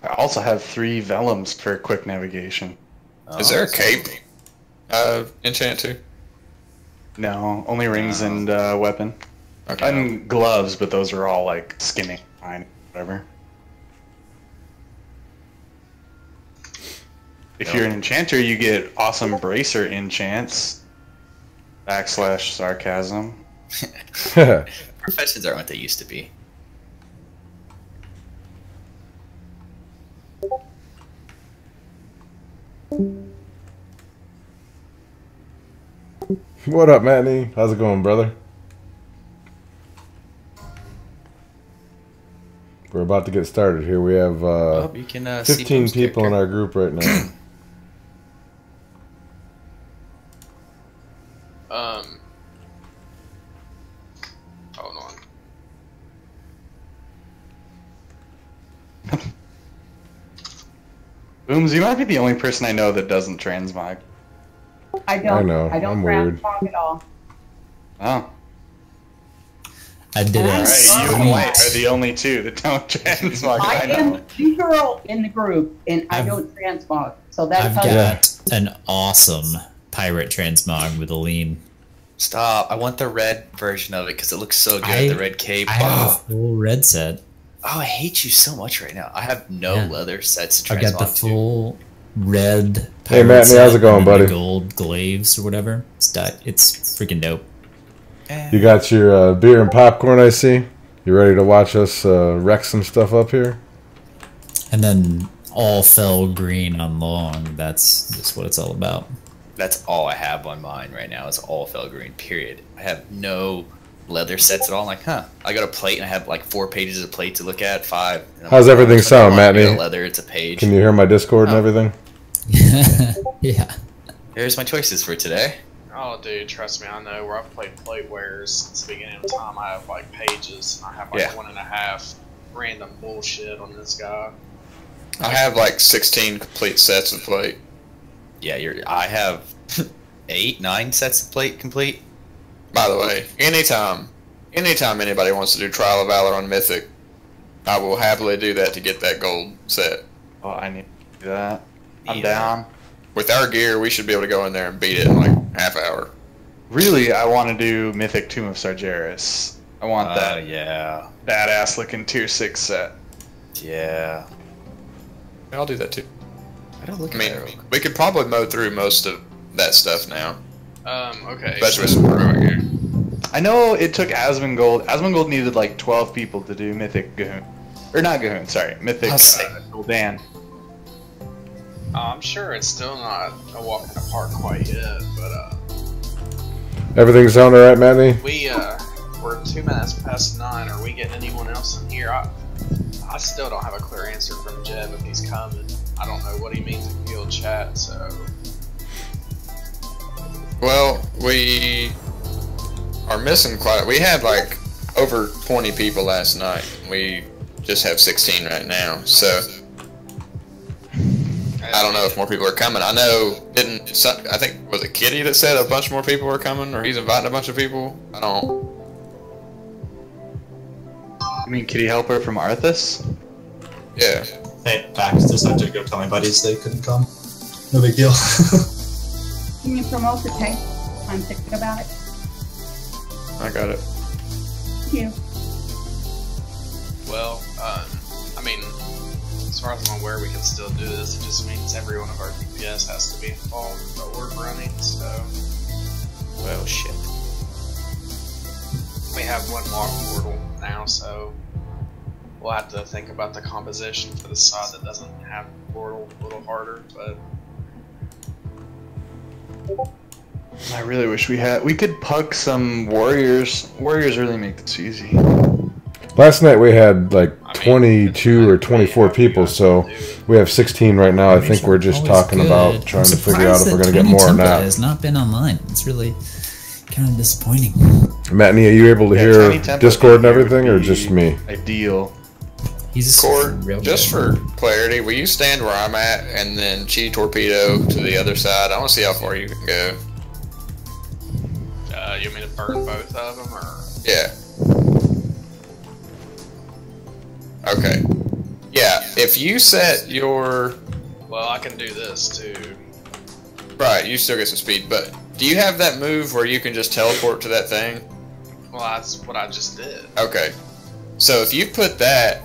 I also have 3 vellums for quick navigation. Oh, is there a cape enchant too? No, only rings and weapon. Okay. And gloves, but those are all like skimming, fine, whatever. If you're an enchanter, you get awesome bracer enchants. / sarcasm. Professions aren't what they used to be. What up, Matney? How's it going, brother? We're about to get started here. We have you can, 15 people in our group right now. Hold on. Boomz, you might be the only person I know that doesn't transmog. I don't. I know. I don't I'm weird. transmog at all. Oh. I did it. Alright, you and White are the only 2 that don't transmog. I know. These are all in the group, and I don't transmog. So that's I've got an awesome pirate transmog with a lean. Stop! I want the red version of it because it looks so good. The red cape. I have a full red set. Oh, I hate you so much right now. I have no leather sets to transmog. I've got the full red. Hey, Matney, how's it going, buddy? Gold glaives or whatever. It's freaking dope. You got your beer and popcorn, I see. You ready to watch us wreck some stuff up here? And then all fell green on long. That's just what it's all about. That's all I have on mine right now is all fell green, period. I have no leather sets at all. I'm like, huh. I got a plate and I have like 4 pages of plate to look at, 5. How's everything sound, Matney? Leather, it's a page. Can you hear my Discord and everything? Yeah. Here's my choices for today. Oh, dude, trust me, I know. Where I've played Platewares since the beginning of time, I have like pages. I have like 1.5 random bullshit on this guy. I have like 16 complete sets of plate. Yeah, I have 8, 9 sets of plate complete. By the way, anytime anybody wants to do Trial of Valor on Mythic, I will happily do that to get that gold set. Oh, I need to do that. I'm down. With our gear, we should be able to go in there and beat it in like half hour. Really, I want to do Mythic Tomb of Sargeras. I want that badass looking tier 6 set. Yeah. I'll do that too. I don't look. I mean, we could probably mow through most of that stuff now. Okay. Especially with some brewing gear. I know it took Asmongold. Asmongold needed like 12 people to do Mythic Gahoon. Or not Gahoon, sorry. Mythic Gul'dan. I'm sure it's still not a walk in the park quite yet, but Everything sound alright, Matney? we're 2 minutes past 9. Are we getting anyone else in here? I still don't have a clear answer from Jeb if he's coming. I don't know what he means in guild chat, so. Well, we are missing we had like over 20 people last night. We just have 16 right now, so I don't know if more people are coming. I know, I think, was it Kitty that said a bunch more people are coming, or he's inviting a bunch of people? I don't. You mean Kitty Helper from Arthas? Yeah. Hey, Baxter, I did go tell my buddies they couldn't come. No big deal. Can you promote the tank? I'm thinking about it. I got it. Thank you. Well, I mean, as far as I'm aware, we can still do this. It just means every one of our DPS has to be involved, but we're running, so. Well, shit. We have 1 more portal now, so we'll have to think about the composition for the side that doesn't have the portal a little harder, but. I really wish we could pug some warriors. Warriors really make this easy. Last night we had like 22 or 24 people, so we have 16 right now. I think we're just talking about trying to figure out if we're going to get more or not. Has not been online. It's really kind of disappointing. Matney, are you able to hear Discord and everything, or just me? Ideal. He's just for clarity, will you stand where I'm at and then Chi torpedo to the other side? I want to see how far you can go. You want me to burn both of them, or? Yeah. Okay. Yeah, if you set your... Well, I can do this too. Right, you still get some speed, but do you have that move where you can just teleport to that thing? Well, that's what I just did. Okay. So if you put that,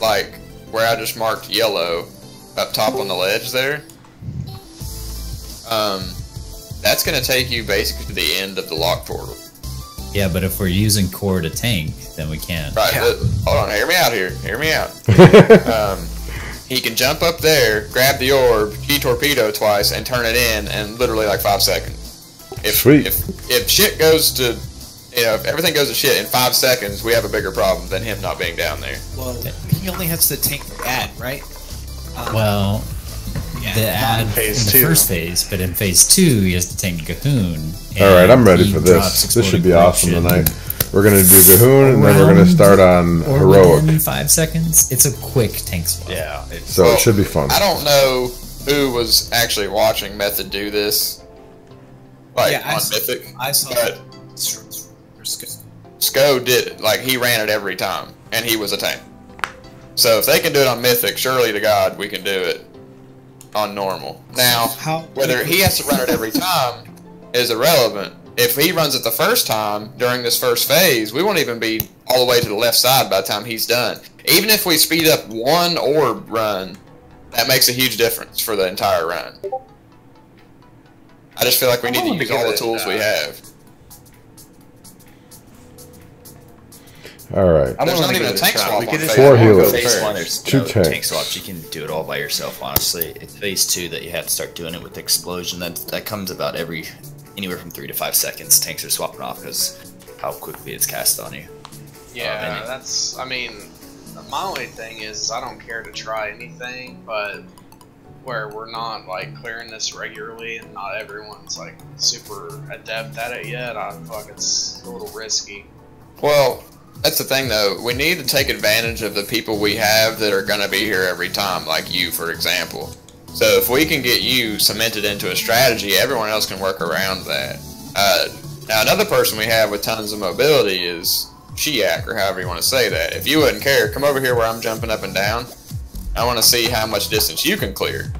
like, where I just marked yellow, up top on the ledge there, that's going to take you basically to the end of the lock portal. Yeah, but if we're using core to tank, then we can't. Right, hold on, hear me out here. Hear me out. He can jump up there, grab the orb, G-torpedo twice, and turn it in literally like 5 seconds. Sweet. If shit goes to, if everything goes to shit in 5 seconds, we have a bigger problem than him not being down there. Well, he only has to tank the ad, right? Well, the ad in the first phase, but in phase 2, he has to tank Gahoon. Alright, I'm ready for this. This should be awesome tonight. We're going to do Gahoon, and then we're going to start on Heroic. Within 5 seconds, it's a quick tank swap. Yeah. So it should be fun. I don't know who was actually watching Method do this. Like, on Mythic. I saw but Sko did it. Like, he ran it every time, and he was a tank. So if they can do it on Mythic, surely to God we can do it on normal. Now, whether he has to run it every time is irrelevant. If he runs it the first time during this first phase, we won't even be all the way to the left side by the time he's done. Even if we speed up one orb run, that makes a huge difference for the entire run. I just feel like we need to use all the tools we have. Alright. There's not even a tank swap on phase 4 healers. Phase 1, there's 2 no tanks. tank swaps. You can do it all by yourself, honestly. It's phase 2 that you have to start doing it with the explosion. That comes about anywhere from 3 to 5 seconds. Tanks are swapping off because how quickly it's cast on you. Yeah, that's, I mean, my only thing is I don't care to try anything, but where we're not like clearing this regularly and not everyone's like super adept at it yet, I feel like it's a little risky. Well, that's the thing though. We need to take advantage of the people we have that are going to be here every time, like you, for example. So if we can get you cemented into a strategy, everyone else can work around that. Now another person we have with tons of mobility is Shiak, or however you want to say that. If you wouldn't care, come over here where I'm jumping up and down. I want to see how much distance you can clear.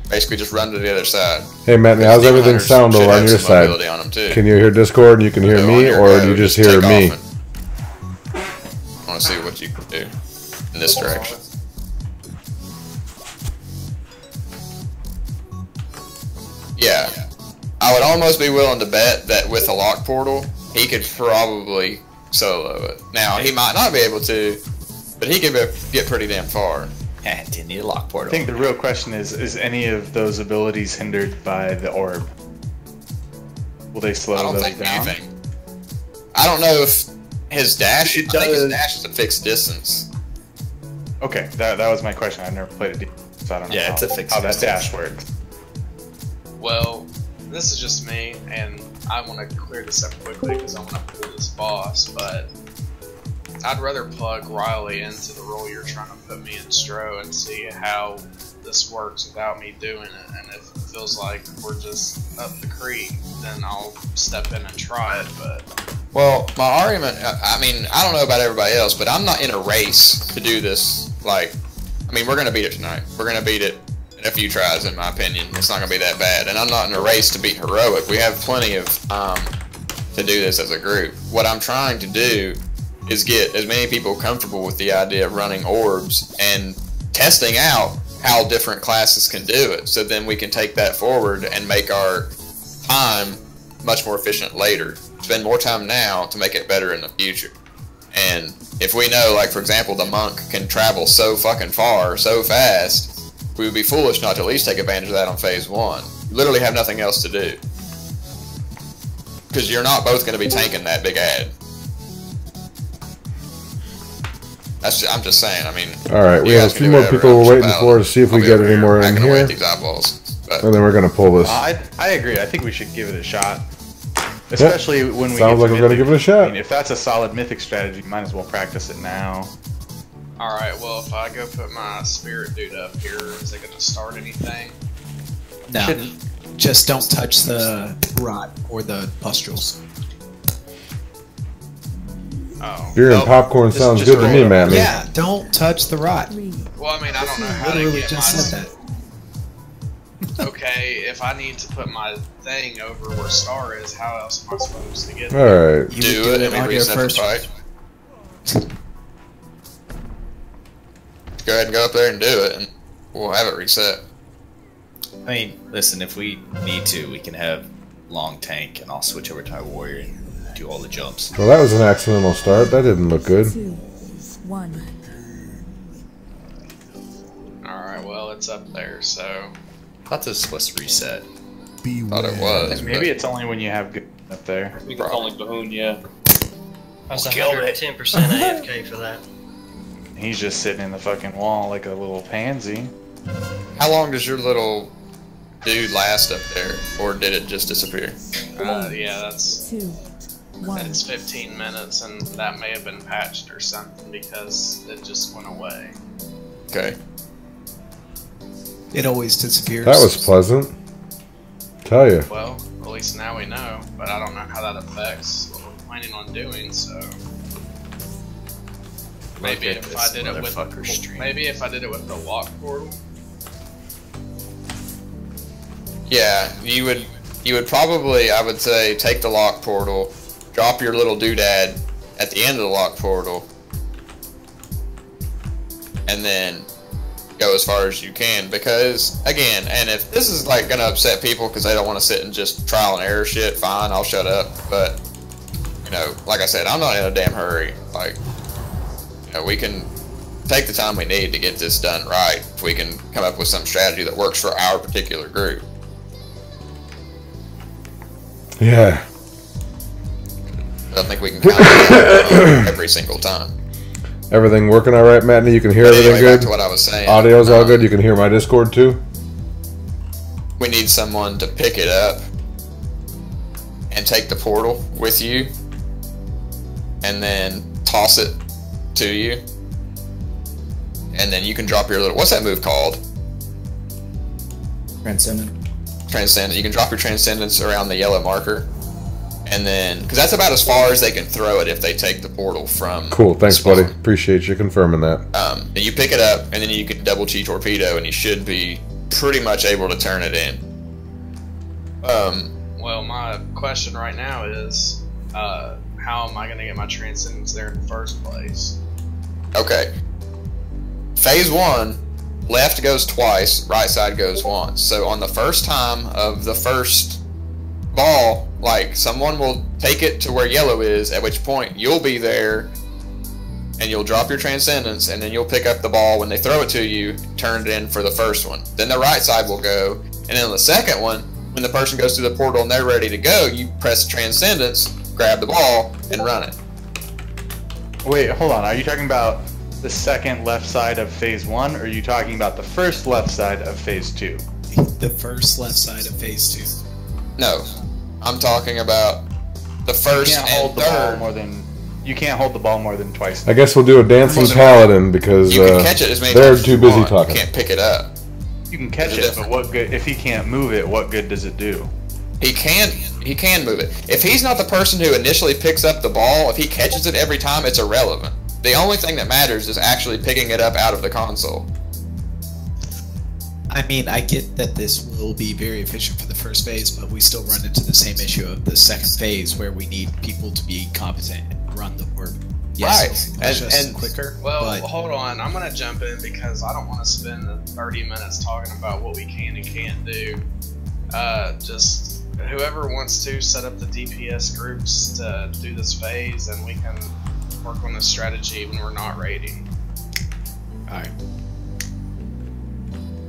Basically just run to the other side. Hey Matt, how's everything sound over on your side? On can you hear Discord and you can hear me, or do you just hear me? I want to see what you can do in this direction. Yeah, I would almost be willing to bet that with a lock portal, he could probably solo it. Now, he might not be able to, but he could get pretty damn far. And didn't need a lock portal. I think the real question is any of those abilities hindered by the orb? Will they slow those down? Anything. I don't know if his dash, I think his dash is a fixed distance. Okay, that was my question. I've never played it, so I don't know it's a fixed how that distance. dash works. Well, this is just me, and I want to clear this up quickly because I want to pull this boss, but I'd rather plug Riley into the role you're trying to put me in, Stro, and see how this works without me doing it. And if it feels like we're just up the creek, then I'll step in and try it. But well, my argument, I mean, I don't know about everybody else, but I'm not in a race to do this. Like, I mean, we're going to beat it tonight. We're going to beat it in a few tries, in my opinion. It's not going to be that bad. And I'm not in a race to beat Heroic. We have plenty of time to do this as a group. What I'm trying to do is get as many people comfortable with the idea of running orbs and testing out how different classes can do it, so then we can take that forward and make our time much more efficient later. Spend more time now to make it better in the future. And if we know, like for example, the monk can travel so fucking far, so fast, we would be foolish not to at least take advantage of that on phase 1. You literally have nothing else to do. Because you're not both going to be tanking that big ad. I'm just saying, I mean... Alright, we have a few more people we're waiting for to see if we get any more in here. These eyeballs, and then we're going to pull this. I agree. I think we should give it a shot. Especially when we sounds like we're going to give it a shot. I mean, if that's a solid mythic strategy, might as well practice it now. alright, well, if I go put my spirit dude up here, is it going to start anything? No, just don't touch the rod or the pustules. Oh. Beer and popcorn sounds good to me, man. Yeah, don't touch the rot. Well, I mean, I don't know how to get just said that. Okay, if I need to put my thing over where Star is, how else am I supposed to get All right. Do it and we reset the fight. Go ahead and go up there and do it, and we'll have it reset. I mean, listen, if we need to, we can have long tank, and I'll switch over to my warrior and do all the jumps. Well, that was an accidental start. That didn't look good. 2, 1. Alright, well, it's up there, so... I thought this was supposed to reset. Thought it was. Maybe it's only when you have good up there. We can only Bahoon, yeah. I was 110% AFK for that. He's just sitting in the fucking wall like a little pansy. How long does your little dude last up there, or did it just disappear? Yeah, that's... 2, 1. It's 15 minutes, and that may have been patched or something because it just went away. Okay. It always disappears. That was pleasant. Tell you. Well, at least now we know, but I don't know how that affects what we're planning on doing, so... Maybe if I did it with the lock portal. Yeah, you would probably, I would say, take the lock portal, drop your little doodad at the end of the lock portal, and then go as far as you can. Because again, and if this is like gonna upset people because they don't want to sit and just trial and error shit, fine, I'll shut up. But you know, like I said, I'm not in a damn hurry. Like, you know, we can take the time we need to get this done right if we can come up with some strategy that works for our particular group. Yeah. I don't think we can count on every single time. Everything working all right, Matt? You can hear everything Anyway, good? back to what I was saying. Audio's all good? You can hear my Discord too? We need someone to pick it up and take the portal with you and then toss it to you. And then you can drop your little... What's that move called? Transcendent. Transcendent. You can drop your Transcendence around the yellow marker. And then... Because that's about as far as they can throw it if they take the portal from... Cool. Thanks, spawn. buddy. Appreciate you confirming that. And you pick it up, and then you can double Chi torpedo, and you should be pretty much able to turn it in. Well, my question right now is, how am I going to get my Transcendence there in the first place? Okay. Phase 1, left goes twice, right side goes once. So on the first time of the first ball, like, someone will take it to where yellow is, at which point you'll be there, and you'll drop your Transcendence, and then you'll pick up the ball when they throw it to you, turn it in for the first one. Then the right side will go, and then on the second one, when the person goes through the portal and they're ready to go, you press Transcendence, grab the ball, and run it. Wait, hold on. Are you talking about the second left side of phase 1, or are you talking about the first left side of phase 2? The first left side of phase 2. No, I'm talking about the first and third. You can't hold the ball more than twice. I guess we'll do a dancing paladin because you can catch it as many they're times too as busy you talking. You can't pick it up. You can catch it, but what good if he can't move it? What good does it do? He can move it. If he's not the person who initially picks up the ball, if he catches it every time, it's irrelevant. The only thing that matters is actually picking it up out of the console. I mean, I get that this will be very efficient for the first phase, but we still run into the same issue of the second phase where we need people to be competent and run the work. Yes, right, and quicker. Well, hold on. I'm going to jump in because I don't want to spend the 30 minutes talking about what we can and can't do. Just whoever wants to set up the DPS groups to do this phase, and we can work on this strategy when we're not raiding. Alright.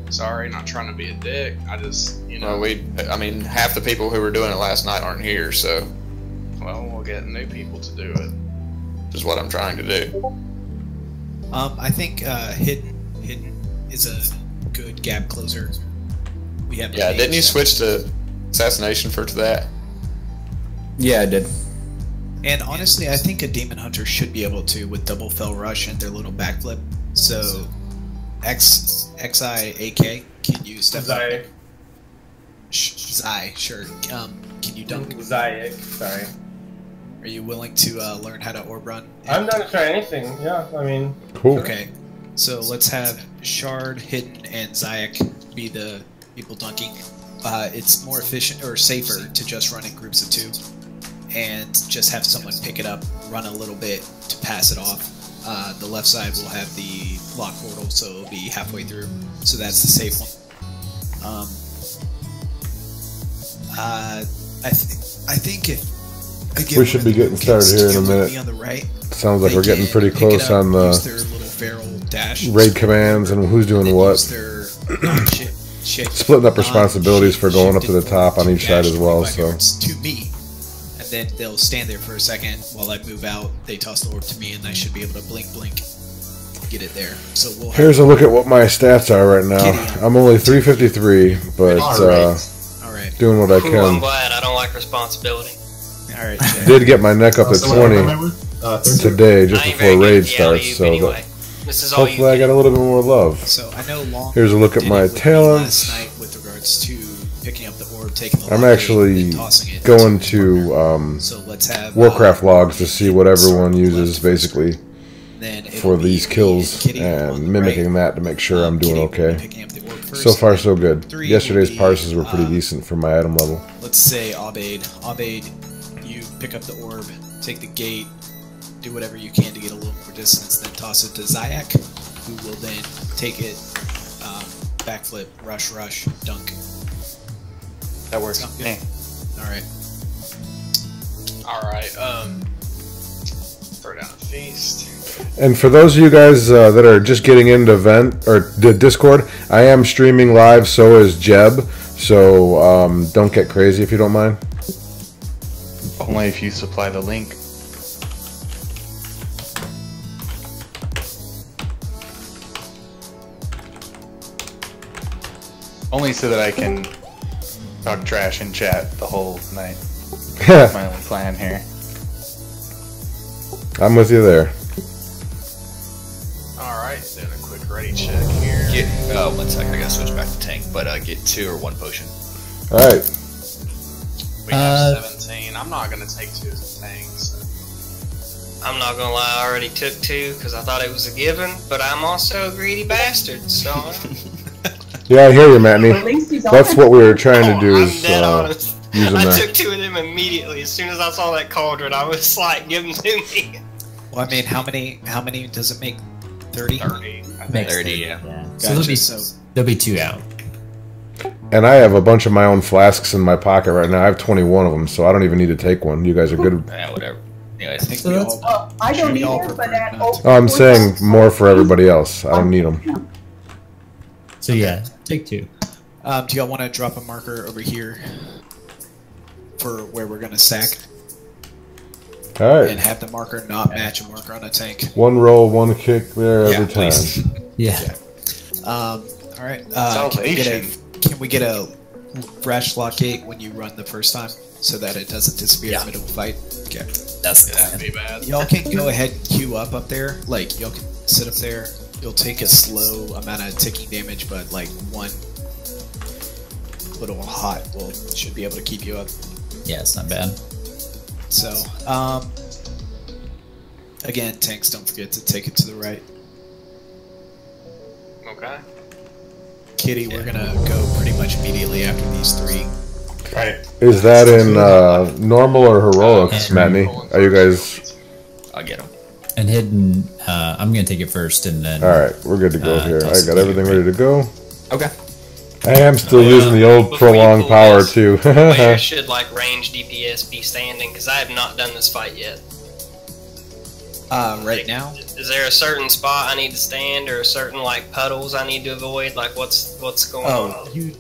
Sorry, not trying to be a dick. I just, you know. Well, I mean, half the people who were doing it last night aren't here, so. Well, we'll get new people to do it. Which is what I'm trying to do. I think hidden is a good gap closer. We have. Yeah, didn't you switch to assassination for that? Yeah, I did. And honestly, I think a demon hunter should be able to with double fell rush and their little backflip. So, XIAK, can you step up? Zai, sure. Can you dunk? Zayak, sorry. Are you willing to learn how to orb run? I'm down to try anything. Yeah, I mean. Cool. Okay, so let's have Shard, Hidden, and Zayak be the people dunking. It's more efficient or safer to just run in groups of 2, and just have someone pick it up, run a little bit to pass it off. The left side will have the lock portal, so it'll be halfway through. So that's the safe one. I think if again, We should be getting started here in a minute. On the right, Sounds like we're getting pretty close on the raid commands and who's doing what. Splitting up responsibilities for going up to the top on each side as well. So to me, and then they'll stand there for a second while I move out. They toss the orb to me, and I should be able to blink, get it there. So we'll. Here's a look at what my stats are right now. I'm only 353, but doing what I can. I'm glad. I don't like responsibility. All right. Did get my neck up at 20 today just before raid starts, so hopefully I got a little bit more love. So I know here's a look at my talents. With regards to picking up the orb, taking the I'm actually going to Warcraft logs to see what everyone uses basically for these kills and mimicking that to make sure I'm doing okay. So far so good. Yesterday's parses were pretty decent for my item level. Let's say Abaid. Abaid, you pick up the orb, take the gate, do whatever you can to get a little more distance, then toss it to Zayak, who will then take it, backflip, rush, dunk. That works. Hey. Alright, throw down a feast. And for those of you guys that are just getting into Discord, I am streaming live, so is Jeb, so don't get crazy if you don't mind. Only if you supply the link. Only so that I can talk trash in chat the whole night. That's my only plan here. I'm with you there. Alright, doing a quick ready check here. Get, 1 second, I gotta switch back to tank, but get 2 or 1 potion. Alright. We have 17. I'm not gonna take 2 as a tank, so. I'm not gonna lie, I already took 2 because I thought it was a given, but I'm also a greedy bastard, so. Yeah, I hear you, Matney. That's what we were trying to do. Is using I that. took 2 of them immediately. As soon as I saw that cauldron, I was like, give them to me. Well, I mean, how many does it make? 30? 30. I think 30, yeah. Gotcha. So there'll be 2 out. And I have a bunch of my own flasks in my pocket right now. I have 21 of them, so I don't even need to take one. You guys are good. Yeah, whatever. Anyways, I think we all. I don't need it, but at I'm saying more for everybody else. I don't need them. So yeah, take 2. Do y'all want to drop a marker over here for where we're gonna stack? Alright. And have the marker not match a marker on a tank. 1 roll, 1 kick there every time. Yeah. Alright. Can we get a rash lock gate when you run the first time so that it doesn't disappear in the middle of the fight? Okay. That's the That'd be bad. Y'all can go ahead and queue up there. Like, y'all can sit up there. You'll take a slow amount of ticking damage, but like 1 little hot should be able to keep you up. Yeah, it's not bad. So, again, tanks, don't forget to take it to the right. Okay. Kitty, we're gonna go pretty much immediately after these 3. Right. Is that in normal or heroics, Matney? Are you guys... I'll get them. And hidden, I'm gonna take it first, and then. Alright, we're good to go here. I got everything ready to go. Okay. I am still using the old prolonged power, too. Where should, like, range DPS be standing? Because I have not done this fight yet. Right now? Is there a certain spot I need to stand, or a certain, like, puddles I need to avoid? Like, what's going on? You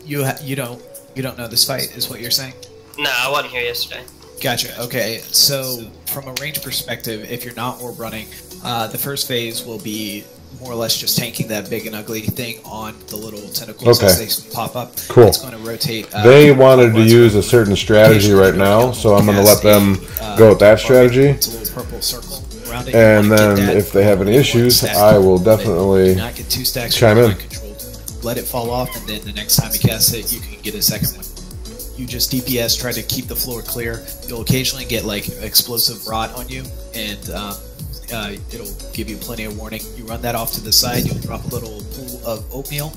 don't know this fight, is what you're saying? No, I wasn't here yesterday. Gotcha. Okay, so from a range perspective, if you're not orb running, the first phase will be more or less just tanking that big and ugly thing on the little tentacles as they pop up. Cool. It's going to rotate. They wanted to use a certain strategy right now, so I'm going to let them go with that strategy. It's a little purple circle around it. And then if they have any issues, I will definitely not get 2 stacks chime in. let it fall off, and then the next time you cast it, you can get a second one. you just DPS, try to keep the floor clear. You'll occasionally get like explosive rot on you, and it'll give you plenty of warning. You run that off to the side, you'll drop a little pool of oatmeal.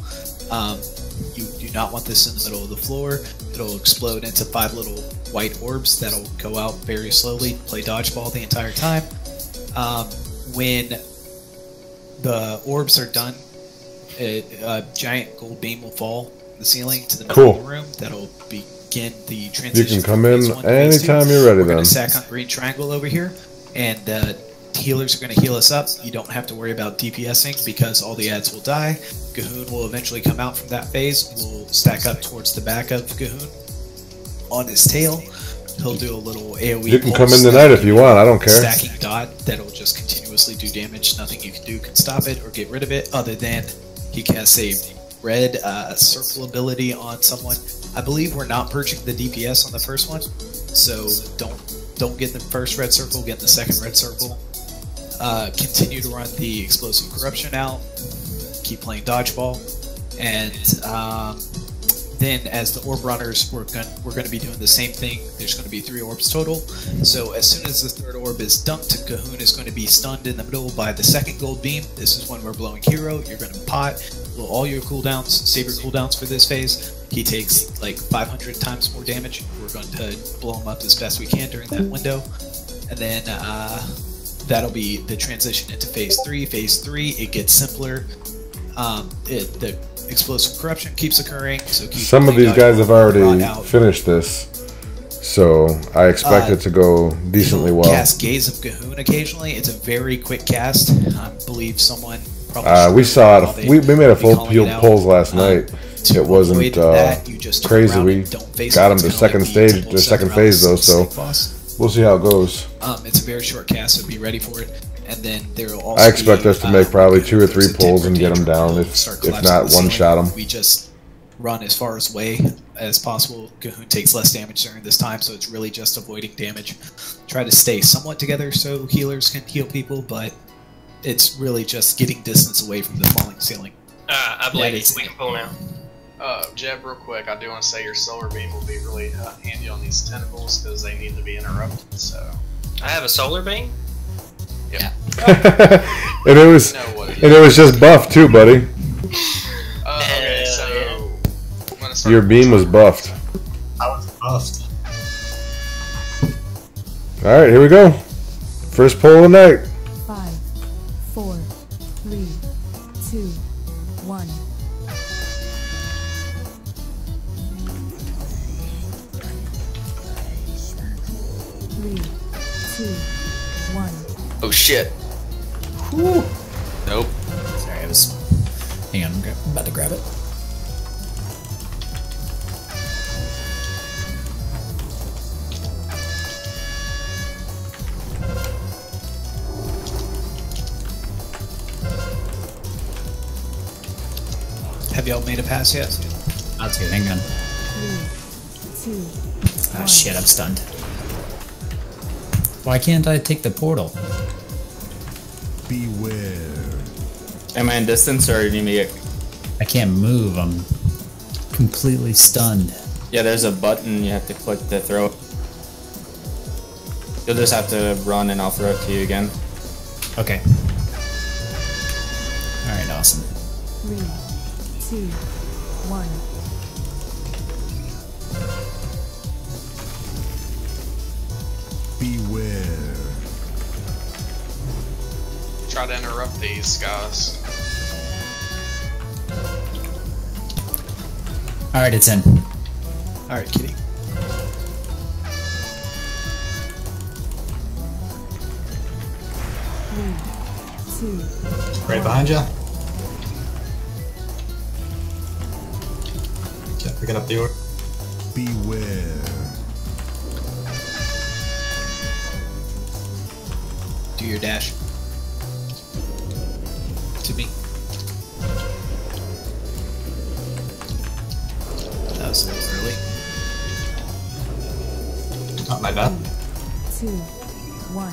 You do not want this in the middle of the floor. It'll explode into 5 little white orbs that'll go out very slowly. Play dodgeball the entire time. When the orbs are done, a giant gold beam will fall from the ceiling to the middle of the room. That'll begin the transition. You can come in anytime you're ready. We're then going to sack on green triangle over here, and healers are going to heal us up. You don't have to worry about DPSing because all the ads will die. Gahoon will eventually come out from that phase. We'll stack up towards the back of Gahoon on his tail. He'll do a little AoE. You can come in tonight if you want. I don't care. Stacking dot that'll just continuously do damage. Nothing you can do can stop it or get rid of it, other than he casts a red circle ability on someone. I believe we're not purging the DPS on the first one, so don't get the first red circle. Get the second red circle. Continue to run the explosive corruption out. Keep playing dodgeball, and then as the orb runners, we're going to be doing the same thing. There's going to be 3 orbs total. So as soon as the third orb is dunked, Gahoon is going to be stunned in the middle by the second gold beam. This is when we're blowing hero. You're going to pot all your cooldowns, save your cooldowns for this phase. He takes like 500 times more damage. We're going to blow him up as best we can during that window, and then that'll be the transition into phase 3. Phase 3, it gets simpler. The explosive corruption keeps occurring. So some of these guys have already finished this, so I expect it to go decently well. Cast Gaze of Gahoon occasionally. It's a very quick cast. I believe someone probably we saw it. We made a full polls last night. It wasn't crazy. We got him to second stage, or second phase though, so we'll see how it goes. It's a very short cast, so be ready for it. And then there will also I expect us to make probably 2 or 3 pulls and get them down, if not one-shot them. We just run as far away as possible. Gahoon takes less damage during this time, so it's really just avoiding damage. Try to stay somewhat together so healers can heal people, but it's really just getting distance away from the falling ceiling. I believe we can pull now. Jeb, real quick, I do want to say your solar beam will be really handy on these tentacles because they need to be interrupted. So I have a solar beam. Yeah. and it was just buffed too, buddy. Okay, so I'm gonna start. Your beam was buffed. I was buffed. All right, here we go. First pull of the night. 5, 4, 3, 2, 1. Oh shit. Whew. Nope. Sorry, I was. Hang on, I'm about to grab it. Have y'all made a pass yet? That's good, hang on. 3, 2, Oh shit, I'm stunned. Why can't I take the portal? Beware. Am I in distance or do you need me to get... I can't move, I'm completely stunned. Yeah, there's a button you have to click to throw it. You'll just have to run and I'll throw it to you again. Okay. Alright, awesome. 3, 2, 1. Beware. Try to interrupt these guys. Alright, it's in. Alright, kitty. Right behind you. Okay, picking up the order. Beware. Do your dash. To me. That was a little early. Not my bad. 2, 1.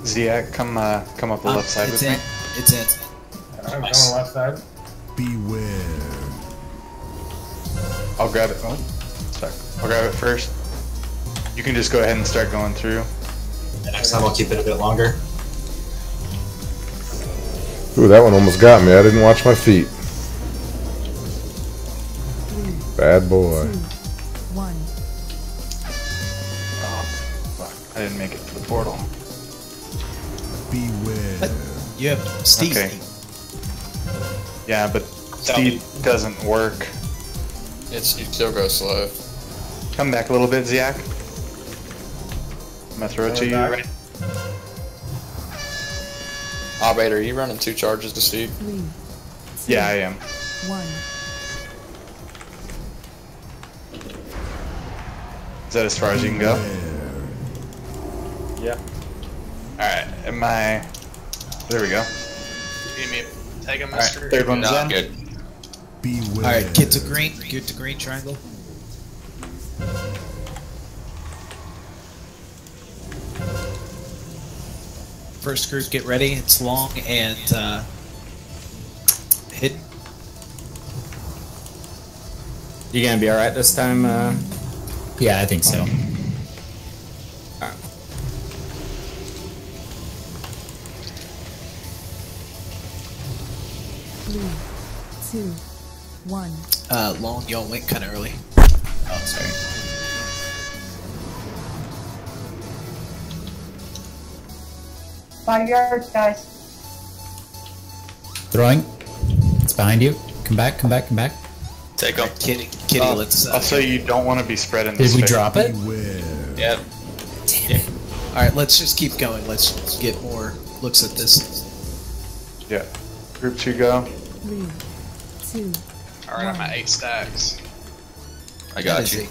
Ziak, come up the left side with me. It's in. I'm going left side. Beware. I'll grab it. Oh, Sorry. I'll grab it first. You can just go ahead and start going through. The next time I'll keep it a bit longer. Ooh, that one almost got me. I didn't watch my feet. Bad boy. 2, 1. Oh, fuck. I didn't make it to the portal. Beware. What? You have Steve. Okay. Yeah, but Steve doesn't work. You still go slow. Come back a little bit, Ziak. I'm gonna throw it to you right. Operator, are you running 2 charges to Steve? 3, 2, Yeah, I am. 1. Is that as far as you can go? Yeah. Alright, am I... There we go. Give me a take a Alright, mister. third one's in. Good. Beware. Alright, get to green. Get to green triangle. First group, get ready. It's long and hidden. You gonna be alright this time? Yeah, I think so. 3, 2, 1. Long, y'all went kind of early. Oh, sorry. Five yards, guys. Throwing. It's behind you. Come back, come back, come back. Take them. Kitty, let's. Also, you don't want to be spreading Did this we space. drop it? Yep. Damn it. Alright, let's just keep going. Let's get more looks at this. Yeah. Group 2 go. 3, 2. Alright, I'm at 8 stacks. I got you.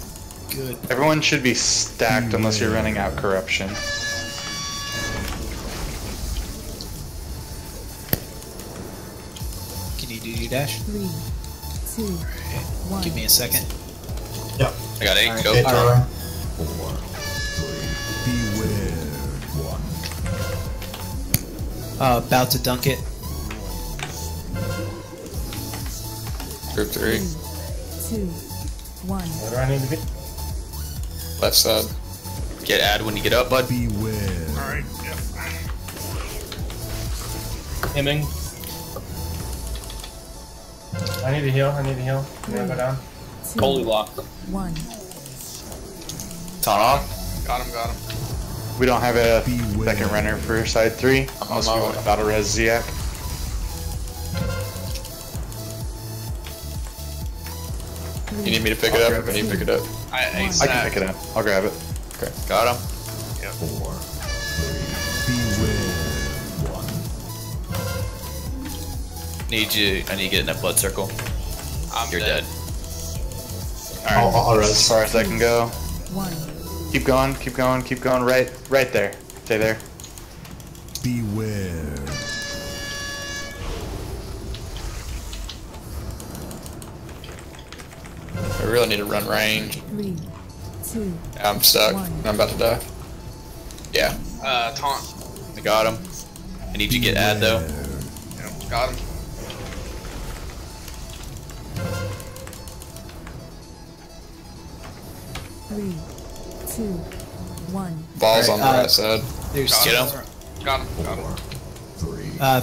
Good. Everyone should be stacked unless you're running out corruption. Can you do your dash? 3, 2, 1. Give me a second. Yep. I got 8. Alright. Go. Okay, Tyler. About to dunk it. Group 3. 2, 1. Where do I need to be? Left side. Get ad when you get up, bud. Beware. Alright, yep. Hemming. I need to heal. I need to heal. I'm gonna go down. 2, Holy lock. 1. Ton off. Got him. We don't have a second runner for side 3. Unless we want to battle res Ziak. You need me to pick it up, or can you pick it up? I at 8 I stacks. can pick it up. I'll grab it. Okay. Got him. Yep. I need to get in that blood circle. You're dead. Alright, I'll res. as far as I can go. 1. Keep going, keep going, keep going. Right there. Stay there. Beware. I really need to run range. 3, 2. I'm stuck. I'm about to die. Yeah. Taunt. I got him. I need you to get ad though. Yep, got him. Three, 2, 1. Balls Alright, on the right side. There's Get him. Got him.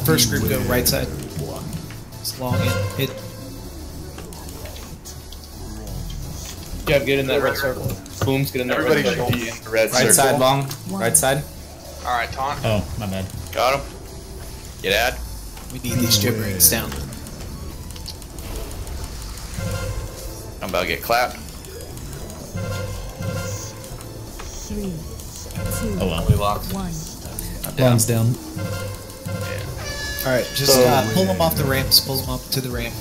First group go right side. It's long in. Hit. Yeah, get in that red circle. Boomz, get in that Everybody red should circle. be in the red Right circle. side long. Right side. Alright, taunt. Oh, my bad. Got him. Get ad. We need these gibberings down. I'm about to get clapped. 3, 2, Oh well. We locked. 1. Long's down. Alright, just So- pull them off the ramps. Pull them up to the ramp.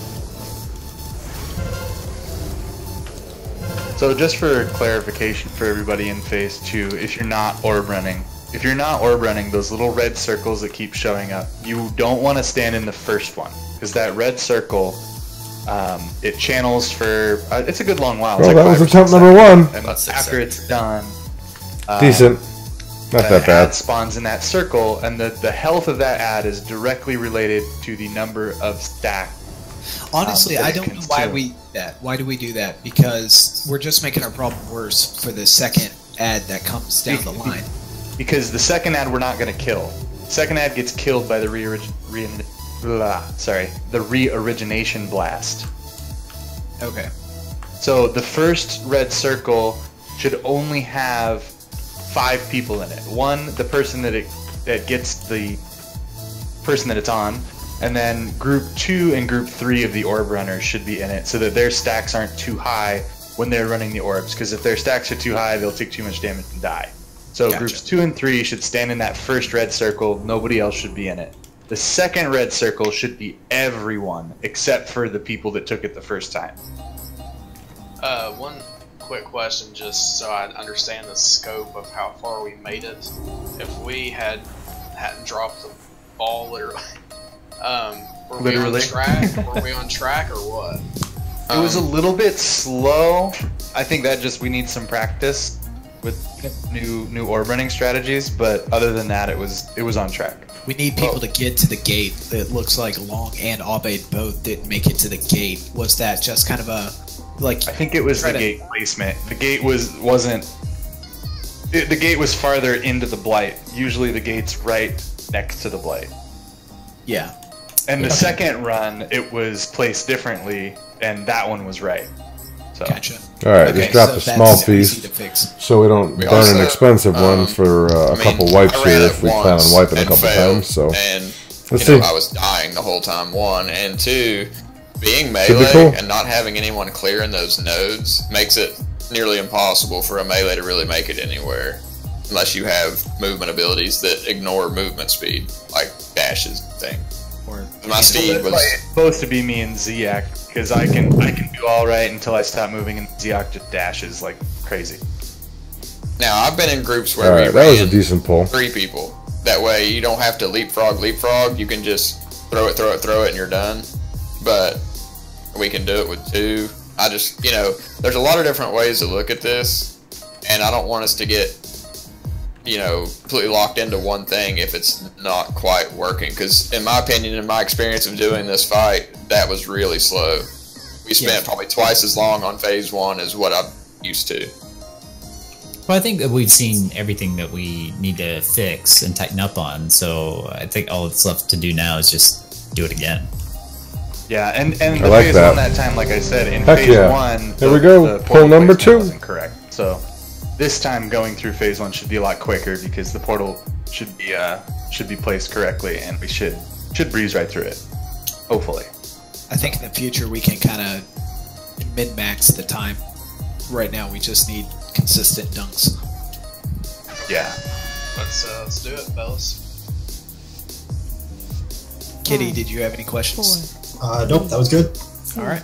So just for clarification for everybody in phase 2, if you're not orb running, those little red circles that keep showing up, you don't want to stand in the first one, because that red circle, it channels for, it's a good long while. It's Well, like that was 5 or 6 attempt number seconds. 1. And About 6 after it's done, Decent. Not the that bad. ad spawns in that circle, and the health of that ad is directly related to the number of stack Honestly, I don't know why we do that. Why do we do that? Because we're just making our problem worse for the second ad that comes down the line. Because the second ad we're not going to kill. Second ad gets killed by the re-origination blast. Okay. So the first red circle should only have 5 people in it. One, the person that gets the person that it's on, and then group 2 and group 3 of the orb runners should be in it, so that their stacks aren't too high when they're running the orbs. Because if their stacks are too high, they'll take too much damage and die. So groups 2 and 3 should stand in that first red circle. Nobody else should be in it. The second red circle should be everyone except for the people that took it the first time. One quick question, just so I understand the scope of how far we made it. If we hadn't dropped the ball, literally, were we on track? Were we on track or what? It was a little bit slow. I think that we need some practice with new orb running strategies, but other than that, it was on track. We need people to get to the gate. It looks like Long and Abed both didn't make it to the gate. Was that just kind of a I think it was the gate placement. The gate wasn't. The gate was farther into the blight. Usually the gate's right next to the blight. Yeah. And the second run, it was placed differently, and that one was right. So. Gotcha. All right, just drop a small piece so we don't burn an expensive one for a couple wipes here if we plan on wiping a couple times. So let's see. I was dying the whole time. 1 and 2, being melee and not having anyone clearing those nodes makes it nearly impossible for a melee to really make it anywhere, unless you have movement abilities that ignore movement speed, like dashes and things. My speed was supposed to be me and Ziak, because I can do all right until I stop moving, and Ziak just dashes like crazy. Now I've been in groups where that was a decent pull. 3 people. That way you don't have to leapfrog. You can just throw it, and you're done. But we can do it with 2. I just, there's a lot of different ways to look at this, and I don't want us to get, completely locked into one thing if it's not quite working. Because in my opinion, in my experience of doing this fight, that was really slow. We spent probably twice as long on phase 1 as what I'm used to. Well, I think that we've seen everything that we need to fix and tighten up on, so I think all that's left to do now is just do it again. Yeah, and the phase 1 that time, like I said, in phase 1, there we go, pull number 2. Wasn't correct. So this time going through phase 1 should be a lot quicker because the portal should be placed correctly, and we should breeze right through it. Hopefully. I think in the future we can kind of min-max the time. Right now we just need consistent dunks. Yeah. Let's do it, fellas. Kitty, did you have any questions? 4. Nope, that was good. 2, all right.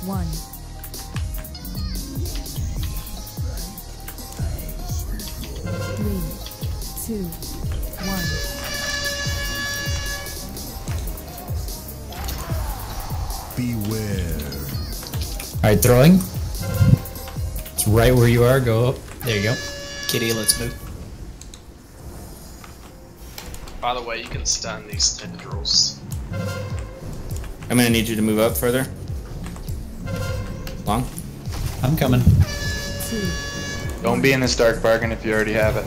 1. Three, 2, 1. Beware. Alright, throwing. It's right where you are. Go up. There you go. Kitty, let's move. By the way, you can stun these tendrils. I'm gonna need you to move up further. Long. I'm coming. 2. Don't be in this dark bargain if you already have it.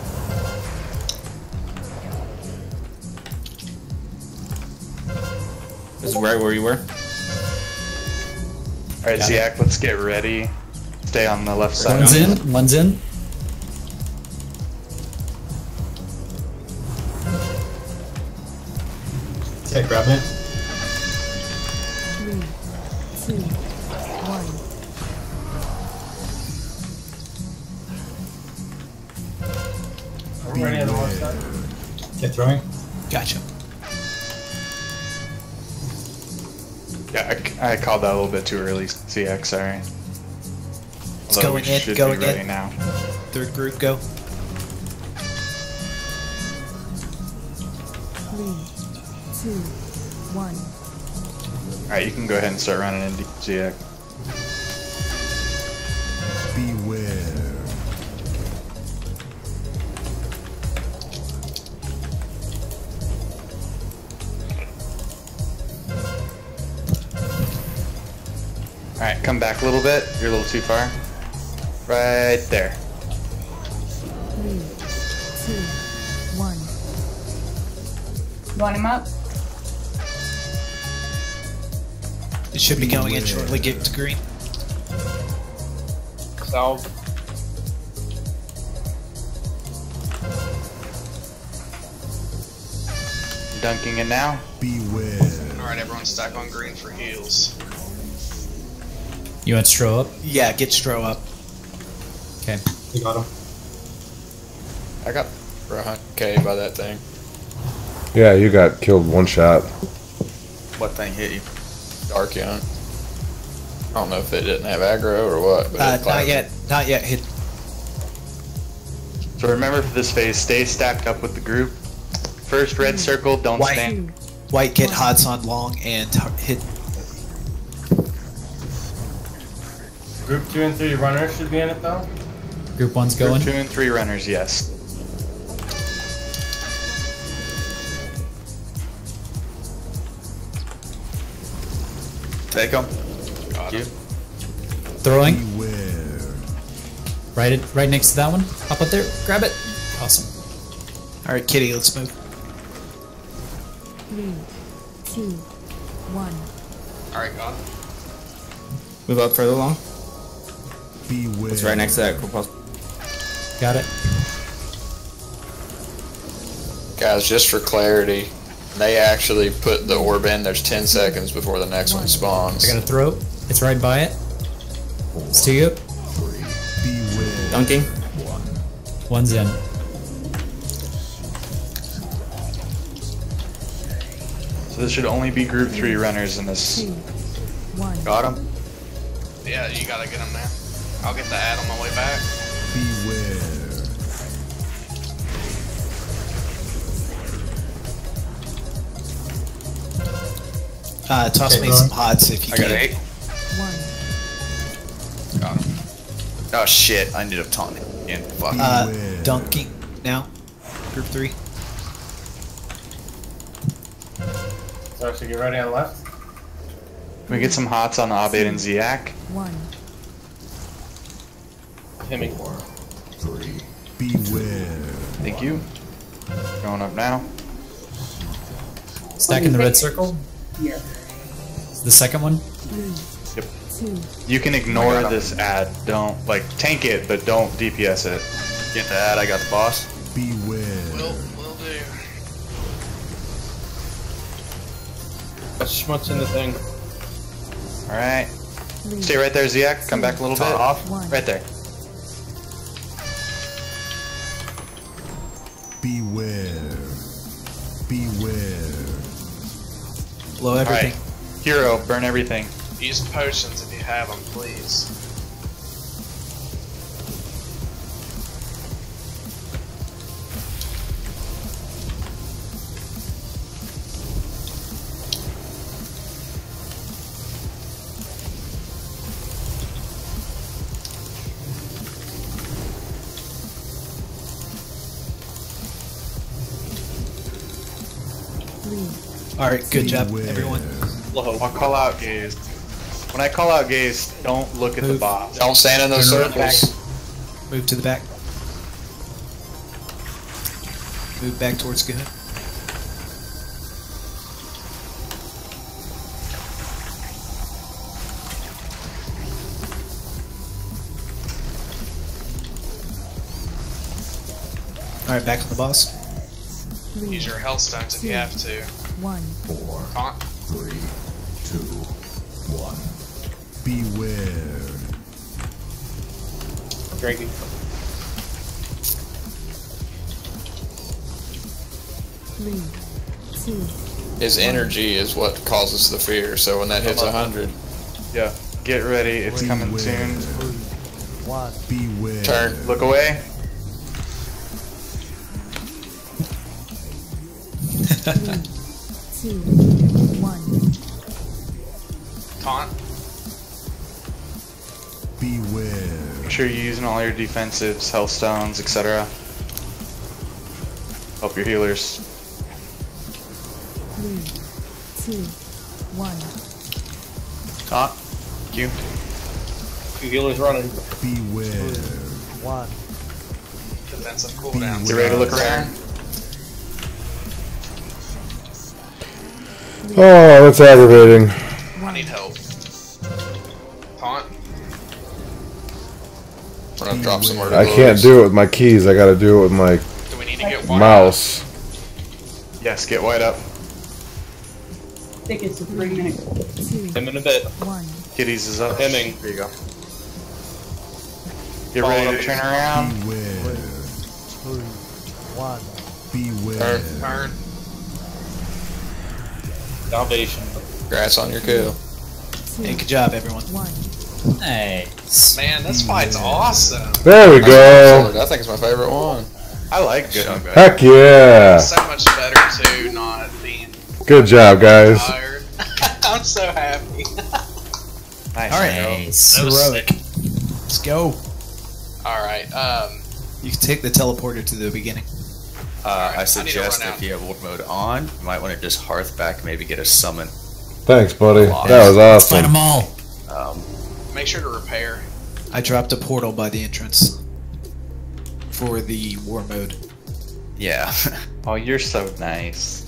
This is right where you were. Alright, Ziak, let's get ready. Stay on the left side. One's in. One's in. Okay, grab me. 3, 2, 1. Are we ready on the one side? Okay, throwing. Gotcha. Yeah, I called that a little bit too early, CX, sorry. It's going in, going in. Now. Third group, go. 3, 2, 1. Alright, you can go ahead and start running into ZX. Beware. Alright, come back a little bit. You're a little too far. Right there. 3, 2, 1. You want him up? It should be going in shortly. Get to green. Solve. Dunking in now. Beware. Alright, everyone stack on green for heals. You want Stro up? Yeah, get Stro up. Okay. You got him. I got K by that thing. Yeah, you got killed one shot. What thing hit you? Dark Young. I don't know if it didn't have aggro or what. But Not yet. Not yet. Hit. So remember for this phase, stay stacked up with the group. First red circle, don't White. stand. White, get Hots on long and hit. Group 2 and 3 runners should be in it though. Group 1's going. Group 2 and 3 runners, yes. Take them. Got him. Throwing. Beware. Right next to that one. Hop up there. Grab it. Awesome. All right, Kitty, let's move. 3, 2, 1. Alright, got him. Move up further along. Beware. It's right next to that corpuscle. Got it. Guys, just for clarity, they actually put the orb in. There's 10 seconds before the next one spawns. I got a throw. It's right by it. It's to you. Beware. Dunking. One's in. So this should only be group 3 runners in this. 2, 1. Got him. Yeah, you gotta get him there. I'll get the ad on my way back. Beware. Toss me some Hots if you I can. got 8. 1. Got him. Oh shit! I ended up taunting again. Fuck. Dunking now. Group 3. So should get ready on left. Can we get some hots on Abed and Ziak? 1. Hit me. 3. Beware. Thank you. Going up now. Stacking the red circle. Here. The second one. 3, Yep. 2. You can ignore this ad. Don't, like, tank it, but don't DPS it. Get the ad. I got the boss. Beware. Will do. Schmutz in the thing. Alright. Stay right there, Ziak. Come back a little bit. Off. 1. Right there. Beware. Beware. Blow everything. Alright. Hero, burn everything. Use potions if you have them, please. All right, good job, everyone. I'll call out gaze. When I call out gaze, don't look at the Move. boss. Don't stand in those circles. Move to the back. Move back towards good. All right, back on the boss. 3, Use your health stones if you have to. 1. 4. Taunt. 3. 2. 1. Beware. Drinking. 3, 2. His energy is what causes the fear. So when that hits 100, Yeah. Get ready. It's coming soon. Beware. turn. Look away. 3, 2, 1. Taunt. Beware. Make sure you're using all your defensives, health stones, etc. Help your healers. 3, 2, 1. Taunt. you. Two healers running. Beware. 1. Defensive cooldown. You ready to look around? Oh, that's aggravating. I need help. Taunt. We're gonna drop some more. I can't do it with my keys. I gotta do it with my Do we need to get white mouse. Yes, get white up. I think it's a 3-minute. 10 in a bit. 1. Kitties is up. Hemming. There you go. Get ready to turn around. Beware. 2, 1. Beware. Turn. Salvation. Congrats on your kill. Hey, good job, everyone. 1. Nice. Man, this fight's awesome. There we go. I think it's my favorite one. I like good one. Heck yeah. So much better too, not being Good job, guys. tired. I'm so happy. Nice. All right. Nice. Heroic. Let's go. Alright, You can take the teleporter to the beginning. I I suggest need to run if you have world mode on, you might want to just hearth back, maybe get a summon. Thanks, buddy. That was Fight them awesome. all. make sure to repair. I dropped a portal by the entrance for the war mode. Yeah. Oh, you're so nice.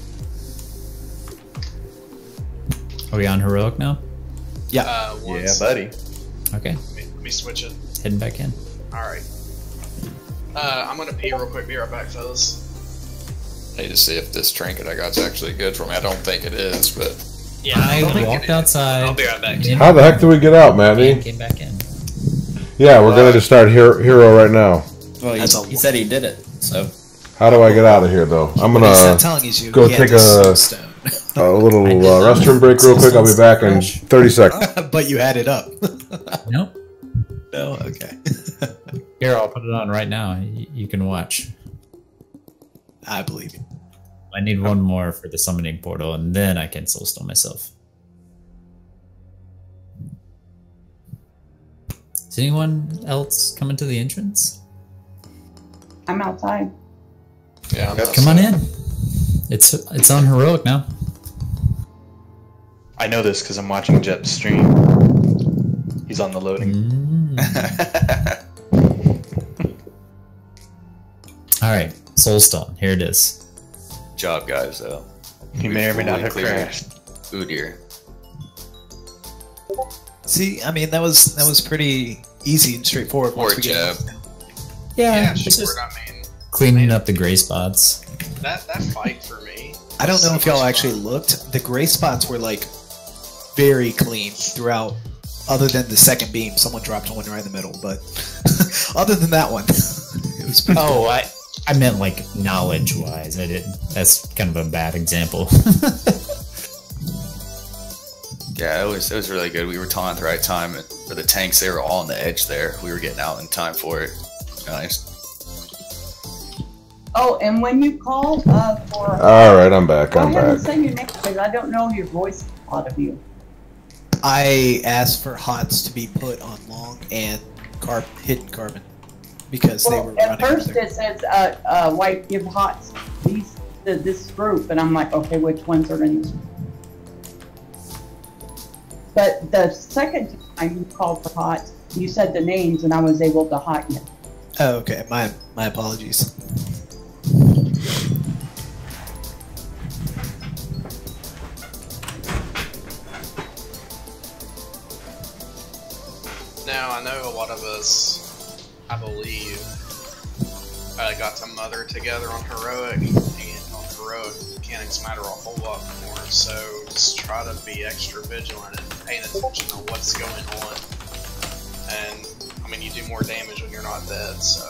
Are we on heroic now? Yeah. Yeah, Once. buddy. Okay. Let me switch it. Heading back in. Alright. I'm gonna pee real quick, be right back, fellas. I need to see if this trinket I got's actually good for me. I don't think it is, but Yeah, I don't think walked it is. outside. I'll be right back. How the heck do we get out, Mandy? Came back in. Yeah, we're gonna just start hero right now. Well, he said he did it, so. How do I get out of here, though? I'm What he's gonna not telling you to go get take this a little restroom break real quick. I'll be back in 30 seconds. But you had it up. Nope. No, okay. Here, I'll put it on right now. You can watch. I believe you. I need one more for the summoning portal, and then I can soulstone myself. Is anyone else coming to the entrance? I'm outside. yeah. Come on in. It's on heroic now. I know this because I'm watching Jet's stream. He's on the loading. All right, soulstone. Here it is. Job, guys, though. He may or may not have Cleared crashed. Uldir. See, I mean that was pretty easy and straightforward. Poor once we get Jeb. Yeah, it's sure. just I mean, Cleaning up the gray spots. that fight for me. I don't know so if y'all much actually fun. looked. The gray spots were like very clean throughout, other than the second beam. Someone dropped one right in the middle, but other than that one, it was pretty Oh, good. I meant like knowledge-wise. I didn't. That's kind of a bad example. Yeah, it was really good. We were taunting at the right time. For the tanks, they were all on the edge there. We were getting out in time for it. Nice. Oh, and when you call for... All right, I'm back. Go I'm ahead and back. say your name, because I don't know your voice, a lot of you. I asked for HOTS to be put on long and hidden carbon because they were At running. first it says, white give hots this group, and I'm like, okay, which ones are in this? But the second time you called for hots, you said the names, and I was able to hot you. Oh, okay. My apologies. Now, I know a lot of us, I believe, got to mother together on Heroic, and on Heroic, mechanics matter a whole lot more, so just try to be extra vigilant and paying attention to what's going on. And, I mean, you do more damage when you're not dead, so...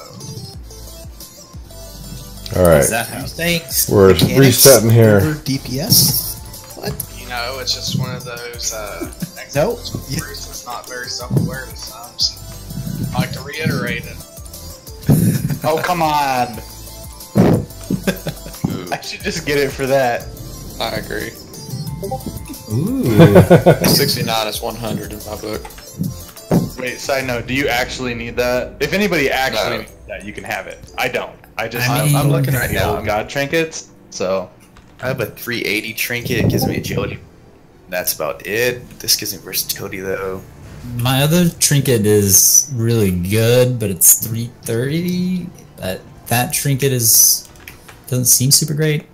All Is that right. how you think? We're Mechanics resetting here. over DPS? What? You know, it's just one of those, Nope. It's not very self-aware sometimes. I like to reiterate it. Oh, come on! I should just get it for that. I agree. Ooh. 69 is 100 in my book. Wait, side note, do you actually need that? If anybody actually No. needs that, you can have it. I don't. I'm I'm looking looking at right the now. old god trinkets, so... I have a 380 trinket. It gives me agility. That's about it. This gives me versatility, though. My other trinket is really good, but it's 330. That trinket doesn't seem super great,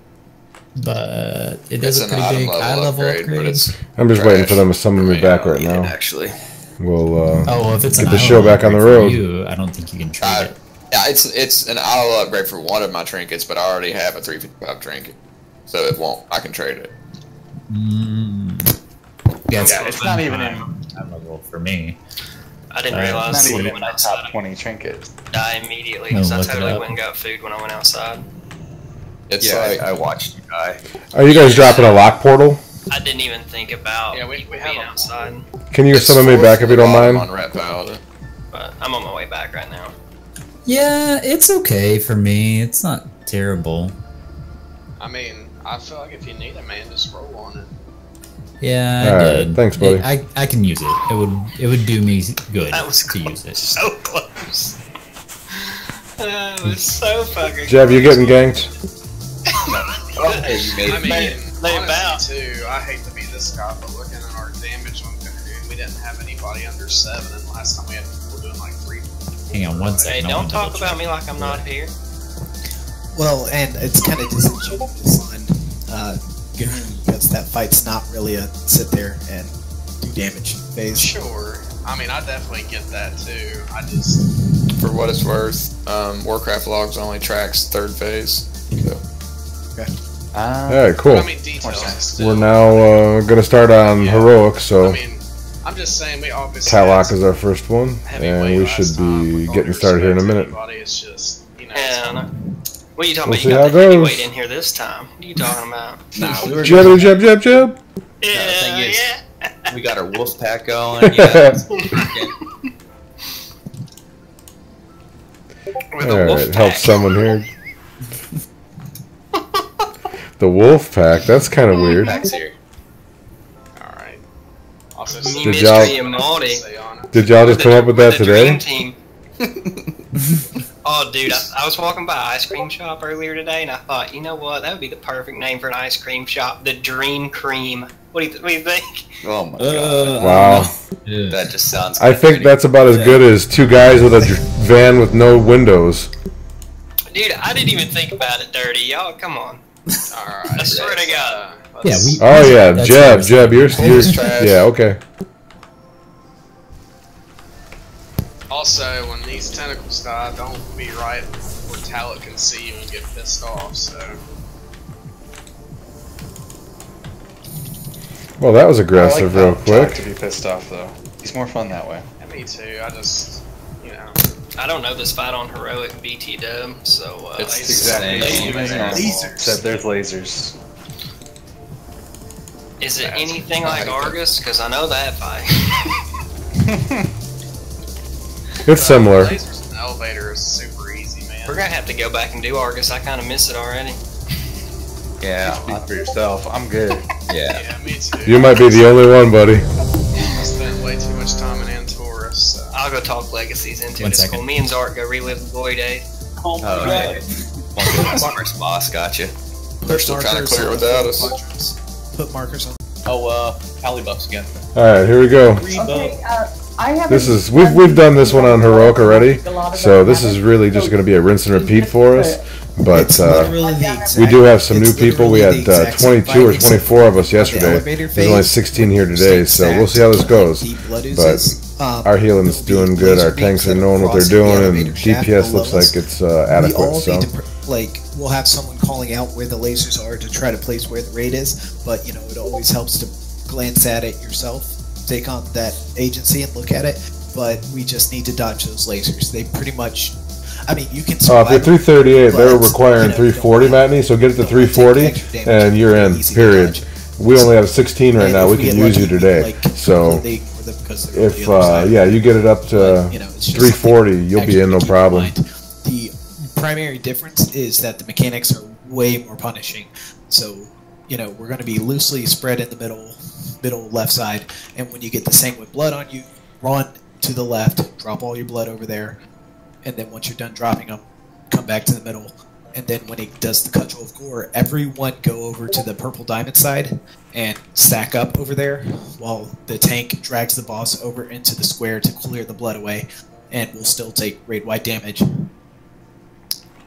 but it does a pretty big eye level upgrade. I'm just waiting for them to summon me back right now. Actually, we'll if it's get an the show back on the road. I don't think you can trade it. Yeah, it's an eye level upgrade for one of my trinkets, but I already have a 355 trinket, so it won't. I can trade it. Yeah, it's not even in level for me. I didn't realize not even in when my I top 20 trinkets. die immediately because I totally went and got food when I went outside. It's like I watched you die. Are you guys dropping a lock portal? I didn't even think about people being outside. Can you summon me back if you don't mind? But I'm on my way back right now. Yeah, it's okay for me. It's not terrible. I mean, I feel like if you need it, man, just roll on it. Yeah, I Alright, did. thanks, buddy. I can use it. It would do me good to use it. So close. It was so fucking Jeff, you getting ganked? Hey, you made I mean, They honestly, too, I hate to be this guy, but looking at our damage on Kahoot, we didn't have anybody under 7, and last time we had people doing like 3. Hang on one Hey, second. don't talk about me like I'm not here. Well, and it's kind of disingenuous on Gahoon, because that fight's not really a sit there and do damage phase. Sure. I mean, I definitely get that too. I just... For what it's worth, Warcraft Logs only tracks 3rd phase. So. Okay. Alright, cool. I mean, details We're now going to start on Heroic, so I mean, I'm just saying we obviously... Talak is our first one, and we should be getting started here in a minute. It's just, you know... Yeah, what are you talking We'll about? see You how got it the heavyweight goes. in here this time. What are you talking about? Jab, jab, jab, jab. Yeah, the thing is, yeah. we got our wolf pack going. Yeah. Alright, help someone here. The wolf pack, that's kind of weird. Here. Alright. Also, Did y'all just come up with that today? Oh, dude, I was walking by an ice cream shop earlier today, and I thought, you know what? That would be the perfect name for an ice cream shop. The Dream Cream. What do you think? Oh my god. Wow. That just sounds I think that's about as good as two guys with a van with no windows. Dude, I didn't even think about it dirty. Y'all, come on. Alright. I swear to God. Yeah, Oh yeah, Jeb, you're yeah, okay. Also, when these tentacles die, don't be right where Talak can see you and get pissed off, so... Well, that was aggressive real quick. To be pissed off, though. He's more fun that way. Yeah, me too, I just... You know... I don't know this fight on Heroic BT Dub, so... It's exactly the same as normal, except there's lasers. Is it anything like Argus? Because I know that fight. It's similar. Lasers in the elevator is super easy, man. We're gonna have to go back and do Argus. I kind of miss it already. Yeah. Speak for yourself. I'm good. Yeah. Yeah, me too. You might be the only one, buddy. I spent way too much time in Antorus, so... I'll go talk Legacies into One it. It's second. cool. Me and Zark go relive the glory days. Oh, yeah. First boss, gotcha. They're still trying to clear it without us. Put markers on. Oh, Pally buffs again. Alright, here we go. Okay, I haven't This is we've done this one on Heroic already, so this is really just going to be a rinse and repeat for us. But we do have some new people. We had 22 or 24 of us yesterday. There's only 16 here today, so we'll see how this goes. But our healing's doing good. Our tanks are knowing what they're doing, and DPS looks like it's adequate. So we'll have someone calling out where the lasers are to try to place where the raid is. But you know, it always helps to glance at it yourself. Take on that agency and look at it, but we just need to dodge those lasers. They pretty much, I mean, you can if you're 338, they're requiring 340, Matney, so get it to 340, and you're in, period. We only have 16 right now, we can use you today. So, if, yeah, you get it up to 340, you'll be in no problem. The primary difference is that the mechanics are way more punishing. So, you know, we're going to be loosely spread in the middle left side, and when you get the sanguine blood on you, run to the left, drop all your blood over there, and then once you're done dropping them, come back to the middle and then when he does the cudgel of gore, everyone go over to the purple diamond side and stack up over there, while the tank drags the boss over into the square to clear the blood away, and will still take raid-wide damage.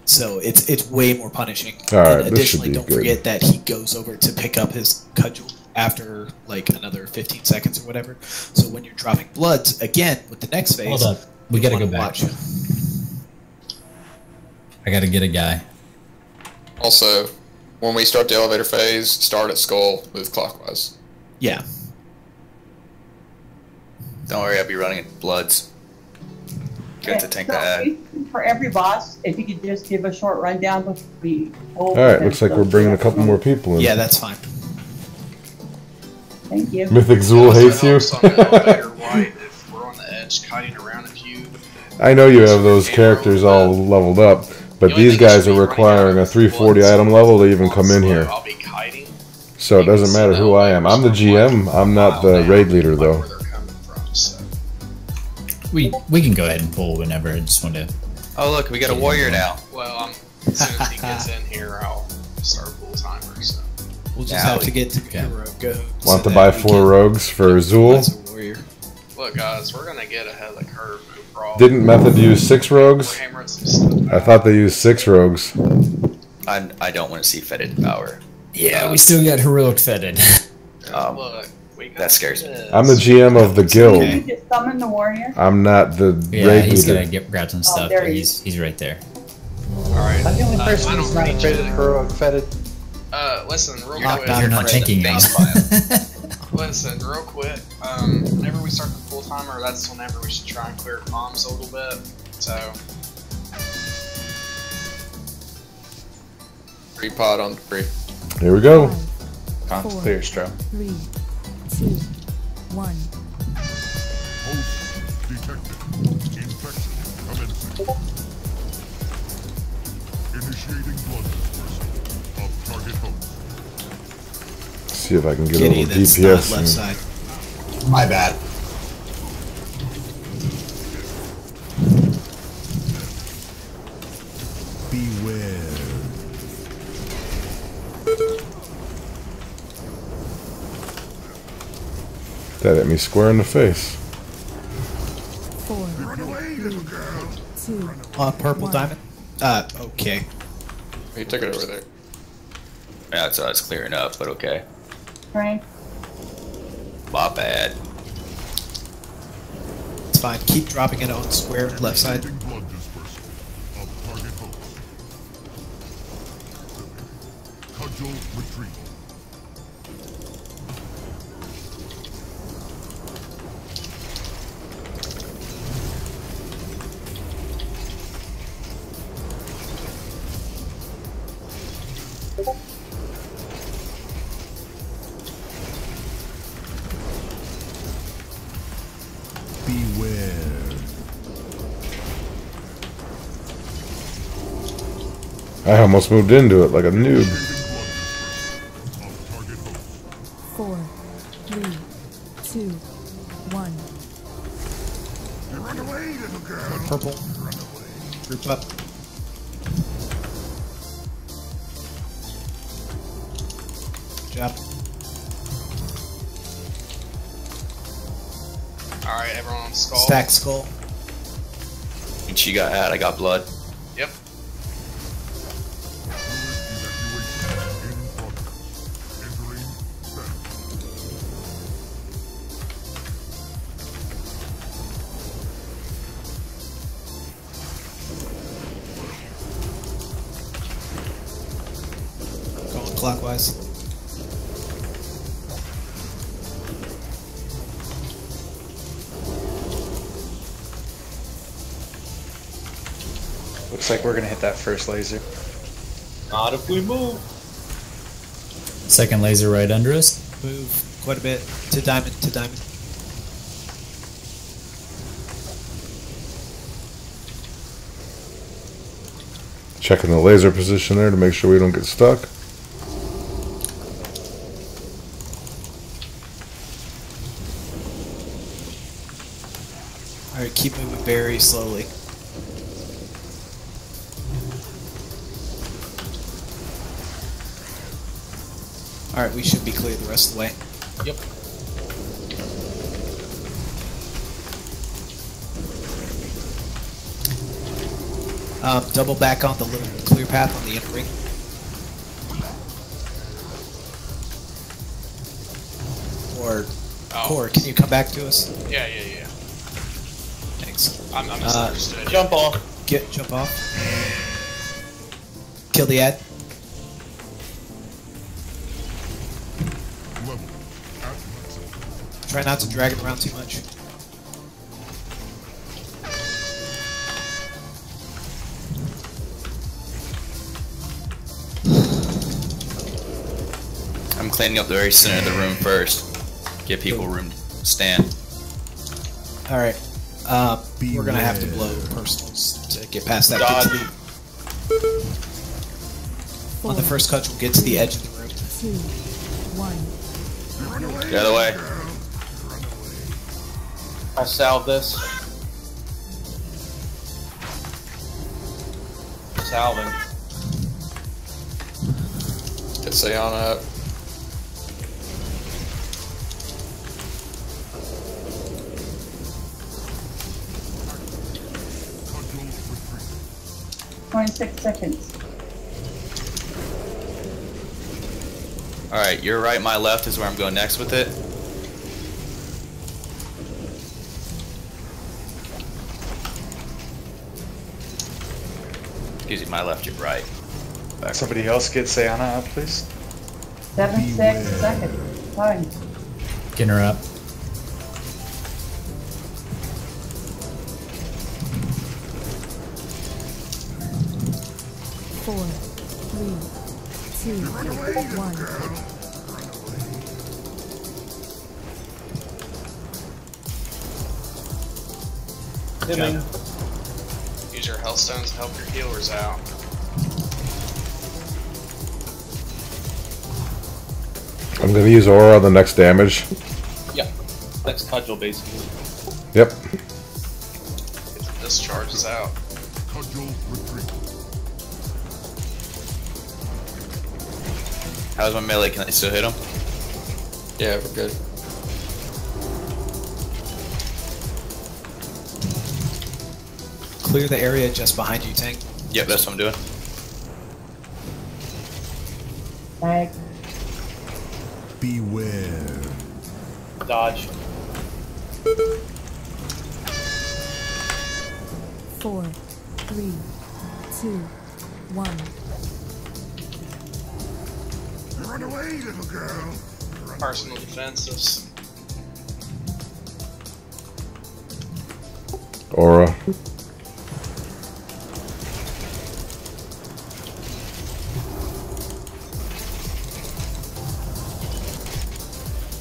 So it's way more punishing. Alright, and this should additionally, be don't good. forget that he goes over to pick up his cudgel after like another 15 seconds or whatever. So when you're dropping bloods again with the next phase, Hold up. We gotta go wanna back. watch. I gotta get a guy. Also, when we start the elevator phase, start at skull, move clockwise. Yeah. Don't worry, I'll be running at bloods. Good to tank that. For every boss, if you could just give a short rundown before we. Alright, looks like we're bringing a couple more people in. Yeah, that's fine. Thank you. Mythic Zool hates you. If we're on the edge, kiting around a few. I know you have those characters all leveled up, but these guys are requiring a 340 item level to even come in here. I'll be kiting. So it doesn't matter who I am. I'm the GM, I'm not the raid leader though. We can go ahead and pull whenever. I just want to. Oh look, we got a warrior now. Well, as soon as he gets in here, I'll start a full timer. So We'll just have to get to the hero go. Want to buy 4 rogues for Zool? look, guys, we're gonna get ahead of the curve. No problem. Didn't Method use 6 rogues? I thought they used 6 rogues. I don't want to see Fetid Devour. Yeah, we still got heroic Fetid. That scares me. I'm the GM of the guild. Can you just summon the warrior? I'm not the Yeah, raid he's leader. gonna grab some stuff, there but he he's right there. Alright. I'm the only person who's not afraid of heroic Fetid. Listen, real You're quick. not, you're not tanking him. Listen, real quick. Whenever we start the full timer, that's whenever we should try and clear comms a little bit. So. Free pod on free. Here we go. Four, Clear, Stro. 3, 2, 1. See if I can get a Kitty, little that's DPS. not left and- side. My bad. Beware. That hit me square in the face. 4, 3, 2, Purple 1. diamond? Okay. You took it over there. Yeah, that's it's clearing up, but okay. Right. My bad. It's fine. Keep dropping it on square left side. Beware. I almost moved into it like a noob. 4, 3, 2, 1. Purple. Group up. Good job. Alright, everyone on skull. Stack skull. And she got hat, I got blood. Yep. Going clockwise. Looks like we're gonna hit that first laser. Not if we move. Second laser right under us. Move quite a bit to diamond, to diamond. Checking the laser position there to make sure we don't get stuck. Alright, keep moving very slowly. we should be clear the rest of the way. Yep. Double back on the little clear path on the inner ring. Or, Core, can you come back to us? Yeah. Thanks. I'm misunderstood. Jump off. Jump off. Kill the ad. Try not to drag it around too much. I'm cleaning up the very center of the room first. Give people room to stand. Alright. We're gonna have to blow personals to get past that. On the first cut, we'll get to the edge of the room. 2, 1. The other way. I salve this. Salving. Get Sayana up. $26 seconds. Alright, your right, my left is where I'm going next with it. Excuse me, my left, your right. Back. Somebody else get Sayana up, please. 7 seconds. Fine. Getting her up. Four, 3, 2, 1. Dimming. Use your health stones to help your healers out. I'm gonna use aura on the next damage. Yeah. Next cudgel, basically. Yep. Get the discharges out. How's my melee? Can I still hit him? Yeah, we're good. Clear the area just behind you, Tank. Yep, that's what I'm doing. Tag. Beware. Dodge. 4, 3, 2, 1. Run away, little girl. Personal defenses. Aura.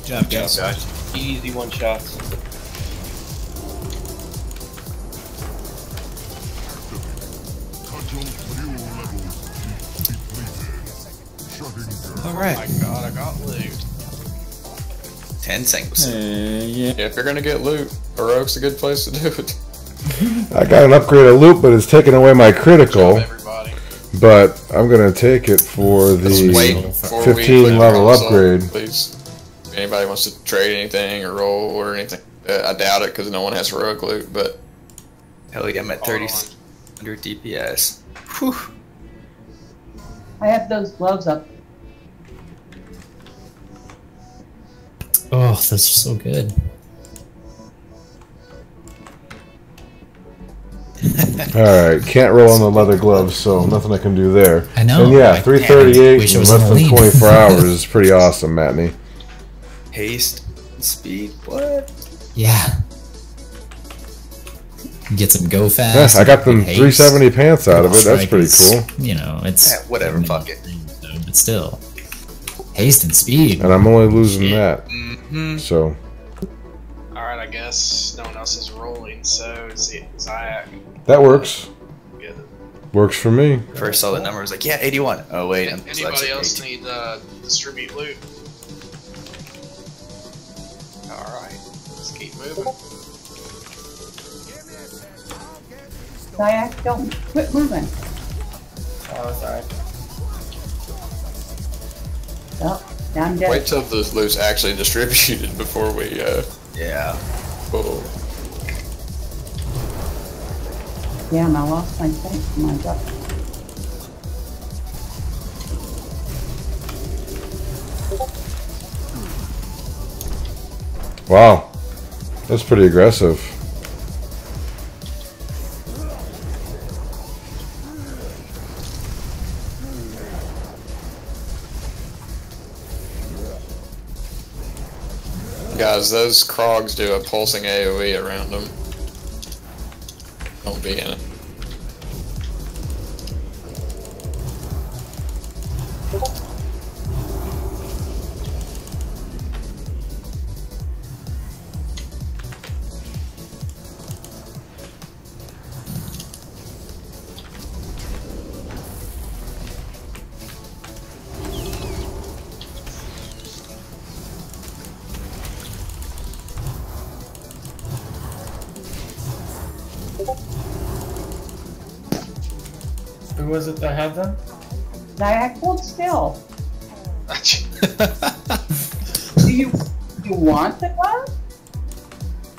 Good job, guys. Easy one shots. Alright. Oh my god, I got loot. 10 seconds. Yeah, if you're gonna get loot, Heroic's a good place to do it. I got an upgrade of loot, but it's taking away my critical. Good job, everybody. But I'm gonna take it for the 15 level upgrade. Please. If anybody wants to trade anything or roll or anything, I doubt it because no one has heroic loot. But hell yeah, I'm at 3,100 DPS. Whew. I have those gloves up. Oh, those are so good. Alright, can't roll on the leather gloves, so nothing I can do there. I know. And yeah, Like, 338 wish it in was less on than lead. 24 hours is pretty awesome, Matney. Haste, speed, what? Yeah. Get some go fast. Yeah, I got them haste. 370 pants out of it. That's Strike pretty is, cool. You know, it's Yeah, whatever, fuck it. but still, haste and speed. And I'm only losing that. Mm-hmm. So, Alright, I guess no one else is rolling, so Zayak. that works. Get it. Works for me. First saw the number, I was like, yeah, 81. Oh, wait, I'm Anybody else 18. need distribute loot? Alright, let's keep moving. Zayak, don't quit moving. Oh, sorry. Oh, I'm dead. Wait till the loot's actually distributed before we, Yeah. Oh. Damn, I lost my thing. Oh my god. Wow. That's pretty aggressive. Guys, those Krogs do a pulsing AoE around them. Don't be in it. Who was it that had them? Zyak, hold still. Do you want the glove?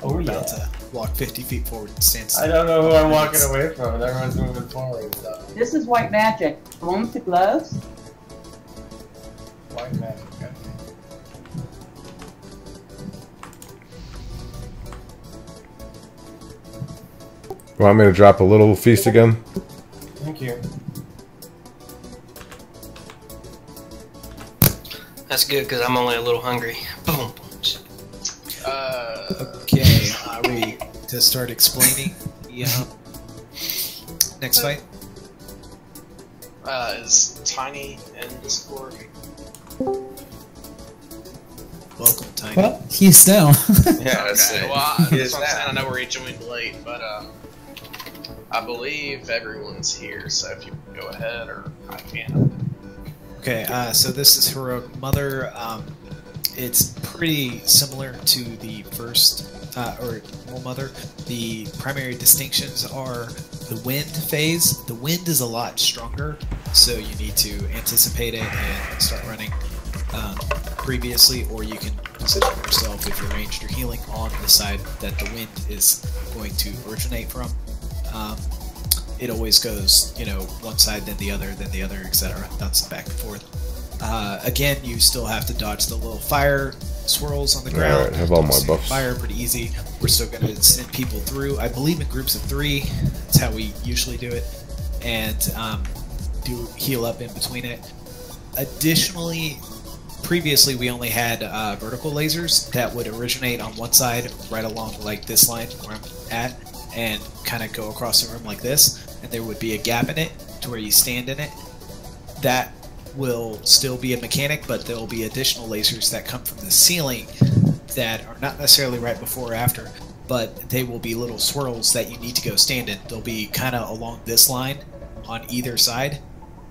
Oh, we're about to walk 50 feet forward and stand still. I don't know who I'm walking away from. Everyone's moving forward. So. This is white magic. Want the gloves? White magic. Okay. You want me to drop a little feast again? Thank you. That's good because I'm only a little hungry. Boom. Okay, are we to start explaining the next fight? Is Tiny in Discord? Welcome, Tiny. Well, he's down. Yeah, that's Okay, it. well, that's what I'm saying. I know where he joined late, but I believe everyone's here, so if you can go ahead, or I can. Okay, so this is Heroic Mother. It's pretty similar to the first, or Normal Mother. The primary distinctions are the wind phase. The wind is a lot stronger, so you need to anticipate it and start running previously, or you can position yourself if you're ranged or healing on the side that the wind is going to originate from. It always goes, you know, one side, then the other, etc. Bounces back and forth. Again, you still have to dodge the little fire swirls on the ground. Alright, have all my buffs. Fire, pretty easy. We're still going to send people through. I believe in groups of 3. That's how we usually do it. And do heal up in between it. Additionally, previously we only had vertical lasers that would originate on one side, right along like this line where I'm at, and kind of go across the room like this. And there would be a gap in it to where you stand in it. That will still be a mechanic, but there will be additional lasers that come from the ceiling that are not necessarily right before or after, but they will be little swirls that you need to go stand in. They'll be kind of along this line on either side,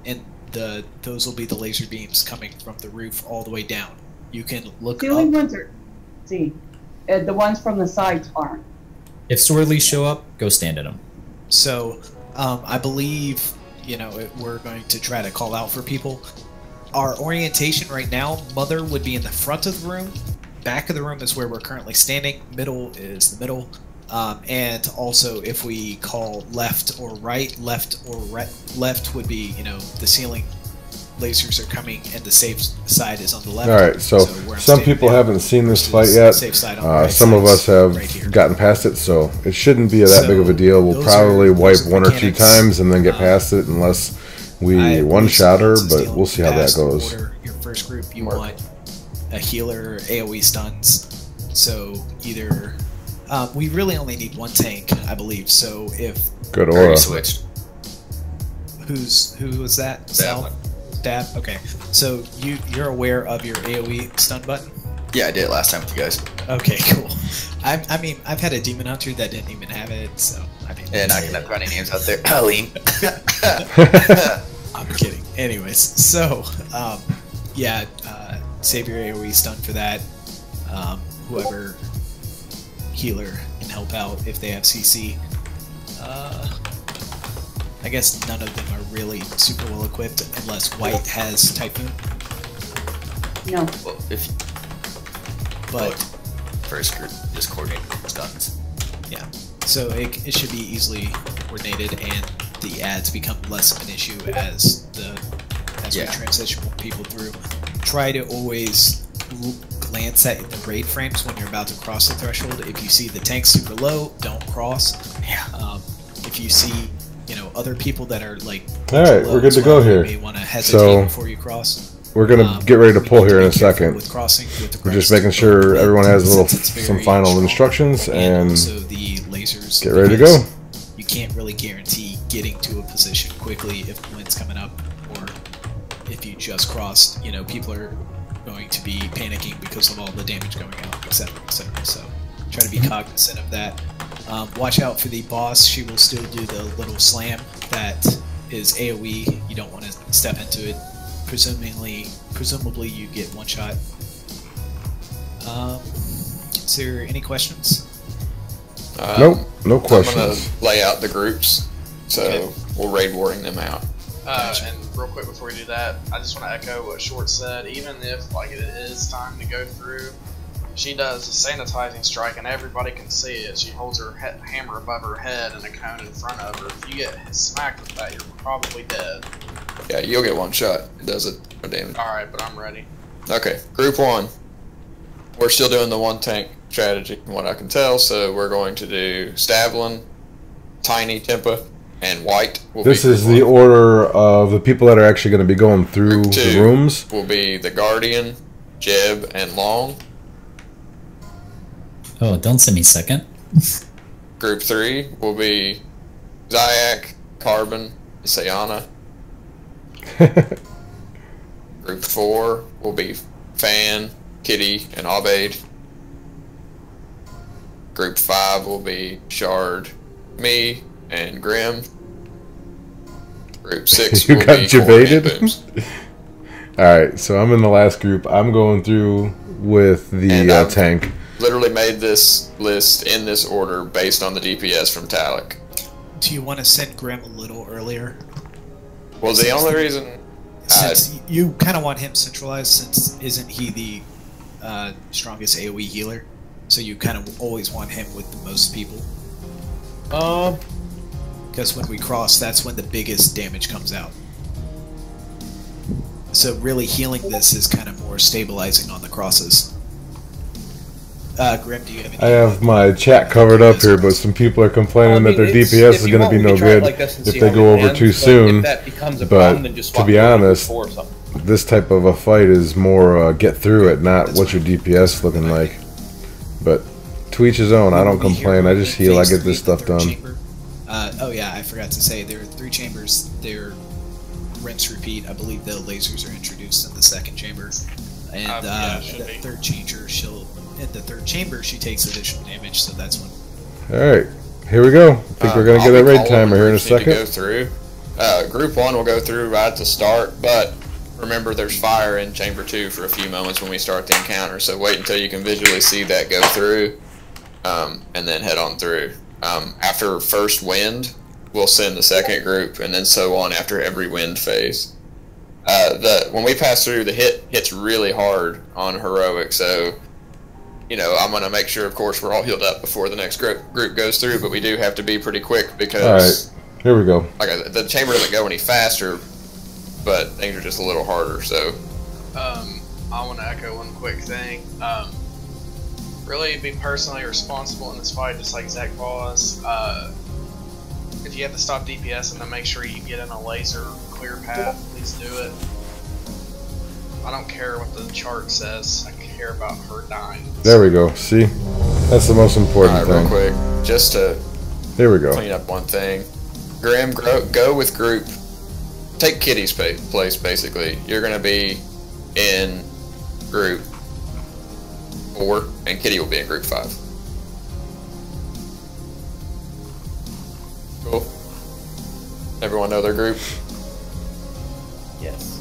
and those will be the laser beams coming from the roof all the way down. You can look Ceiling up. ones are, see, the ones from the sides aren't. If swordlies show up, go stand in them. So I believe, you know, we're going to try to call out for people. Our orientation right now, Mother would be in the front of the room. Back of the room is where we're currently standing. Middle is the middle. And also, if we call left or right, left would be, you know, the ceiling lasers are coming, and the safe side is on the left. Alright, so some people haven't seen this fight yet. Some of us have gotten past it, so it shouldn't be that big of a deal. We'll probably wipe 1 or 2 times and then get past it unless we one-shot her, but we'll see how that goes. Your first group, you want a healer, AoE stuns. So either... we really only need 1 tank, I believe, so if... Good aura. Switched. Who was that? Sal? Dab? Okay. So you're aware of your AoE stun button? Yeah, I did it last time with you guys. Okay, cool. I mean, I've had a Demon Hunter that didn't even have it, so I mean... Yeah, not gonna throw any names out there. Aline. I'm kidding. Anyways, so, yeah, save your AoE stun for that. Whoever healer can help out if they have CC. I guess none of them are really super well equipped unless White has Typhoon. No. Well, but first group just coordinate guns. Yeah. So it should be easily coordinated, and the ads become less of an issue as we transition people through. Try to always glance at the raid frames when you're about to cross the threshold. If you see the tank super low, don't cross. Yeah. If you see, other people that are like, all right, we're good to go here. You may want to hesitate before you cross. We're gonna get ready to pull here in a second. We're just making sure everyone has some final instructions and get ready to go. You can't really guarantee getting to a position quickly if the wind's coming up, or if you just crossed. People are going to be panicking because of all the damage going out, etc., etc. So try to be cognizant of that. Watch out for the boss. She will still do the little slam that is AoE. You don't want to step into it. Presumably you get one shot. Is there any questions? Nope, no questions. I'm gonna lay out the groups, so we'll raid warring them out. And real quick before we do that, I just want to echo what Short said. Even if it is time to go through, she does a sanitizing strike and everybody can see it. She holds her hammer above her head and a cone in front of her. If you get smacked with that, you're probably dead. Yeah, you'll get one shot. It does it no damage. Alright, but I'm ready. Okay, group 1. We're still doing the one tank strategy from what I can tell, so we're going to do Stavelin, Tiny Tempa, and White. This is the order of the people that are actually going to be going through the rooms. Will be the Guardian, Jeb, and Long. Oh, don't send me second. Group 3 will be Zayak, Carbon, Sayana. Group 4 will be Fan, Kitty, and Abaid. Group 5 will be Shard, me, and Grim. Group 6 you will got be jebaited? Alright, so I'm in the last group. I'm going through with the tank. Literally made this list in this order based on the DPS from Talik. Do you want to send Grim a little earlier? Well, the only reason... Since you kind of want him centralized, since isn't he the strongest AoE healer? So you kind of always want him with the most people. Because when we cross, that's when the biggest damage comes out. So really healing this is kind of more stabilizing on the crosses. Grim, do you have any? I have my chat covered up here, but some people are complaining that their DPS is going to be no good if they go over too soon. But to be honest, this type of a fight is more get through it, not what's your DPS looking like. But to each his own. I don't complain. I just heal. I get this stuff done. Oh yeah, I forgot to say there are 3 chambers. They're rinse repeat. I believe the lasers are introduced in the 2nd chamber, and the 3rd chamber at the 3rd chamber she takes additional damage. So that's when. All right, here we go. I think we're gonna get a raid timer here in a second. Go through. Group 1 will go through right at the start, but remember there's fire in chamber 2 for a few moments when we start the encounter. So wait until you can visually see that go through, and then head on through. After first wind, we'll send the 2nd group, and then so on after every wind phase. When we pass through, the hits really hard on heroic, so I'm going to make sure, of course, we're all healed up before the next group goes through, but we do have to be pretty quick because... Alright, here we go. The chamber doesn't go any faster, but things are just a little harder, so... I want to echo one quick thing. Really be personally responsible in this fight, just like Zach Boss. If you have to stop DPS and then make sure you get in a laser clear path, please do it. I don't care what the chart says, I care about her dying. There we go, see? That's the most important thing. Real quick, just to there we go. Clean up one thing. Grim, go with group. Take Kitty's place, basically. You're going to be in group 4, and Kitty will be in group 5. Cool. Everyone know their group? Yes.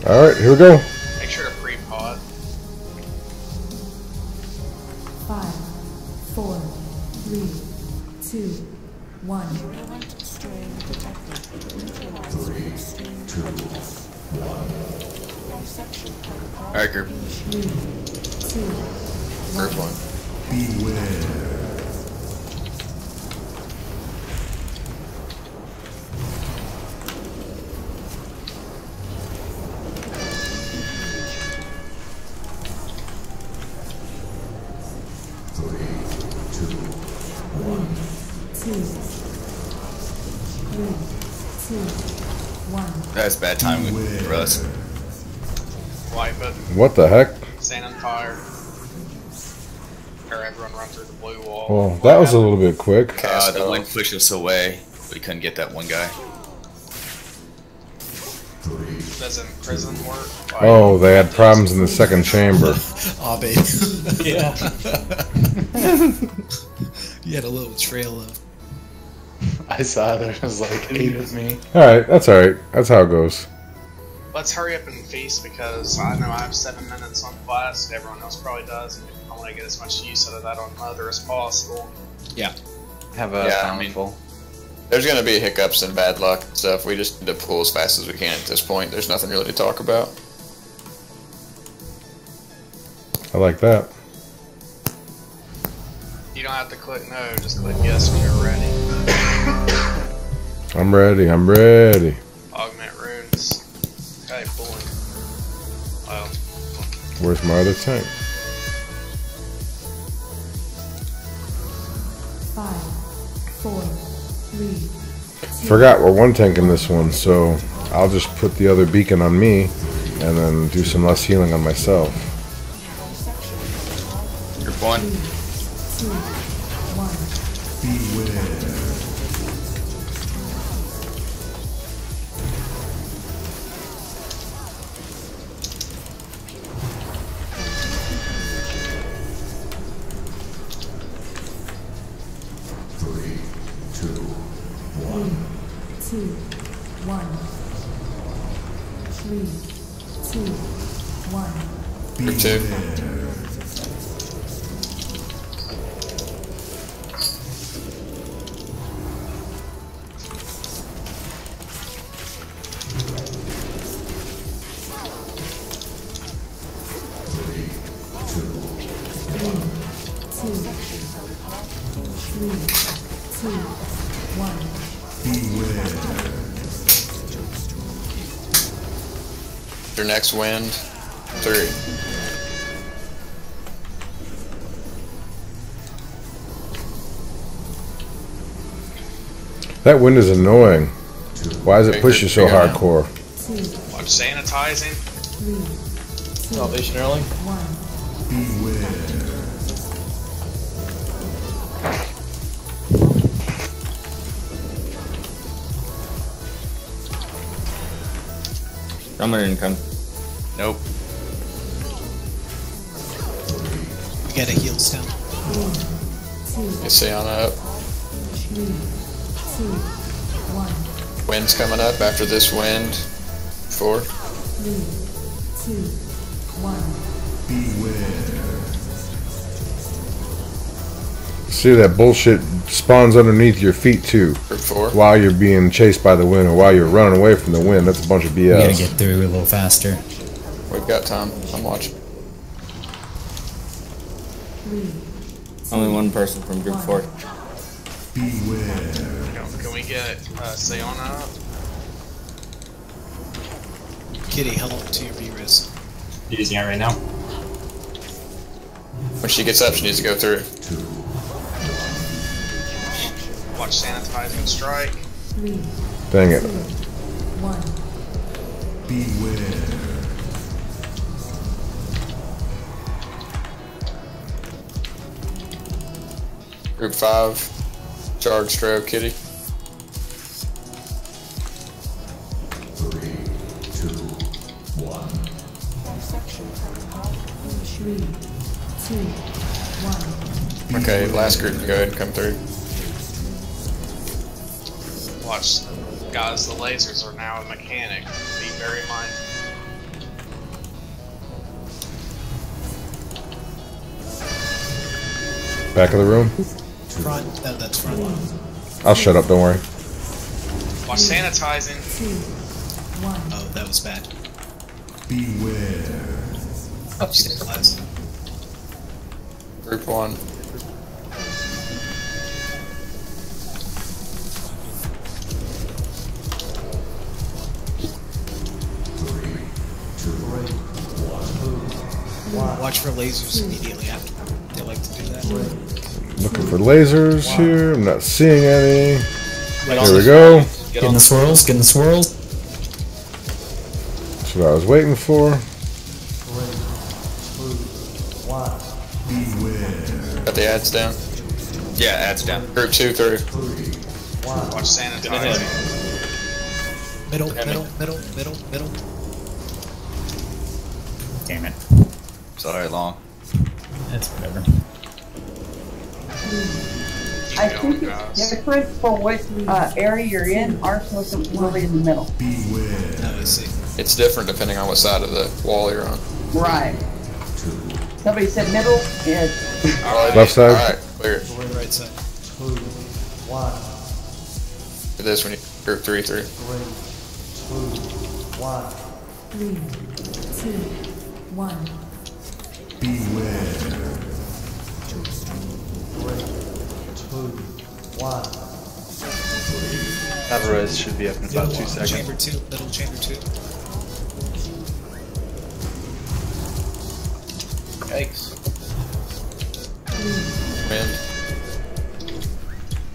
Alright, here we go. Make sure to pre-pod. 5, 4, 3, 2, 1. 3, 2, 1. Alright, group. 3, 2, First one. Beware. That's bad timing for us. Wipe it. What the heck? Stand on fire. Or everyone run through the blue wall. Well, that was a little bit quick. The wind pushed us away. We couldn't get that one guy. Doesn't prison work? Oh, they had problems in the second chamber. Aw, baby. Yeah. You had a little trail of. I saw there was like 8 of me. Alright, that's alright. That's how it goes. Let's hurry up and feast because I know I have 7 minutes on class. Everyone else probably does. And I want to get as much use out of that on Mother as possible. Yeah. Have a poundful. There's going to be hiccups and bad luck and stuff. We just need to pull as fast as we can at this point. There's nothing really to talk about. I like that. You don't have to click no, just click yes when you're ready. I'm ready, I'm ready. Augment runes. Okay, pulling. Well. Where's my other tank? 5, 4, 3. Forgot we're one tank in this one, so I'll just put the other beacon on me and then do some less healing on myself. Group 1. 2, 1. Beware. Group 2. Your next wind. 3. That wind is annoying. Why does it push you so hardcore? Watch sanitizing. Salvation early. Summoner income. Nope. You gotta heal still. Get Sayana up. 3, 2, 1. Wind's coming up after this wind. 4. 3, 2, 1. See, that bullshit spawns underneath your feet too. Group 4. While you're being chased by the wind or while you're running away from the wind. That's a bunch of BS. You gotta get through a little faster. We've got time. I'm watching. 3. Only one person from group 4. Can we get Sayana up? Kitty, held on to your V-Res. Using it right now. When she gets up, she needs to go through. Watch sanitizing strike. 3. Dang it. 2, 1. Beware. Group 5. Charge stroke, Kitty. 3, 2, 1. 3, 2, 1. Okay, last group can go ahead and come through. Watch, guys, the lasers are now a mechanic. Be very mindful. Back of the room? Front. That's front. I'll shut up, don't worry. Watch sanitizing. 2, 1. Oh, that was bad. Beware. Oh, shit, class. Group 1. Watch for lasers immediately after. They like to do that. Looking for lasers here. I'm not seeing any. Right Here we go. Getting the swirls, getting the swirls. That's what I was waiting for. Got the ads down? Yeah, ads down. Group 2 through. Watch sanitize. Middle. Damn it. Sorry, long. That's whatever. I think it's different for what area you're in. Ours was really in the middle. Oh, I see. It's different depending on what side of the wall you're on. Right. Somebody said middle. Yeah. Left side. Alright, clear. Right side. For this one, group 3 through. 3, 2, 1. Beware. Alvarez should be up in about 2 seconds. Chamber 2, middle chamber 2. Yikes. Wind.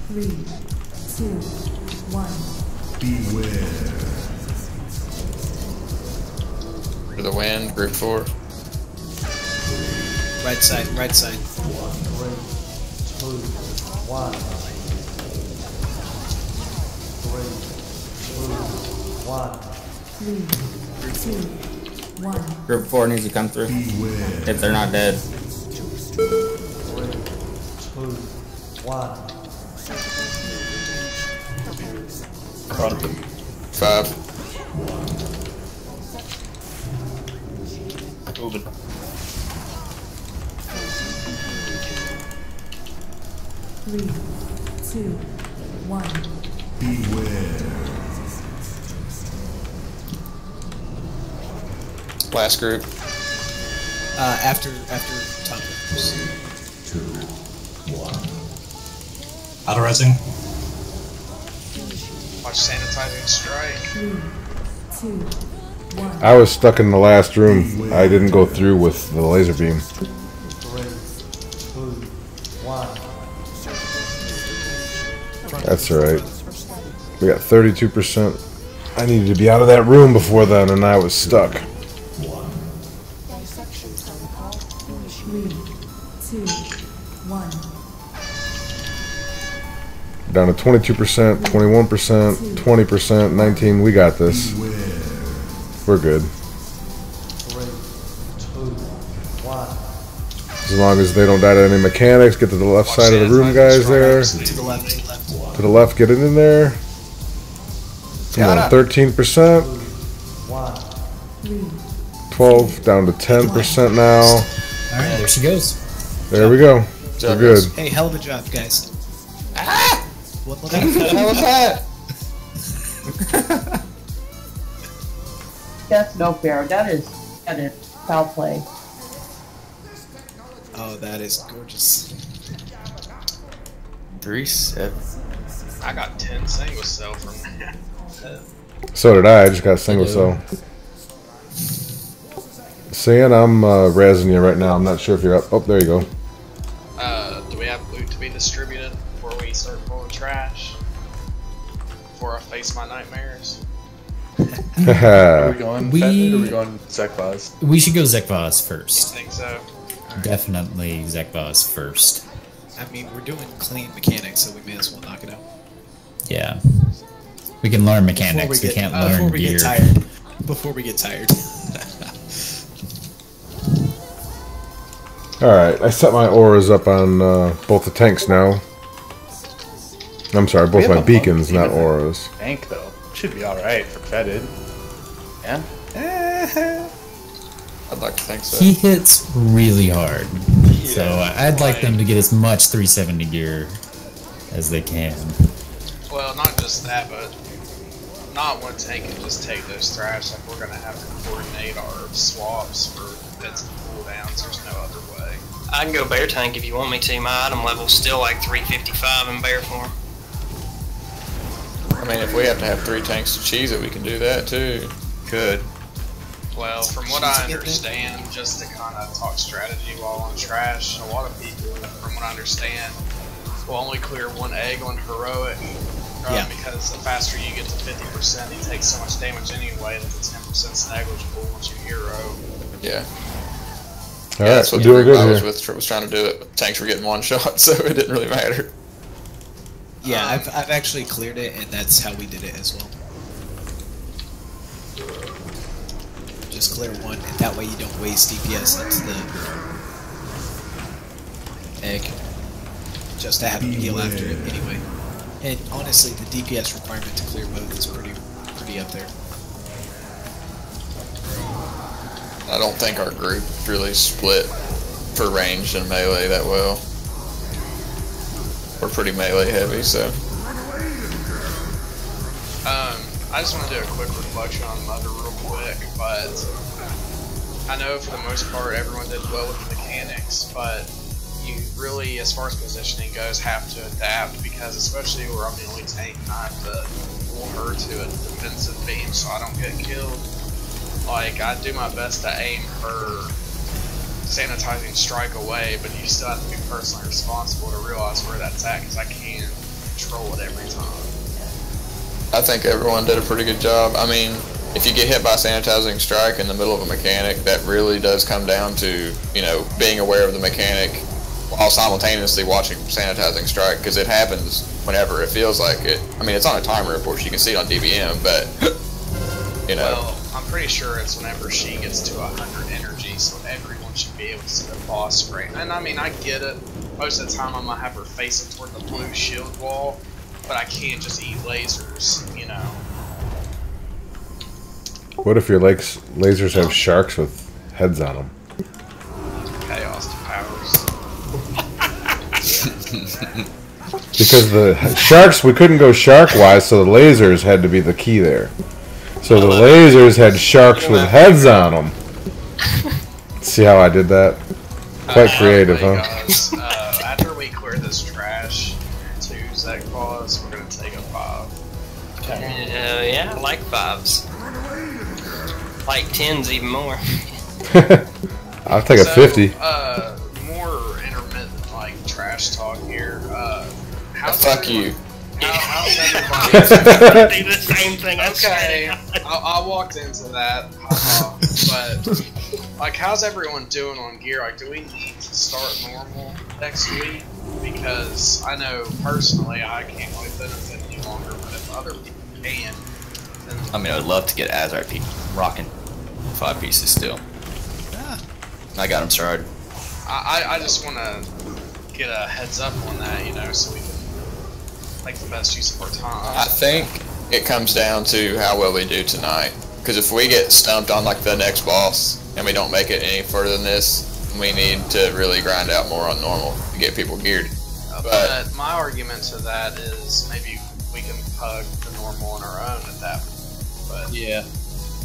3, 2, 1. Beware. For the wind, group 4. Right side, right side. 3, 2, 1. Group 4 needs to come through. If they're not dead. 5. Moving. 3, 2, 1. Beware. Last group. After Tom. 2, 1. Auto-resing. Watch sanitizing strike. 3, 2, 1. I was stuck in the last room. I didn't go through with the laser beam. 3, 2, 1. That's alright. We got 32%. I needed to be out of that room before then, and I was stuck. 3, 2, 1. Down to 22%, 21%, 20%, 19%. We got this. We're good. As long as they don't die to any mechanics, get to the left side of the room, guys. There. To the left, to the left. To the left, get it in there. Come on, 13%. 12, down to 10% now. Alright, there she goes. There we go. We're good. Hey, hell of a job, guys. What What the hell was that? That's no fair. That is foul play. Oh, that is gorgeous. 3-7. I got 10 single cell from that. So did I. I just got single cell. San, I'm razzing you right now. I'm not sure if you're up. Oh, there you go. Do we have loot to be distributed before we start pulling trash? Before I face my nightmares? Are we going Fetid or are we going Zekvaz? We should go Zekvaz first. I think so. Definitely Zekvaz first. I mean, we're doing clean mechanics, so we may as well knock it out. Yeah. We can learn mechanics. We can't learn before we gear. get tired. Before we get tired. Alright, I set my auras up on both the tanks now. I'm sorry, both my beacons, not auras. Tank though. Should be alright for Fetid. Yeah? I'd like to think so. He hits really hard. So I'd like them to get as much 370 gear as they can. Well, not just that, but not one tank can just take those thrash. Like, we're gonna have to coordinate our swaps for defensive cooldowns. There's no other way. I can go bear tank if you want me to. My item level's still like 355 in bear form. I mean, if we have to have 3 tanks to cheese it, we can do that too. Good. Well, from what I understand, just to kind of talk strategy while on trash, a lot of people, from what I understand, will only clear 1 egg on heroic. Because the faster you get to 50%, you take so much damage anyway that the 10% is negligible once you hero. Yeah. Alright, that's what doing good I here. was trying to do it. But tanks were getting 1 shot, so it didn't really matter. Yeah, I've actually cleared it, and that's how we did it as well. Just clear 1, and that way you don't waste DPS into the egg. Just to have him heal after it anyway. And honestly, the DPS requirement to clear both is pretty up there. I don't think our group really split for ranged and melee that well. We're pretty melee heavy, so. I just want to do a quick reflection on Mother real quick, but I know for the most part everyone did well with the mechanics, but you really, as far as positioning goes, have to adapt, because especially where I'm the only tank, I have to pull her to a defensive beam so I don't get killed. Like, I do my best to aim her sanitizing strike away, but you still have to be personally responsible to realize where that's at, because I can't control it every time. I think everyone did a pretty good job. I mean, if you get hit by sanitizing strike in the middle of a mechanic, that really does come down to, you know, being aware of the mechanic while simultaneously watching sanitizing strike, because it happens whenever it feels like it. I mean, it's on a timer, of course, you can see it on DBM, but, you know. Well, I'm pretty sure it's whenever she gets to 100 energy, so everyone should be able to see the boss spray. And I mean, I get it. Most of the time I'm gonna have her facing toward the blue shield wall, but I can't just eat lasers, you know. What if your lasers have sharks with heads on them? Chaos powers. Because the sharks, we couldn't go shark-wise, so the lasers had to be the key there. So the lasers had sharks with heads on them. See how I did that? Quite creative, huh? Guys, after we clear this trash to Zach Claws, we're gonna take a 5. Yeah, I like 5s. Like 10s even more. I'll take a 50. More intermittent, like, trash talk here. Fuck you. How's everybody? Do the same thing. Okay, I walked into that, but like, how's everyone doing on gear? Like, do we need to start normal next week? Because I know personally I can't really benefit any longer, but if other people can, then I mean, I would love to get Azar Peak rocking 5 pieces still. I got him started. I just want to get a heads up on that, you know, so we can make the best use of our time. I think it comes down to how well we do tonight. Because if we get stumped on like the next boss and we don't make it any further than this, we need to really grind out more on normal to get people geared. But my argument to that is maybe we can pug the normal on our own at that point. But yeah.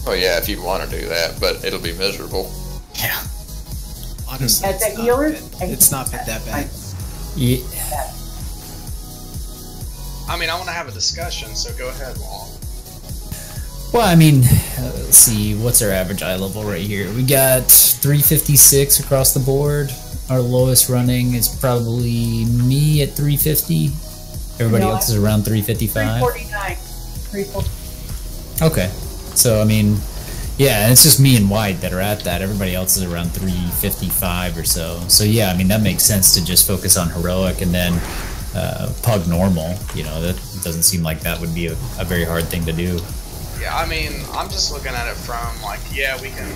Oh yeah, if you want to do that, but it'll be miserable. Yeah. Honestly, As a healer, it's not been that bad. Yeah. I mean, I want to have a discussion, so go ahead, Long. Well, I mean, let's see, what's our average eye level right here? We got 356 across the board. Our lowest running is probably me at 350. Everybody else is around 355. 349. 349. Okay. So, I mean, yeah, and it's just me and White that are at that. Everybody else is around 355 or so. So, yeah, I mean, that makes sense to just focus on heroic and then pug normal. You know, that doesn't seem like that would be a very hard thing to do. Yeah, I mean, I'm just looking at it from, like, yeah, we can,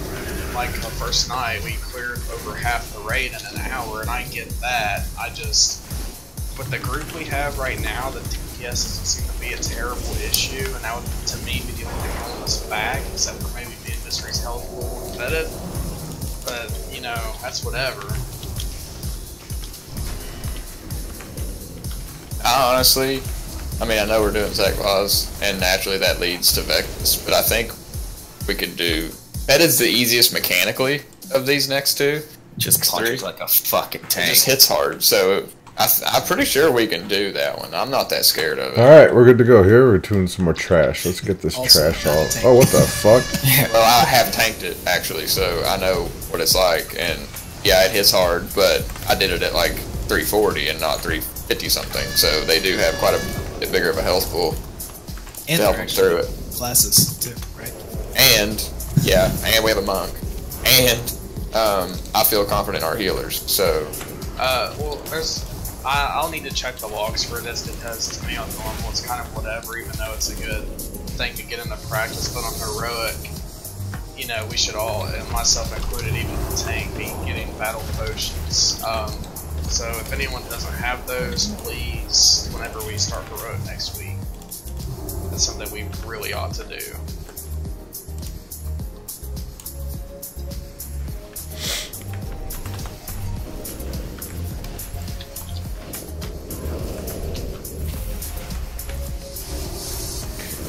like, the first night, we cleared over half the raid in an hour, and I get that. I just, with the group we have right now, the DPS doesn't seem to be a terrible issue, and that would, to me, be the only thing holding us back, except for maybe being Mystery's helpful and vetted. But, you know, that's whatever. I honestly I mean, I know we're doing Zekvaz, and naturally that leads to Vectus, but I think we could do... That is the easiest mechanically of these next two. Just punches like a fucking tank. It just hits hard, so I'm pretty sure we can do that one. I'm not that scared of it. Alright, we're good to go here. We're doing some more trash. Let's get this trash off. Oh, what the fuck? Well, I have tanked it, actually, so I know what it's like, and yeah, it hits hard, but I did it at like 340 and not 350 something, so they do have quite a bit bigger of a health pool and to help them through it. Classes, too, right? And, yeah, and we have a monk. And, I feel confident in our healers, so... well, I'll need to check the logs for this because to me on normal it's kind of whatever, even though it's a good thing to get into practice, but on heroic, you know, we should all, and myself included, even the tank, be getting battle potions. So if anyone doesn't have those, please, whenever we start heroic next week, that's something we really ought to do.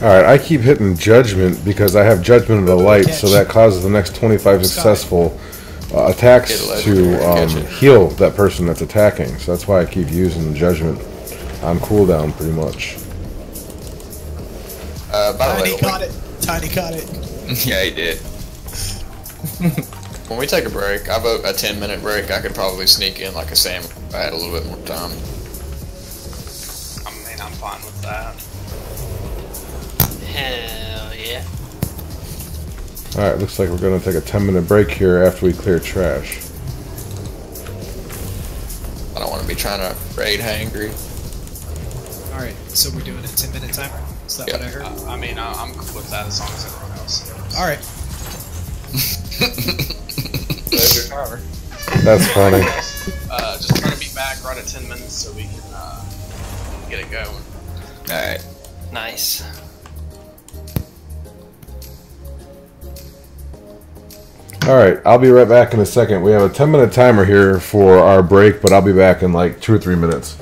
Alright, I keep hitting Judgment because I have Judgment of the Light, so that causes the next 25 successful attacks to heal that person that's attacking. So that's why I keep using Judgment on cooldown, pretty much. Tiny caught it. Tiny caught it. Yeah, he did. When we take a break, I vote a 10-minute break. I could probably sneak in like a Sam if I had a little bit more time. I mean, I'm fine with that. Hell yeah. Alright, looks like we're going to take a 10-minute break here after we clear trash. I don't want to be trying to raid hangry. Alright, so we're doing a 10-minute timer? Is that what I heard? I mean, I'm cool with that as long as everyone else is. Alright. There's your timer. That's funny. Just try to be back right at 10 minutes so we can get it going. Alright. Nice. Alright, I'll be right back in a second. We have a 10-minute timer here for our break, but I'll be back in like 2 or 3 minutes.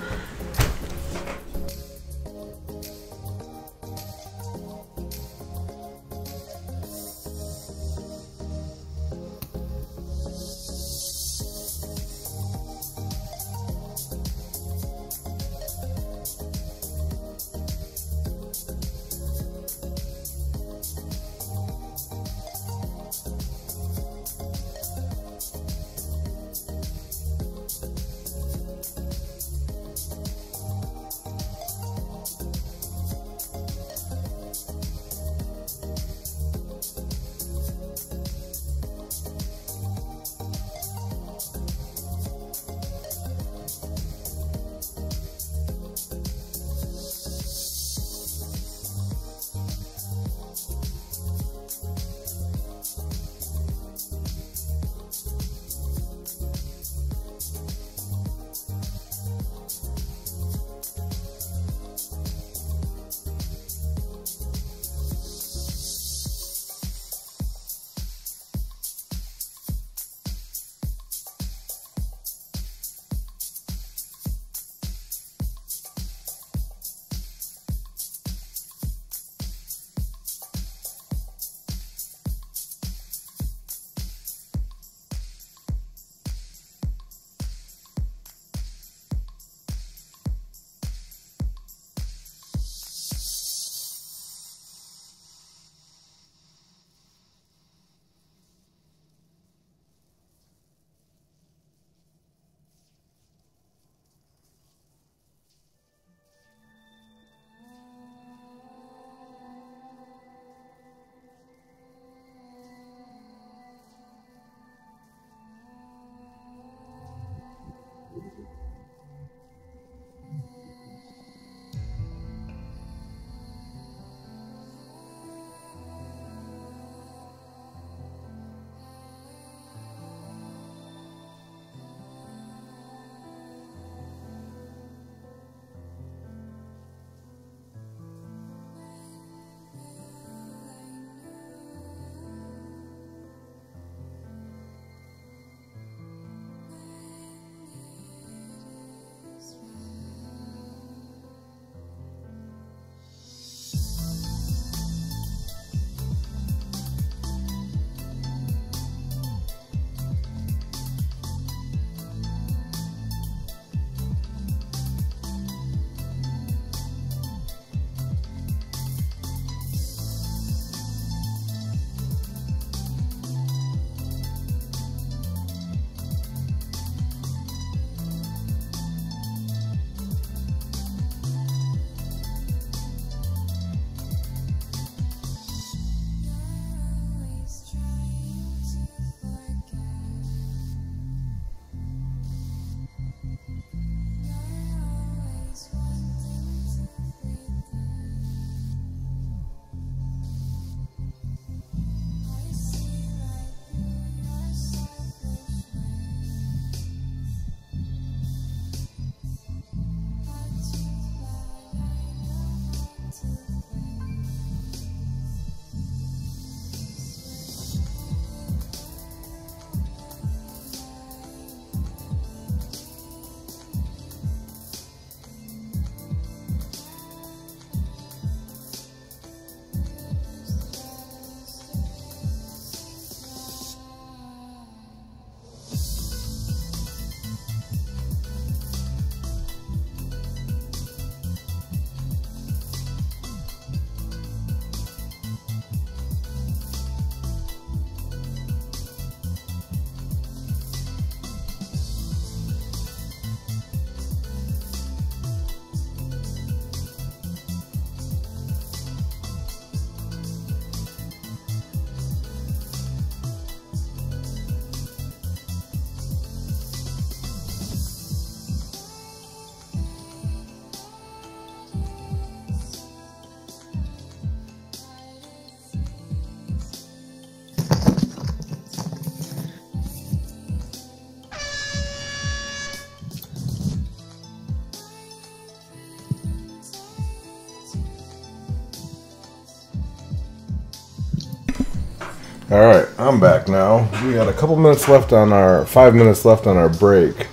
Alright, I'm back now. We got a couple minutes left on our 5 minutes left on our break.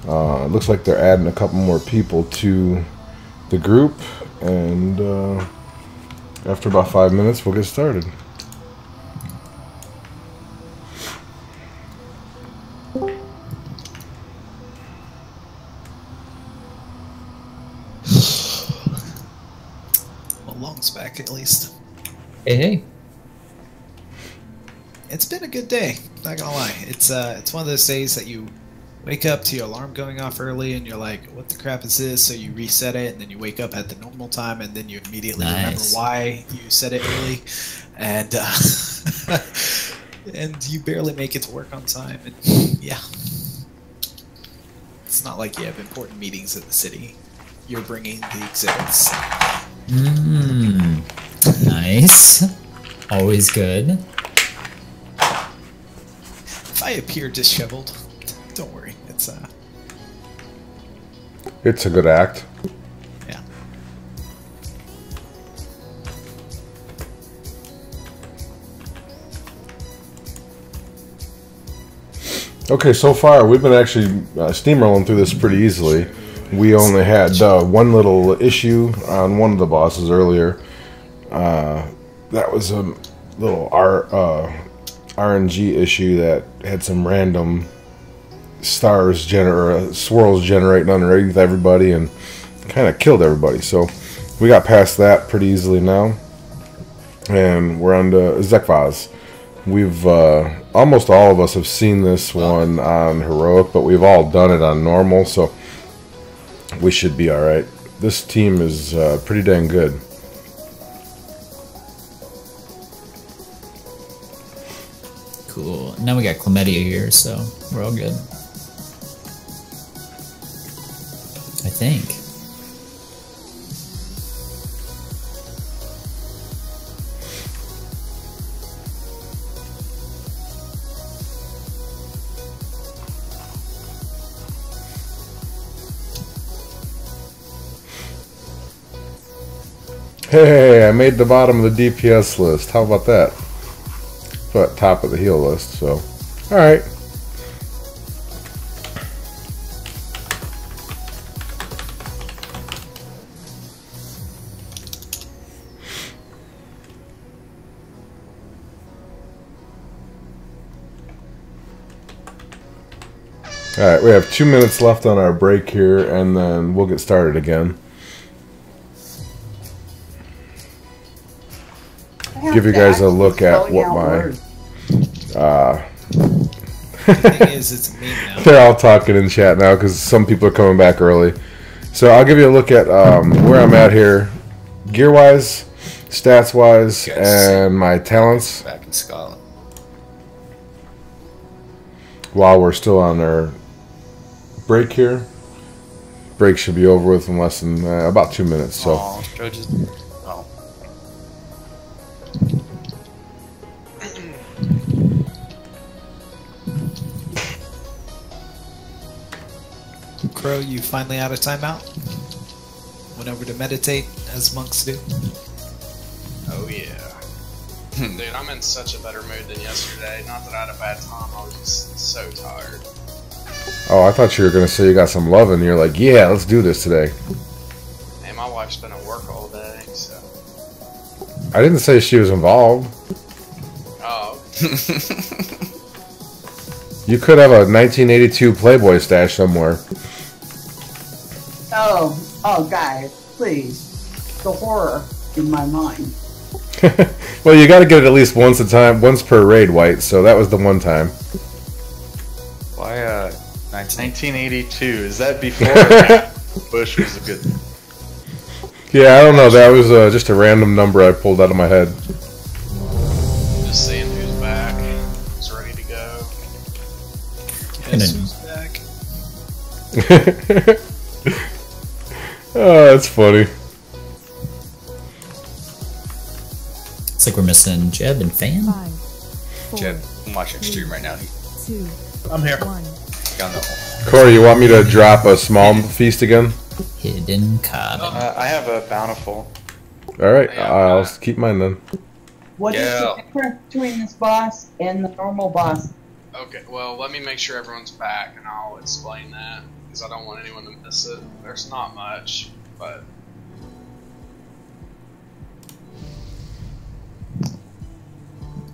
It looks like they're adding a couple more people to the group, and after about 5 minutes we'll get started. Well, Long's back at least. Hey, hey. It's been a good day, not gonna lie. It's one of those days that you wake up to your alarm going off early and you're like, what the crap is this? So you reset it, and then you wake up at the normal time, and then you immediately remember why you set it early, and and you barely make it to work on time. And yeah, it's not like you have important meetings at the city. You're bringing the exhibits. Nice. Always good. If I appear disheveled, don't worry. It's a good act. Yeah. Okay, so far we've been actually steamrolling through this pretty easily. We only had one little issue on one of the bosses earlier. That was a little RNG issue that had some random swirls generating underneath everybody and kind of killed everybody. So we got past that pretty easily now, and we're on to Zekvaz. We've almost all of us have seen this one on heroic, but we've all done it on normal, so we should be all right. This team is pretty dang good. Cool. Now we got Chlamydia here, so we're all good. I think. Hey, I made the bottom of the DPS list. How about that? But top of the heal list, so alright. Alright, we have 2 minutes left on our break here, and then we'll get started again. Give you guys a look at what my thing is, it's me now. They're all talking in chat now because some people are coming back early. So I'll give you a look at where I'm at here, gear wise, stats wise, and my talents. Back in Scotland. While we're still on our break here. Break should be over with in less than about 2 minutes. So. Crow, you finally out of timeout? Went over to meditate, as monks do? Oh yeah. Dude, I'm in such a better mood than yesterday. Not that I had a bad time, I was just so tired. Oh, I thought you were going to say you got some love and you're like, yeah, let's do this today. Man, my wife's been at work all day, so... I didn't say she was involved. Oh. You could have a 1982 Playboy stash somewhere. Oh, guys, please. The horror in my mind. Well, you got to get it at least once per raid, White, so that was the one time. Why, 1982, is that before Bush was a good... Yeah, I don't know, that was just a random number I pulled out of my head. Just seeing who's back, who's ready to go. Guess who's back? Oh, that's funny. It's like we're missing Jeb and Fan. 5, 4, Jeb, I'm watching stream right now. 2, I'm here. 1. Corey, you want me to drop a small feast again? Hidden cotton. I have a bountiful. Alright, I'll keep mine then. What is the difference between this boss and the normal boss? Okay, well, let me make sure everyone's back, and I'll explain that, because I don't want anyone to miss it. There's not much, but...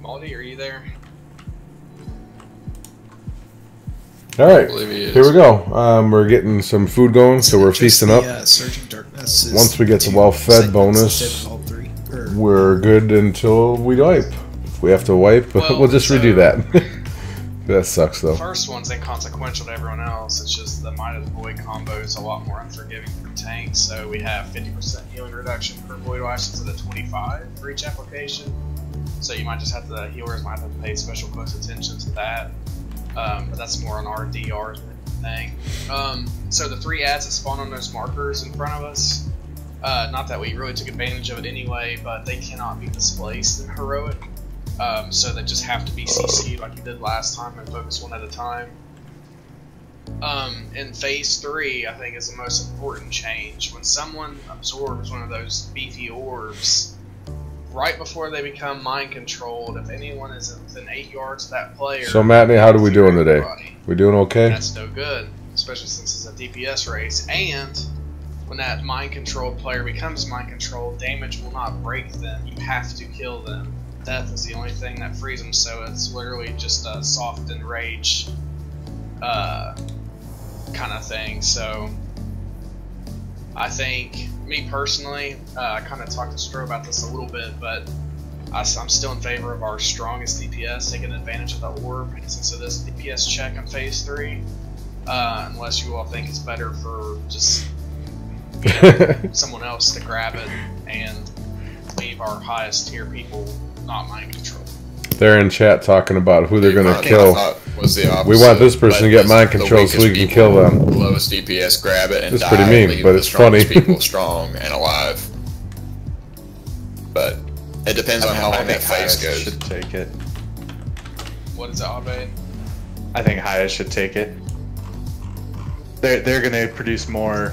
Maldi, are you there? Alright, here we go. We're getting some food going, so we're feasting up. Once we get the well-fed bonus, we're good until we wipe. If we have to wipe, we'll just redo that. That sucks, though. The first one's inconsequential to everyone else. It's just the Might of the Void combo is a lot more unforgiving for tanks, so we have 50% healing reduction per Void Wash instead of 25 for each application. So you might just have to, healers might have to pay special close attention to that. But that's more on our DRs thing. So the 3 ads that spawn on those markers in front of us, not that we really took advantage of it anyway, but they cannot be displaced in Heroic. So they just have to be CC'd like you did last time and focus one at a time. In Phase 3, I think is the most important change. When someone absorbs one of those beefy orbs, right before they become mind controlled, if anyone is within 8 yards of that player... So Matney, how are we doing today? We doing okay? That's no good, especially since it's a DPS race. And when that mind controlled player becomes mind controlled, damage will not break them. You have to kill them. Death is the only thing that frees them, so it's literally just a soft enrage kind of thing. So I think, me personally, I kind of talked to Stro about this a little bit, but I'm still in favor of our strongest DPS taking advantage of the orb since it is a DPS check in Phase 3, unless you all think it's better for just someone else to grab it and leave our highest tier people not mind control. They're in chat talking about who they're going to kill. Was the opposite, we want this person to get mind control so we can kill them. The lowest DPS grab it and it's die. Pretty mean, but it's funny. People strong and alive. But it depends on how long that phase goes. Should take it. What is it, Abe? I think highest should take it. They're going to produce more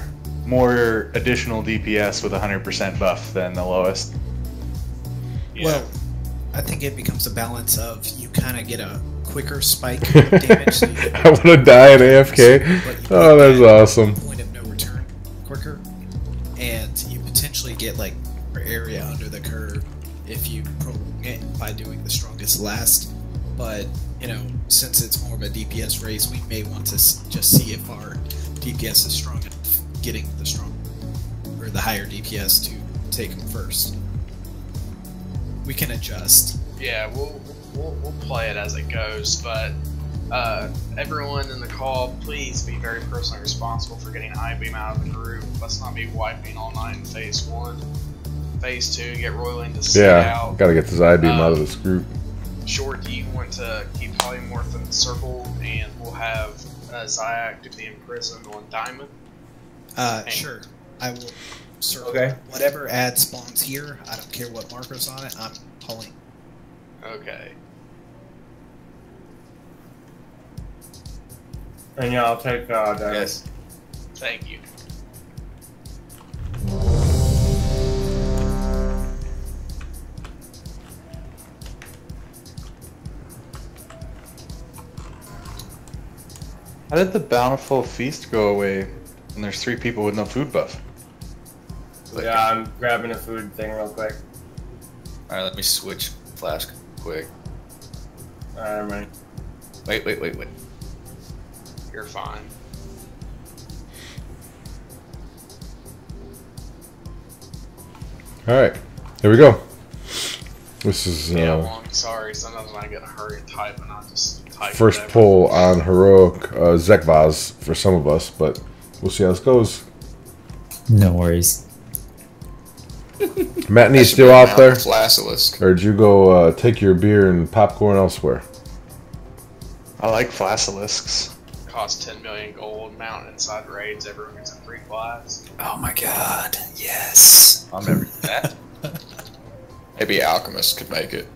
additional DPS with 100% buff than the lowest. Yeah. Well, I think it becomes a balance of you kind of get a quicker spike of damage. So you I want to die at AFK. Oh, that's awesome. Point of no return quicker, and you potentially get like area under the curve if you prolong it by doing the strongest last. But you know, since it's more of a DPS race, we may want to just see if our DPS is strong enough, getting the strong or the higher DPS to take them first. We can adjust. Yeah, we'll play it as it goes, but everyone in the call, please be very personally responsible for getting I-Beam out of the group. Let's not be wiping all night in Phase 1. Phase 2, get Roiling to sit out. Yeah, gotta get this I-Beam out of this group. Short, do you want to keep Polymorph in the circle, and we'll have Zayak do the Imprison on Diamond? Sure. I will. Okay. Whatever ad spawns here, I don't care what marker's on it, I'm pulling. Okay. And yeah, I'll take yes. Thank you. How did the Bountiful Feast go away when there's 3 people with no food buff? Yeah, I'm grabbing a food thing real quick. Alright, let me switch flask quick. Alright, I'm ready. Wait. You're fine. Alright, here we go. This is sorry, sometimes when I get in a hurry and type and I just type first whatever. pull on Heroic Zekvaz for some of us, but we'll see how this goes. No worries. Matney still out there? Flaccilisk. Or did you go take your beer and popcorn elsewhere? I like Flaccilisks. Cost 10 million gold, mount inside raids, everyone gets a free class. Oh my god, yes. I'll never do that. Maybe Alchemist could make it.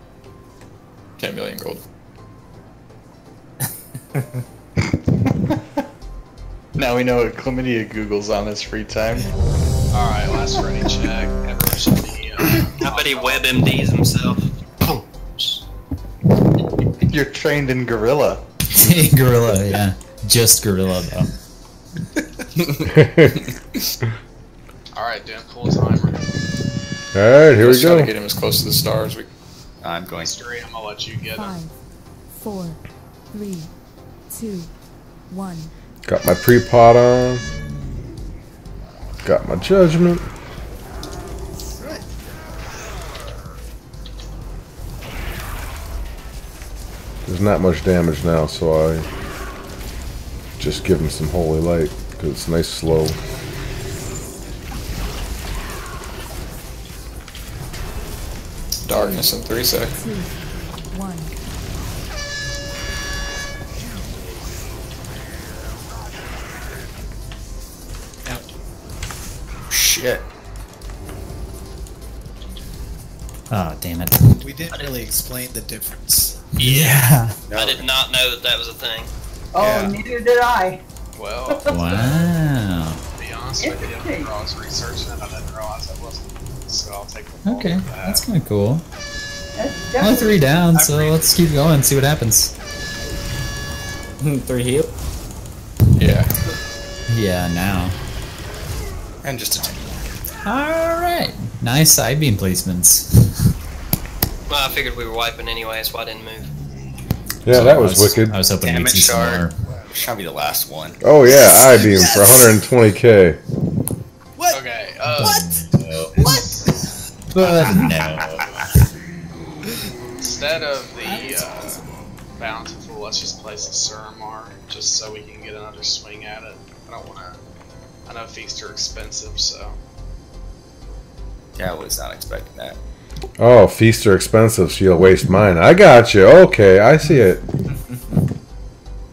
10 million gold. Now we know what Chlamydia Googles on his free time. Alright, last ready check. Everyone should be. How about he WebMDs himself? You're trained in gorilla. Gorilla, yeah. Just gorilla, though. Alright, doing full timer. Alright, here we Let's try go. to get him as close to the stars. I'm going. Mystery, I'm gonna let you get him. 5, 4, 3, 2, 1. Got my pre-pot on. Got my judgment. There's not much damage now, so I just give him some holy light because it's nice slow. Darkness in 3 seconds. 2, 1. Shit. Oh, damn it. We didn't really explain the difference. Yeah. I did not know that that was a thing. Oh, Yeah. neither did I. Well, Wow. to be honest with you, when I was researching it, I didn't realize that wasn't. So I'll take the fall Okay, for that. that's kind of cool. That's Only 3 down, so I've let's keep going, see what happens. 3 heal. Yeah. Yeah, now. And just a 10. Alright. Nice side beam placements. Well, I figured we were wiping anyway, so I didn't move. Yeah, So that was wicked. I was hoping Damn we'd it, see some Shard. more. Trying to be the last one. Oh yeah, I-beam for 120k. What? Okay, What? But no. instead of the bountiful, let's just place a Suramar just so we can get another swing at it. I don't want to. I know feasts are expensive, so. Yeah, I was not expecting that. Oh, feasts are expensive, so you'll waste mine. I got you. Okay, I see it.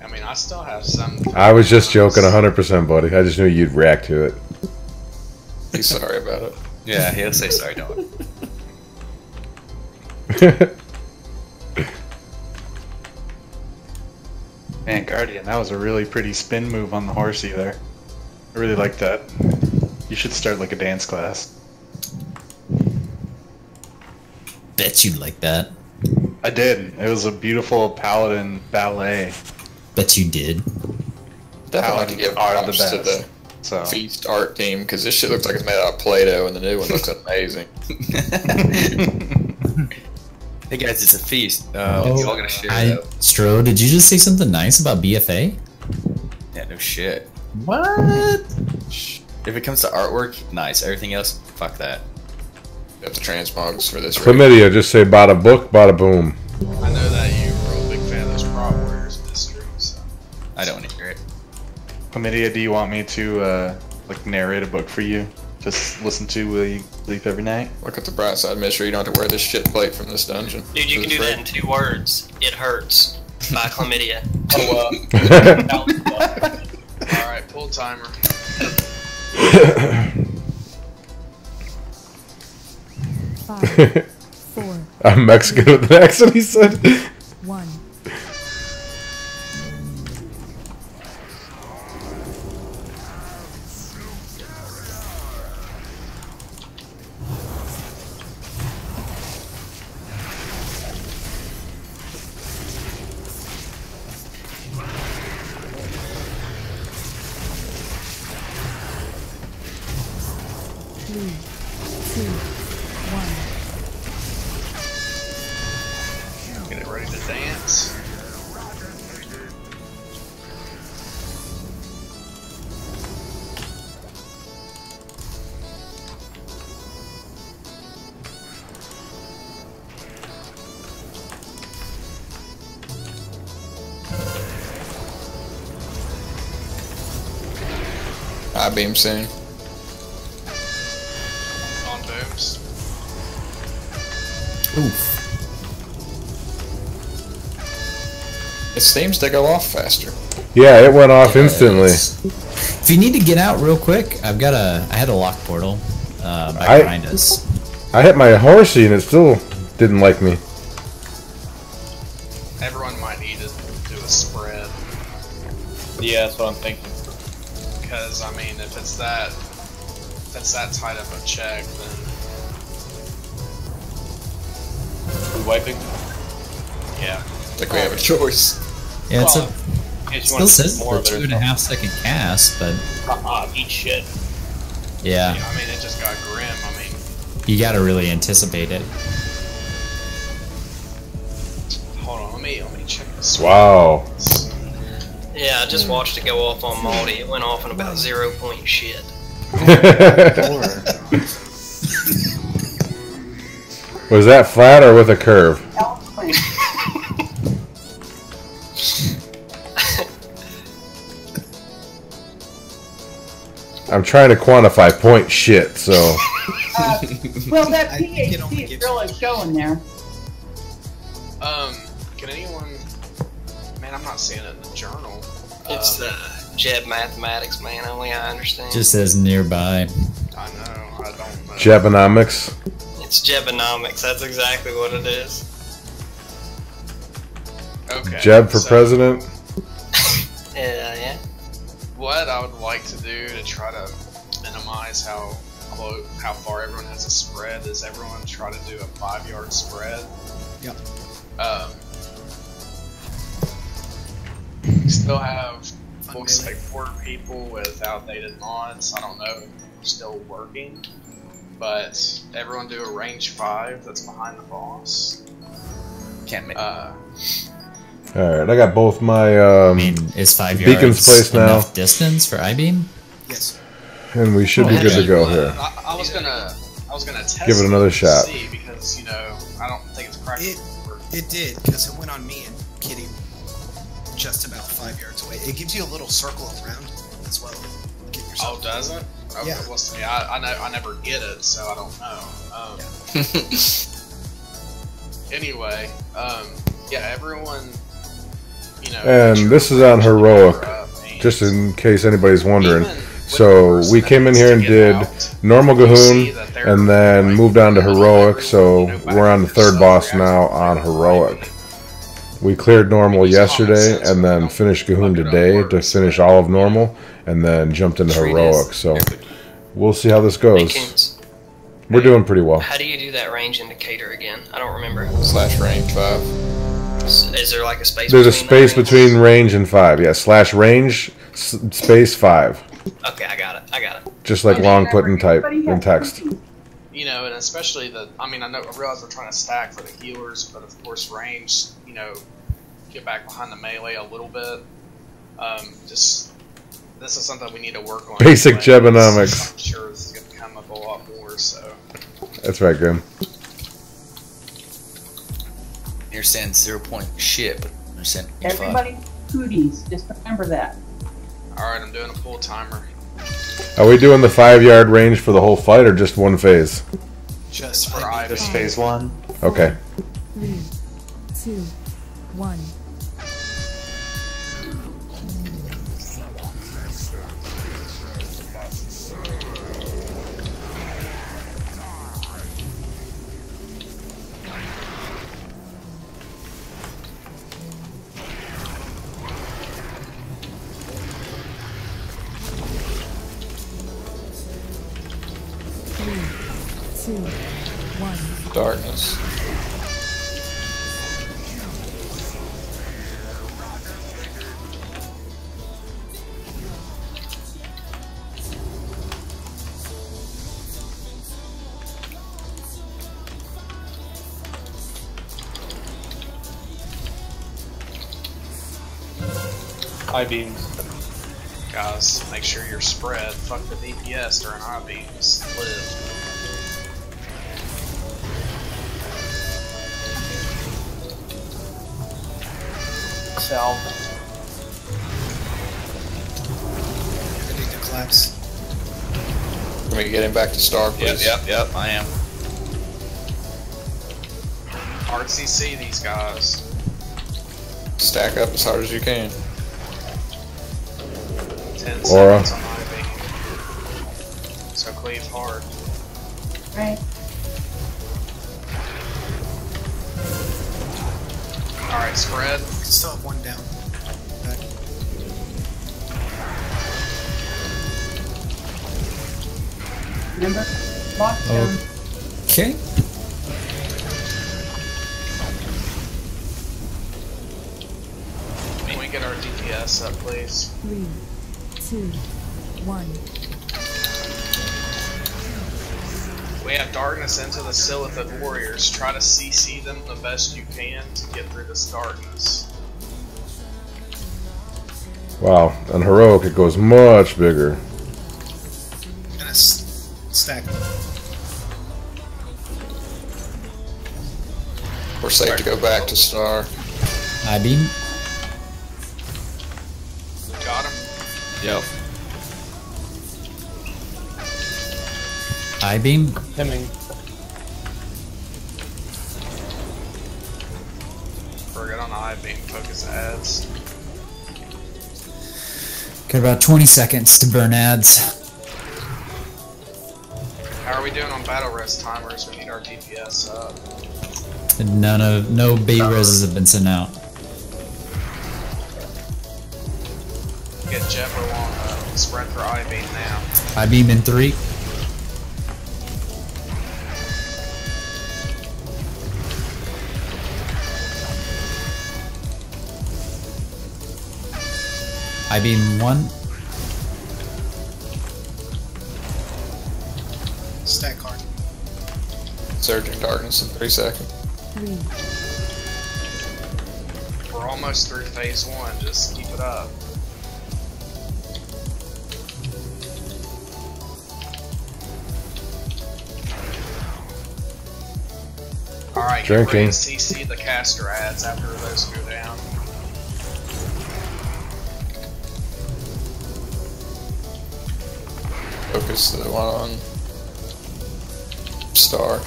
I mean, I still have some. I was just joking 100%, buddy. I just knew you'd react to it. He's sorry about it. Yeah, he'll say sorry, don't. Man, Guardian, that was a really pretty spin move on the horsey there. I really like that. You should start like a dance class. Bet you'd like that. I did. It was a beautiful paladin ballet. Bet you did. Definitely like to give Are the props to best. the So feast art team because this shit looks like it's made out of Play-Doh and the new one looks amazing. Hey guys, it's a feast. You're all gonna share it out. Stro, did you just say something nice about BFA? Yeah, no shit. What? If it comes to artwork, nice. Everything else, fuck that. Got the transmogs for this. Chlamydia, just say bada book, bada boom. I know that you were a big fan of those Prop Warriors in this stream, so. I don't want to hear it. Chlamydia, do you want me to like narrate a book for you? Just listen to while you sleep every night? Look at the bright side, Mystery. You don't have to wear this shit plate from this dungeon. Dude, you can do that in 2 words. It hurts. By chlamydia. Alright, pull timer. 5, 4, I'm Mexican with an accent, he said. 1. Get it ready to dance. I beam soon. On Boomz. Oof. It seems to go off faster. Yeah, it went off instantly. If you need to get out real quick, I had a lock portal behind us. I hit my horsey and it still didn't like me. Everyone might need to do a spread. Yeah, that's what I'm thinking. Because, I mean, if it's that tight of a check, then... We wiping? Yeah. Like we have a choice. Yeah, it's Well, it still says the 2.5 second cast, but Eat shit. yeah, I mean, it just got grim. I mean, you gotta really anticipate it. hold on, let me check this. Wow. Yeah, I just watched it go off on Maldi. It went off in about 0 point shit. Was that flat or with a curve? I'm trying to quantify point shit, so. Well, that PhD is really showing there. Can anyone? Man, I'm not seeing it in the journal. It's Jeb Mathematics, man. Only I understand. Just says nearby. I know. I don't know. Jebenomics. It's Jebenomics. That's exactly what it is. Okay. Jeb for president. Yeah. What I would like to do to try to minimize how far everyone has a spread is everyone try to do a 5-yard spread. Yep. We still have looks like 4 people with outdated mods. I don't know if they're still working, but everyone do a range 5 that's behind the boss. Can't make. Alright, I got both my I mean, is 5 yards beacons placed now. enough distance for I-beam? Yes. And we should be good to go here. I was gonna test Give it another shot. See, because I don't think it's practical. It did, because it went on me and Kitty just about 5 yards away. It gives you a little circle around as well. Oh, does it? Okay, Yeah. well, see, I never get it, so I don't know. Anyway, yeah, everyone, And this is on heroic, just in case anybody's wondering. So we came in here and did normal Gahoon, and then moved on to heroic. So we're on the 3rd boss now on heroic. We cleared normal yesterday, and then finished Gahoon today to finish all of normal, and then jumped into heroic. So we'll see how this goes. We're doing pretty well. How do you do that range indicator again? I don't remember. / range 5. Is there like a space? There's a space between range and 5. Yeah, / range space 5. Okay, I got it. Just like long put in type in text. and especially I realize we're trying to stack for the healers, but of course range, get back behind the melee a little bit. This is something we need to work on. Basic Jebenomics. I'm sure this is going to come up a lot more, so. That's right, Grim. You're saying 0 point shit, but you're saying Everybody cooties. Just remember that. Alright, I'm doing a full timer. Are we doing the 5-yard range for the whole fight, or just one phase? Just phase 1. Okay. 3, 2, 1. Darkness. I-beams. Guys, make sure you're spread. Fuck the DPS during I-beams. Live. Salve. Ready to collapse. Can we get him back to star, please? Yep, I am. Hard CC these guys. Stack up as hard as you can. 10 Aura. seconds on I-beam. So cleave hard. Right. Alright, spread. We still have one down. Back. Remember? Lockdown. Okay. get our DPS up, please. 3, 2, 1. We have darkness into the Silithid warriors. Try to CC them the best you can to get through this darkness. Wow, on heroic it goes much bigger. And a stack. We're safe to go back to Star. I-beam. Got him. Yep. I-beam. Hemming. We're good on the I-beam. Focus ads. Got about 20 seconds to burn ads. How are we doing on battle res timers? We need our DPS up. And no B reses have been sent out. Get Jeff along spread for I-beam now. I-beam in 3. I-beam 1. Stack card. Surging darkness in 3 seconds. 3. We're almost through phase 1. Just keep it up. Alright, get ready to CC the caster ads after those go down. Focus the one on Star.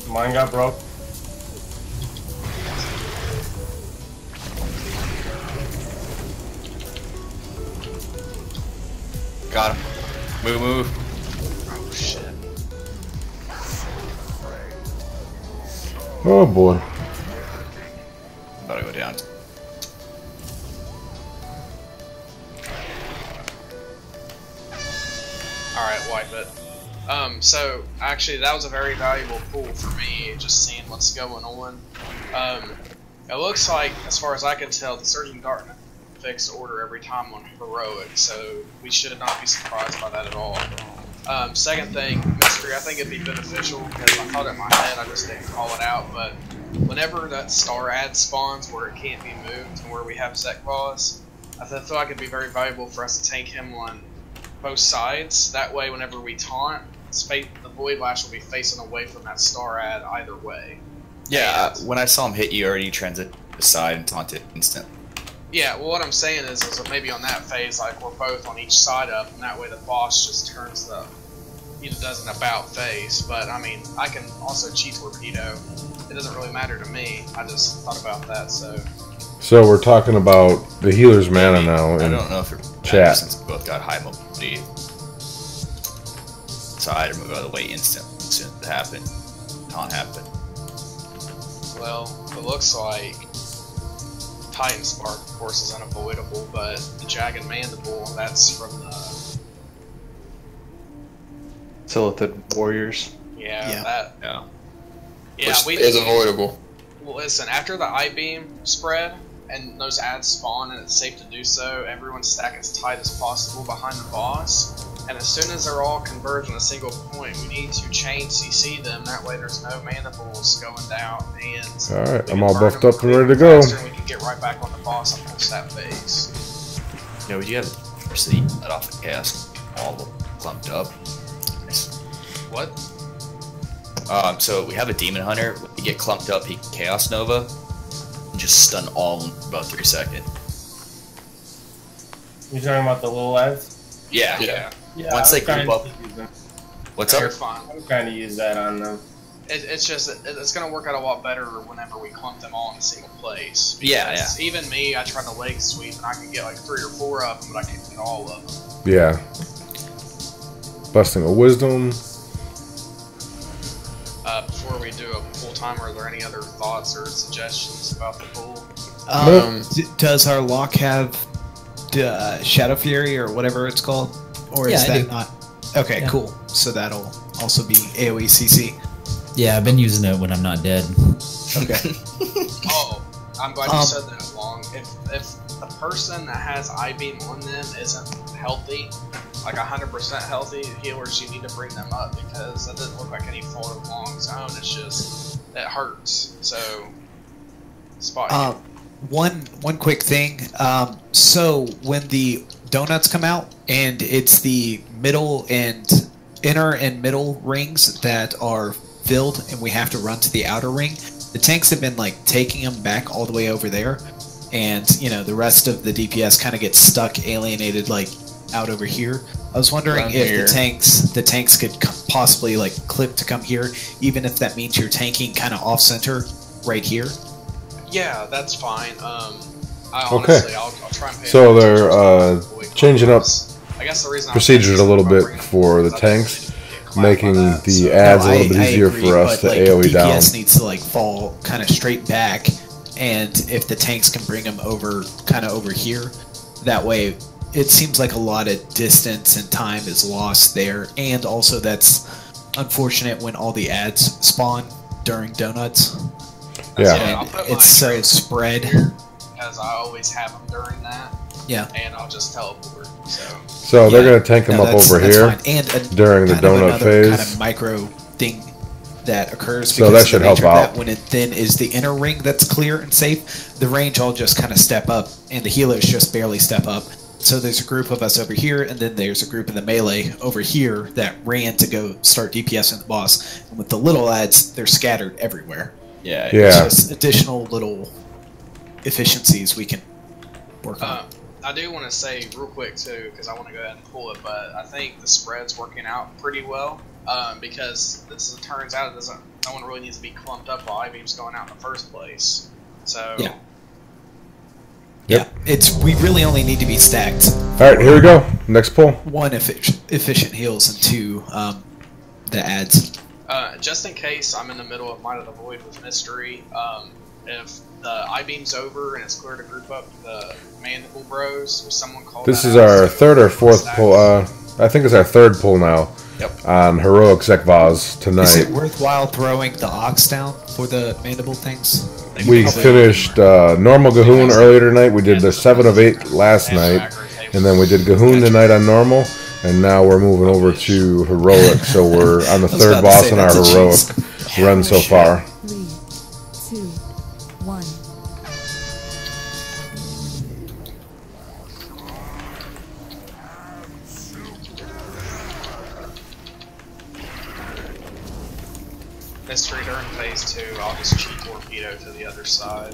Mine got broke. Got him. Move. Oh shit. Oh boy. About to go down. Alright, wipe it. So actually that was a very valuable pool for me, just seeing what's going on. It looks like, as far as I can tell, the Surging Darkness fixed order every time on heroic, so we should not be surprised by that at all. Second thing, mystery, I think it'd be beneficial, because I thought it in my head, I just didn't call it out, but whenever that star ad spawns where it can't be moved and where we have Zekvaz, I feel like it'd be very valuable for us to tank him on both sides. That way, whenever we taunt, the Void Lash will be facing away from that star ad either way. Yeah, when I saw him hit you, already transit aside and taunted instant. Yeah, well, what I'm saying is maybe on that phase, like, we're both on each side up, and that way the boss just turns does an about phase. But, I mean, I can also cheat torpedo. It doesn't really matter to me. I just thought about that, so. So we're talking about the healer's mana now in I don't know if it chat. Since we both got high mobility. So I had to move out of the way instantly as soon as it happened. Taunt happened. Well, it looks like Titan Spark, of course, is unavoidable, but the Jagged Mandible, that's from the Silithid warriors. Yeah. Which is avoidable. Well, listen, after the I-beam spread and those ads spawn and it's safe to do so, everyone stack as tight as possible behind the boss. And as soon as they're all converged on a single point, we need to chain CC them. That way there's no mandibles going down. And alright, I'm all buffed up and ready to go. And we can get right back on the boss and push that phase. No, you have diversity let off the cast, all clumped up. What? So we have a Demon Hunter. When he get clumped up, he can Chaos Nova and just stun all in about 3 seconds. You talking about the little lads? Yeah. Once they group up. What's up? You're fine. I'm trying to use that on them. It's just, it's going to work out a lot better whenever we clump them all in a single place. Yeah. Even me, I tried to leg sweep and I could get like 3 or 4 of them, but I couldn't get all of them. Yeah. Busting a wisdom. Before we do a full timer, are there any other thoughts or suggestions about the pool? Does our lock have Shadow Fury or whatever it's called? Or is that not? Okay, cool. So that'll also be AoE CC. Yeah, I've been using it when I'm not dead. Okay. Oh, I'm glad you said that, Long. If the person that has I-beam on them isn't healthy, like 100% healthy healers, you need to bring them up because that doesn't look like any forward long zone. It's just it hurts. So spot. One quick thing. So when the donuts come out, and it's the middle and inner and middle rings that are filled, and we have to run to the outer ring. The tanks have been like taking them back all the way over there, and you know the rest of the DPS kind of gets stuck, alienated, like out over here. I was wondering if the tanks could possibly like clip to come here, even if that means you're tanking kind of off center right here. Yeah, that's fine. Okay. I'll try and pay so they're changing up I guess the reason procedures a little bit for the tanks, making the ads a little bit easier for us to AoE down. DPS needs to like fall kind of straight back, and if the tanks can bring them over, kind of over here, that way it seems like a lot of distance and time is lost there, and also that's unfortunate when all the ads spawn during donuts. Yeah, and it's so spread. Because I always have them during that. Yeah. And I'll just teleport. So they're going to tank them up over here and during the donut phase. Kind of micro thing that occurs. So that should help out. When it then is the inner ring that's clear and safe, the range all just kind of step up, and the healers just barely step up. So there's a group of us over here, and then there's a group in the melee over here that ran to go start DPSing the boss. And with the little ads, they're scattered everywhere. Yeah. It's just additional little efficiencies we can work on. I do want to say real quick too, because I want to go ahead and pull it, but I think the spread's working out pretty well, because this as it turns out, no one really needs to be clumped up while I-beam's going out in the first place. So yeah, we really only need to be stacked. All right, here we go. Next pull. 1 efficient heals and 2 the ads. Just in case I'm in the middle of Might of the Void with Mystery, if the I-beam's over and it's clear to group up the Mandible Bros, or someone call This is our third or fourth pull. I think it's our third pull now. Yep. On Heroic Sekvaz tonight. Is it worthwhile throwing the Ox down for the Mandible things? We finished normal Gahoon earlier tonight. We did the 7 of 8 last night, and then we did Gahoon tonight on normal, and now we're moving over to Heroic. So we're on the third boss in our Heroic run so far. 3, 2, 1. Mystery during phase 2, I'll just cheat torpedo to the other side.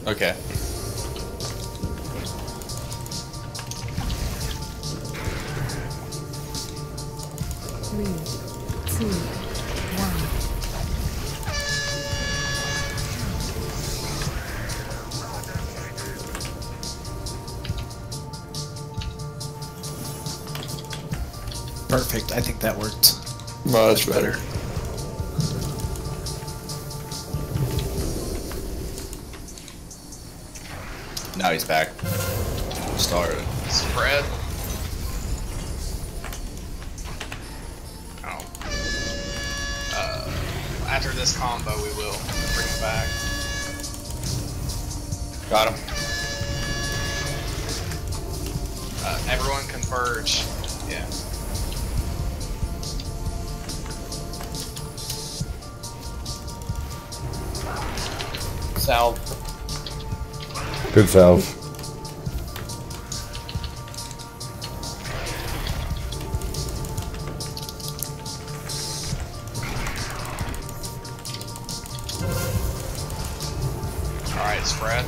Okay. Three, 2, 1. Perfect. I think that worked. Much better. Now he's back. Started. Spread. Oh. After this combo, we will bring him back. Got him. Everyone converge. Yeah. Salve. Good salve. Alright, spread.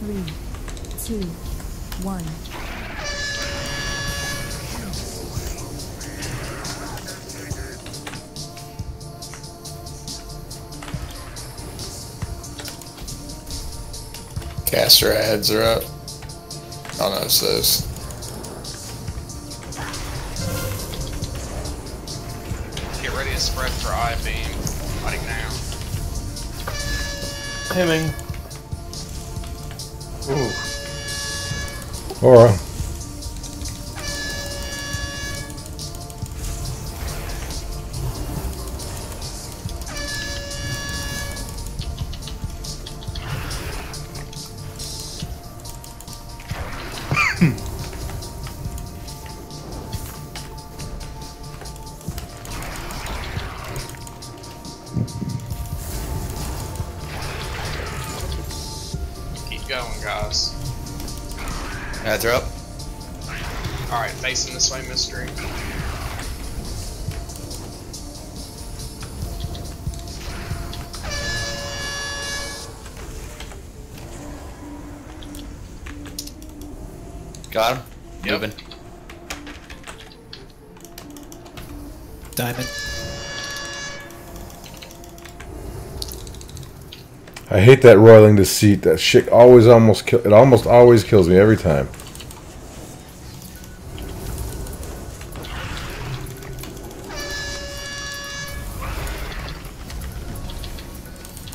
Three, 2, 1. Caster ads are up. I'll notice those. Get ready to spread for I-beam. Fighting now. Hemming. Aura. Keep going, guys. Ads are up. Alright, facing this way, Mystery. Got him. Yep. Moving. Diamond. I hate that roiling deceit. That shit always it almost always kills me every time.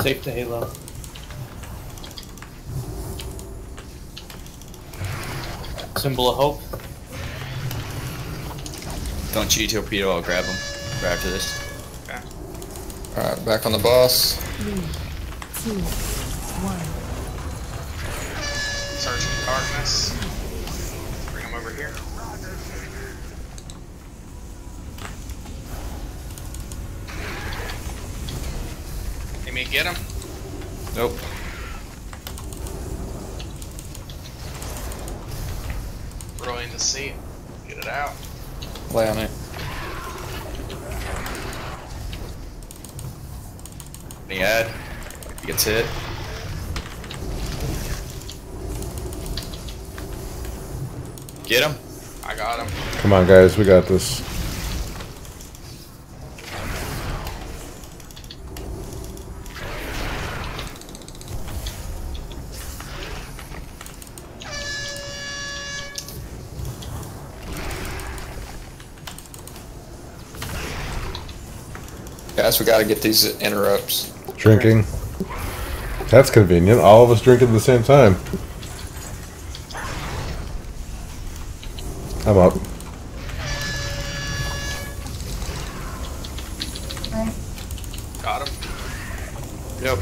Safe to Halo. Symbol of hope. Don't cheat, torpedo. I'll grab him right after this. Okay. Alright, back on the boss. 3, 2, 1. Searching darkness. Bring him over here. Let me get him. Nope. Rolling the seat. Get it out. Lay on it. Any ad? He gets hit. Get him. I got him. Come on, guys, we got this. Guys, we gotta get these interrupts. Drinking. That's convenient. All of us drink at the same time. I'm up. Got him. Yep.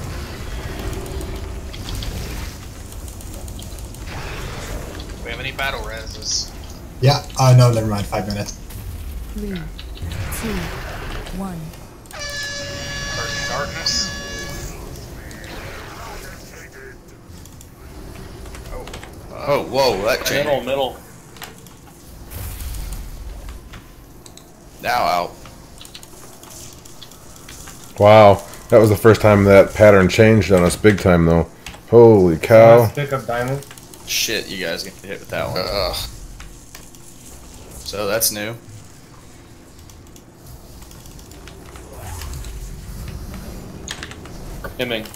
We have any battle reses? Yeah, no, never mind. 5 minutes. 3, 2, 1. Searching darkness. Oh, whoa, that changed. Middle. Now out. Wow, that was the first time that pattern changed on us big time, though. Holy cow. Let's pick up diamond. Shit, you guys get hit with that one. So that's new. Hemming.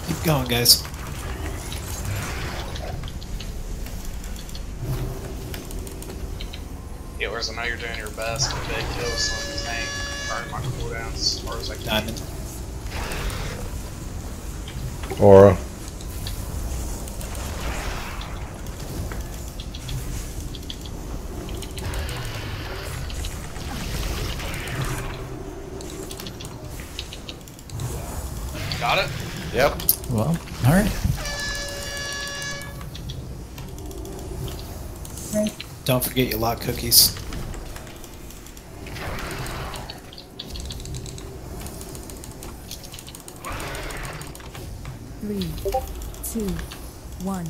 Keep going, guys. Healers, I know you're doing your best to big kills on the tank. Burn my cooldowns as far as I can. Diamond. Aura. Got it? Yep. Well, alright. Don't forget your lock cookies. Three, 2, 1.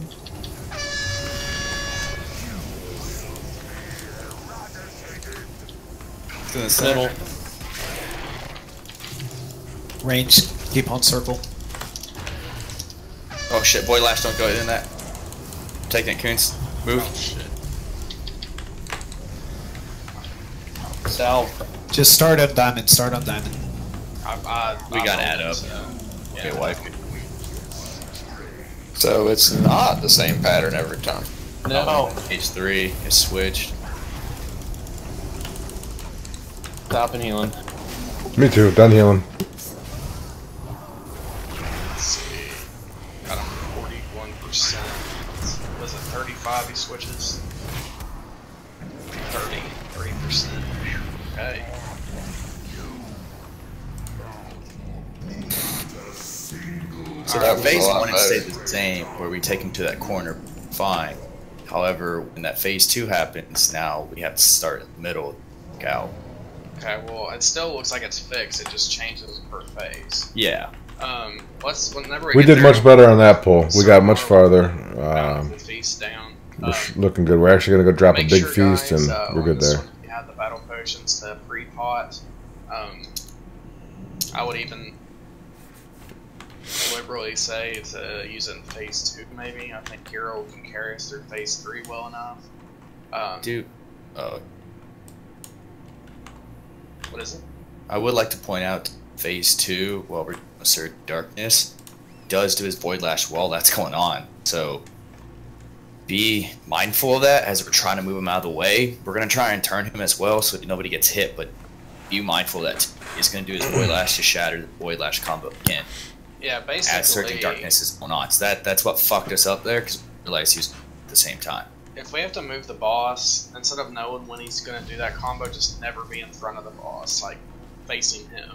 To the center. Range. Keep on circle. Oh shit, boy lash, don't go in that. Take that, Coons. Move. Oh shit. Salve. Just start on diamond. Start on diamond. We gotta add up. Okay, wipe. So it's not the same pattern every time. No. H3 is switched. Stop and healing. Me too, done healing. So that phase 1 it stayed the same, where we take him to that corner, fine. However, when that phase 2 happens, now we have to start in the middle, out. Okay, well, it still looks like it's fixed. It just changes per phase. Yeah. Whenever we did much better on that pull. We got much farther. The feast down. We're looking good. We're actually going to go drop a big feast, and we're good there. You have the battle potions to pre-pot. I would even liberally say to use it in phase 2, maybe. I think Hero can carry us through phase 3 well enough. Dude, what is it? I would like to point out phase 2, while we're Surge Darkness, does do his Void Lash while that's going on. So be mindful of that as we're trying to move him out of the way. We're going to try and turn him as well so nobody gets hit, but be mindful that he's going to do his Void Lash to shatter the Void Lash combo again. Yeah, basically. As Surging Darkness is going on. So that's what fucked us up there, because we realized he was at the same time. If we have to move the boss, instead of knowing when he's going to do that combo, just never be in front of the boss, like facing him.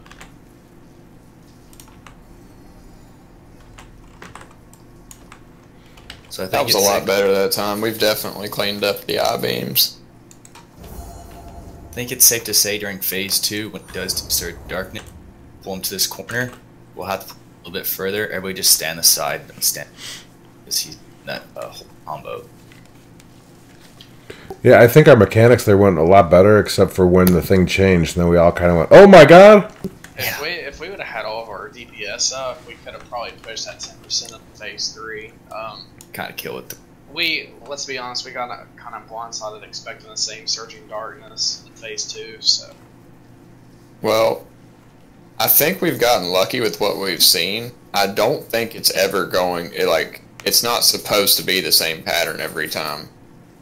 So I think that was a lot better that time. We've definitely cleaned up the I-beams. I think it's safe to say during phase 2, when it does Surge Darkness, pull him to this corner, we'll have to pull a little bit further. Everybody just stand aside and stand, because he's in that whole combo. Yeah, I think our mechanics there went a lot better, except for when the thing changed, and then we all kind of went, "Oh my god!" If we would have had all of our DPS up, we could have probably pushed that 10% of phase 3. Kind of kill it. Let's be honest, we got kind of blindsided expecting the same Surging Darkness in phase 2. So, well, I think we've gotten lucky with what we've seen. I don't think it's ever going it's not supposed to be the same pattern every time.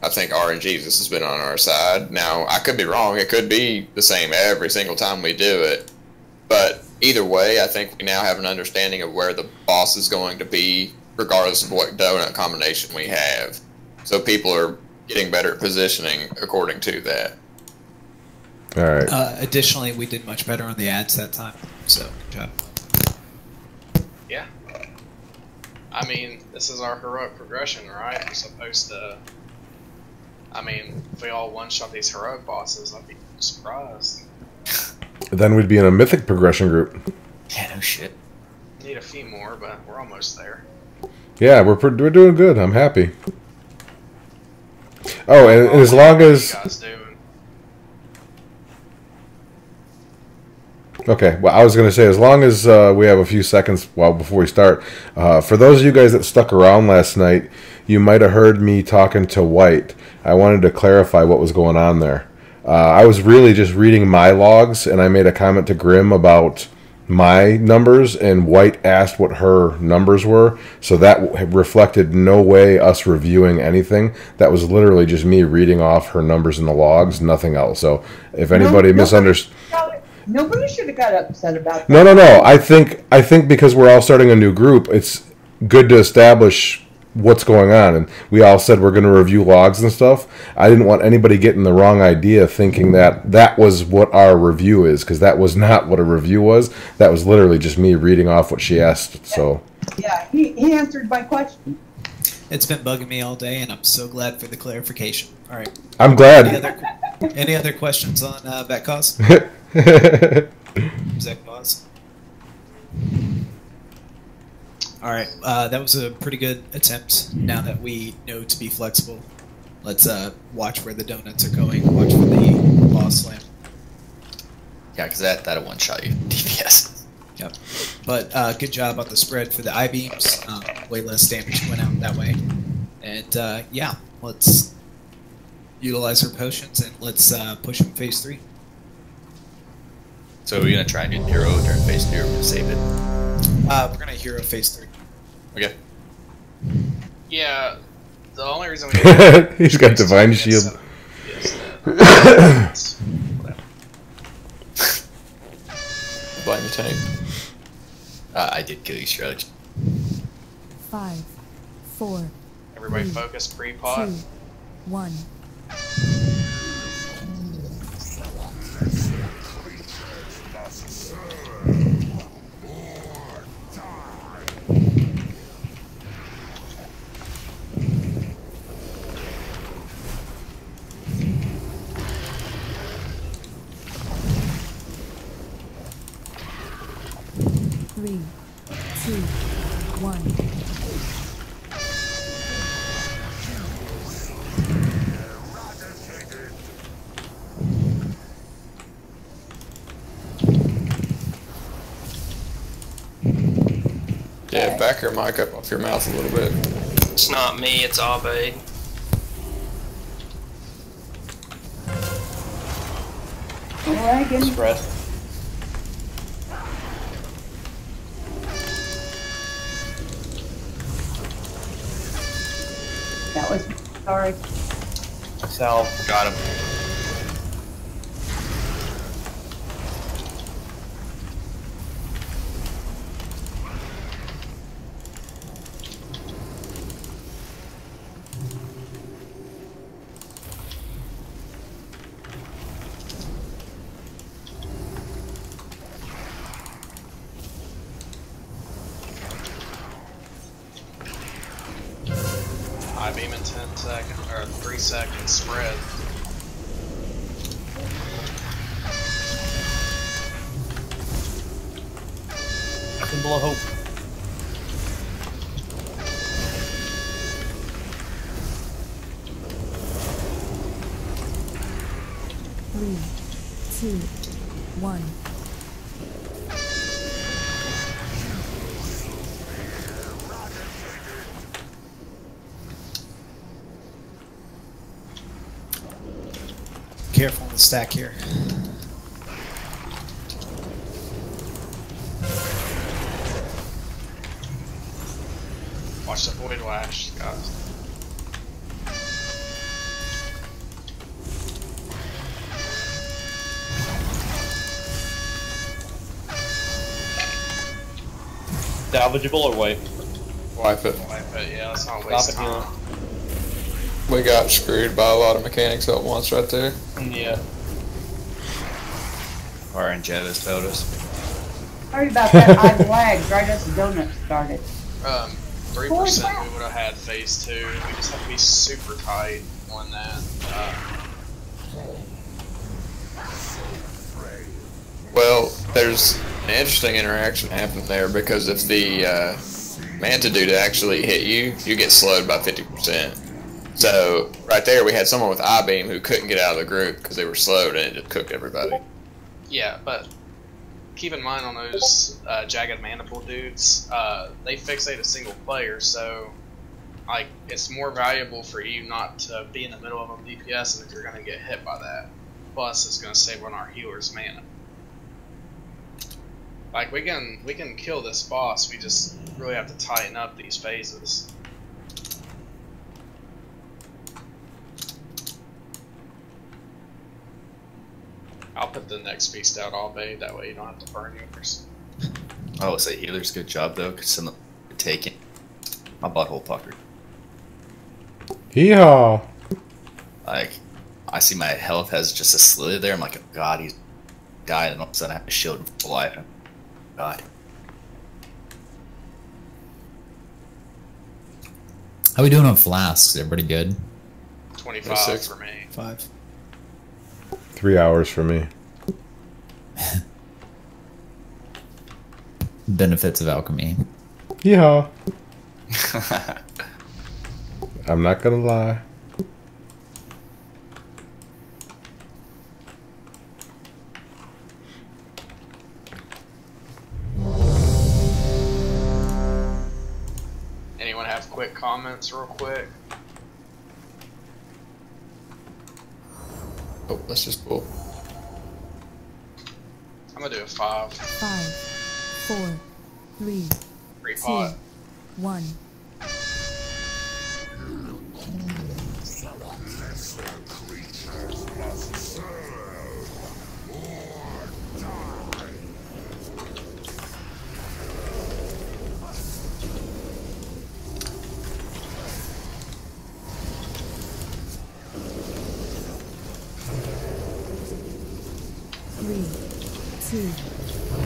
I think RNGesus has been on our side. Now, I could be wrong. It could be the same every single time we do it. But either way, I think we now have an understanding of where the boss is going to be, regardless of what donut combination we have. So people are getting better at positioning according to that. All right. Additionally, we did much better on the ads that time. So, good job. Yeah. I mean, this is our heroic progression, right? We're supposed to... I mean, if we all one-shot these heroic bosses, I'd be surprised. Then we'd be in a mythic progression group. Yeah, no shit. Need a few more, but we're almost there. Yeah, we're doing good. I'm happy. Oh, and as long as... Okay, well, I was going to say, as long as we have a few seconds before we start, for those of you guys that stuck around last night, you might have heard me talking to White. I wanted to clarify what was going on there. I was really just reading my logs, and I made a comment to Grim about my numbers, and White asked what her numbers were, so that reflected no way us reviewing anything. That was literally just me reading off her numbers in the logs, nothing else. So if anybody misunderstood... Nobody should have got upset about that. No. I think because we're all starting a new group, it's good to establish what's going on. And we all said we're going to review logs and stuff. I didn't want anybody getting the wrong idea thinking that that was what our review is, because that was not what a review was. That was literally just me reading off what she asked. So yeah, he answered my question. It's been bugging me all day, and I'm so glad for the clarification. All right. I'm glad. Any other questions on that cause? Zach pause. All right, that was a pretty good attempt. Now that we know to be flexible, let's watch where the donuts are going. Watch for the boss slam. Yeah, because that'll one-shot you. DPS. Yep. But good job on the spread for the I-beams. Way less damage went out that way. And yeah, let's utilize our potions and let's push in phase 3. So we're going to try and do hero during phase 3, or we're going to save it? We're going to hero phase 3. Okay. Yeah, the only reason we... He's got Divine Shield. Blame you, Tank. I did kill you, Shroud. 5, 4. Everybody 3, focus pre-pot. 2, 1. 3, 2, 1. Yeah, back your mic up off your mouth a little bit. It's not me, it's Abed. Dragon. Spread. That was sorry. Sal. Got him. I beam in 10 seconds, or 3 seconds spread. Symbol of hope. Three, two, one. Careful on the stack here. Watch the Void Lash, guys. Salvageable or wipe? Wipe it. Wipe it, yeah, let's not waste time. We got screwed by a lot of mechanics at once right there. Yeah. RNG failed us. Sorry about that. I lagged right as the donut started. 3% we would have had phase 2. We just have to be super tight on that. Well, there's an interesting interaction happening there because if the Manta Dude actually hit you, you get slowed by 50%. So, right there we had someone with I-beam who couldn't get out of the group because they were slowed and it just cooked everybody. Yeah, but keep in mind on those Jagged Mandible dudes, they fixate a single player, so like it's more valuable for you not to be in the middle of a DPS and if you're going to get hit by that. Plus, it's going to save on our healer's mana. Like we can kill this boss. We just really have to tighten up these phases. I'll put the next beast out all day. That way you don't have to burn yours. I would say healer's good job though, because some taking my butthole puckered. Yeehaw! Like, I see my health has just a slither there. I'm like, oh god, he's died, and all of a sudden I have a shield for life. God. How we doing on flasks? Everybody good? 25 for me. 5. 3 hours for me. Benefits of alchemy. Yeehaw! I'm not gonna lie. Anyone have quick comments real quick? Oh, that's just cool. I'm gonna do a 5. 5, 4, 3, 2, pot. 1. Three, 2,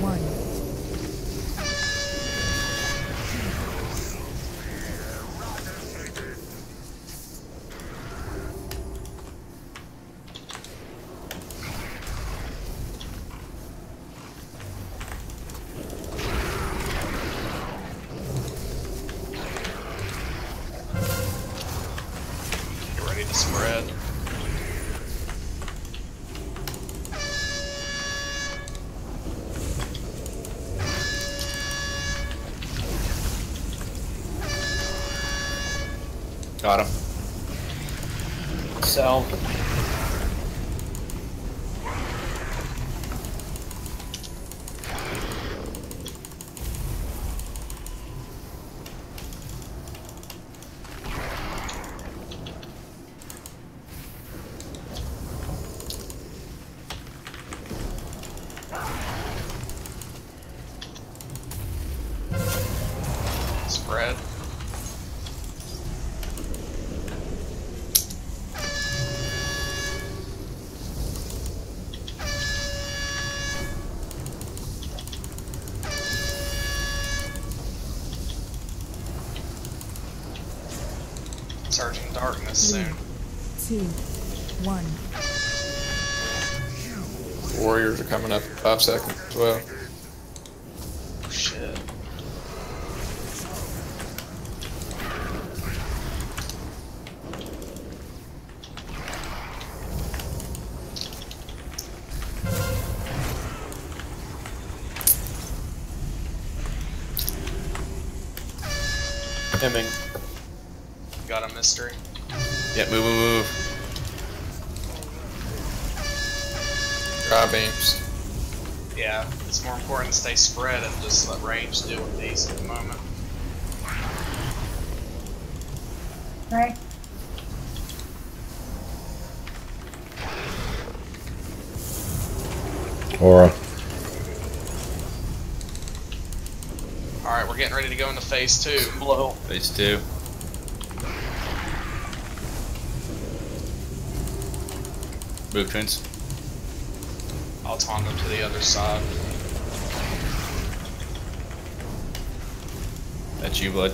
1. Got him. So. Spread. Surging darkness soon. 2, 1. Warriors are coming up in 5 seconds as well. Shit. Hemming. Got a mystery. Yep, move. Dry beams. Yeah, it's more important to stay spread and just let range deal with these at the moment. Right. Aura. Alright, we're getting ready to go into phase 2. Blow. Phase 2. Move, twins. I'll taunt them to the other side. That's you, bud.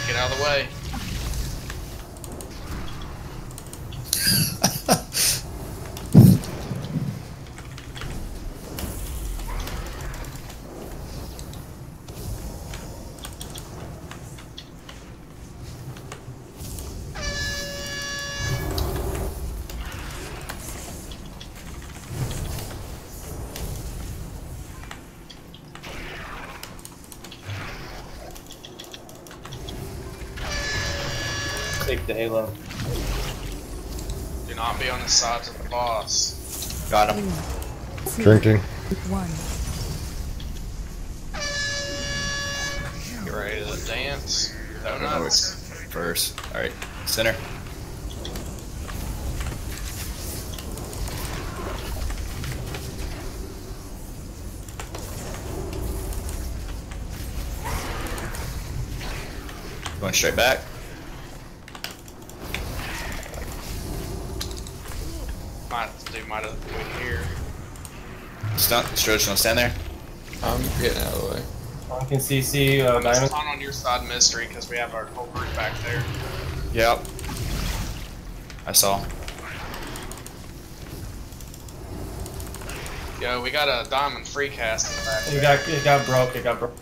Get out of the way. Take the halo. Do not be on the sides of the boss. Got him. 2, Drinking. 1. Get ready to dance. Donuts. First. Alright. Center. Going straight back. Might have to do it here. Stunt. Stroge, don't stand there. I'm getting out of the way. I can CC I'm Diamond. just on your side mystery because we have our whole group back there. Yep. I saw. Yo, we got a diamond free cast in the back. It got broke.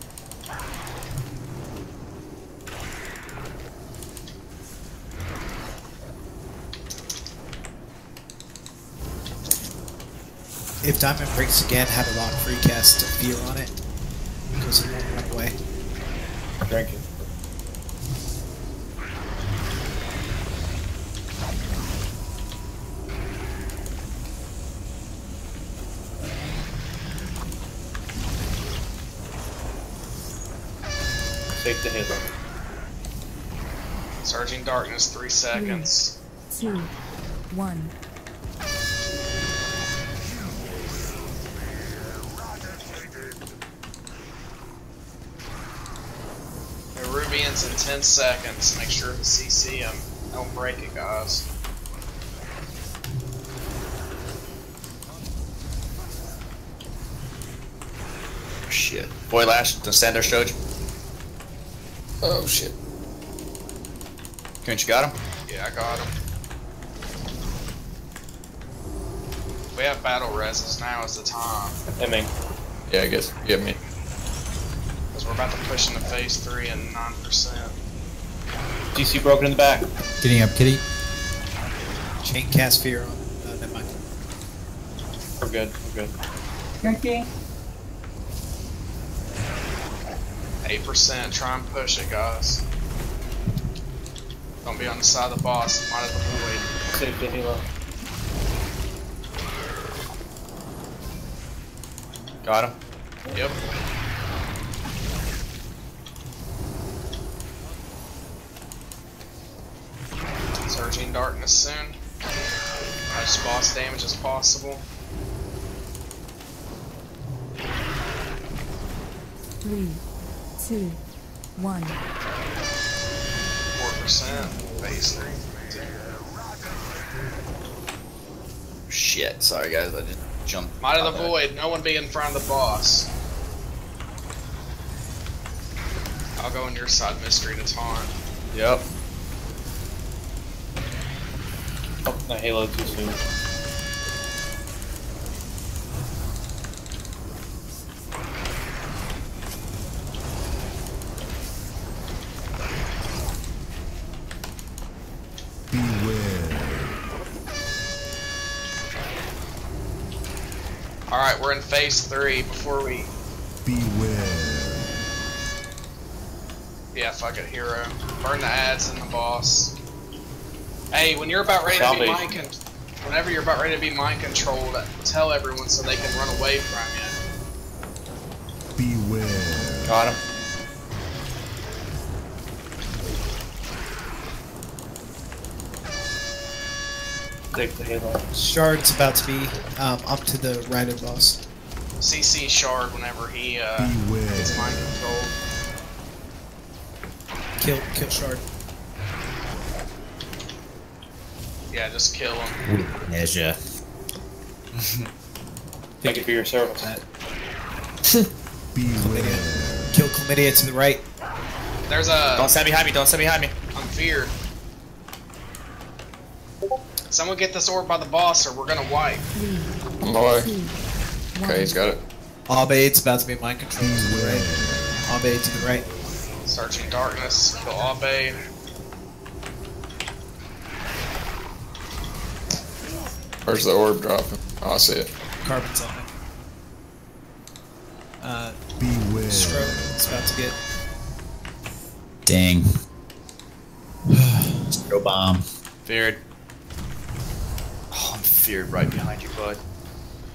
If Diamond breaks again, have a lock free cast to feel on it, because it won't run away. Thank you. Take the halo. Surging darkness, 3 seconds. 2, 1. Rubians in 10 seconds. Make sure to CC them. Don't break it, guys. Shit. Boy Lash, don't stand there, Stroge. Oh shit. Can't you got him? Yeah, I got him. We have battle reses. Now is the time. Hemming. Yeah, I guess. Get me. Because we're about to push into phase 3 and 9%. DC broken in the back. Getting up, kitty. Chain cast fear on. Never mind. We're good. Drinking. 8%. Try and push it, guys. Don't be on the side of the boss. Might have avoid. Save the halo. Got him. Yep. Surging darkness soon. As much boss damage as possible. 3, 2, 1. 4%. Phase 3. Shit, sorry guys, I just jumped. Might of the Void, no one be in front of the boss. I'll go on your side, Mystery, to taunt. Yep. Oh, my halo too soon. Alright, we're in phase 3 before we... Beware. Yeah, fuck it, hero. Burn the ads and the boss. Hey, when you're about ready to be whenever you're about ready to be mind controlled, tell everyone so they can run away from you. Beware. Got him. Take the halo. Shard's about to be up to the right of the boss. CC Shard whenever he gets mind controlled. Kill Shard. Yeah, just kill him. Measure. Take it for yourself. Beware. Kill Chlamydia to the right. There's a... Don't stand behind me, don't stand behind me. I'm feared. Someone get this orb by the boss or we're gonna wipe. Boy. Okay, he's got it. Abe's about to be mind controlled to the right. Abe to the right. Searching darkness. Kill Abe. Where's the orb dropping? Oh, I see it. Carbon's on him. Beware. Stroke is about to get. Dang. Go bomb. Feared. Oh, I'm feared right behind you, bud.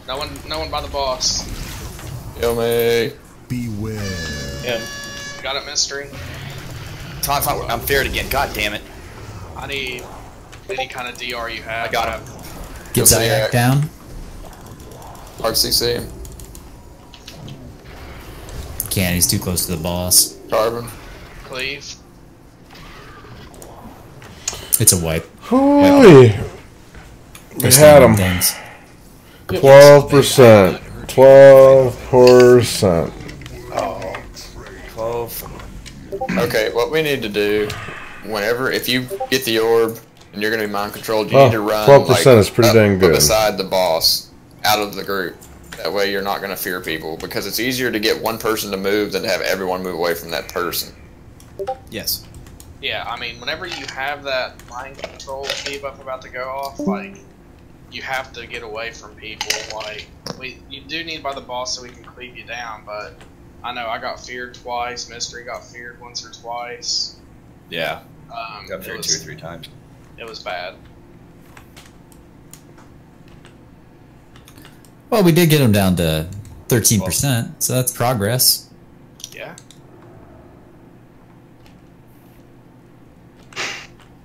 No one by the boss. Kill me. Beware. Yeah. Got it, Mystery. I'm feared again. God damn it. I need any kind of DR you have. I got him. Get Zayak down. Hard CC him. Can't, he's too close to the boss. Carbon. Cleave. It's a wipe. Holy! We had him. 12%. 12%. Oh. 12. Okay, what we need to do, if you get the orb and you're going to be mind controlled, you need to run 12% is pretty dang good. Beside the boss, out of the group. That way you're not going to fear people, because it's easier to get one person to move than to have everyone move away from that person. Yes. Yeah, I mean, whenever you have that mind control debuff about to go off, like, you have to get away from people. Like, you do need by the boss so we can cleave you down, but I know I got feared twice. Mystery got feared once or twice. Yeah. Got feared 2 or 3 times. It was bad. Well, we did get him down to 13%, so that's progress. Yeah.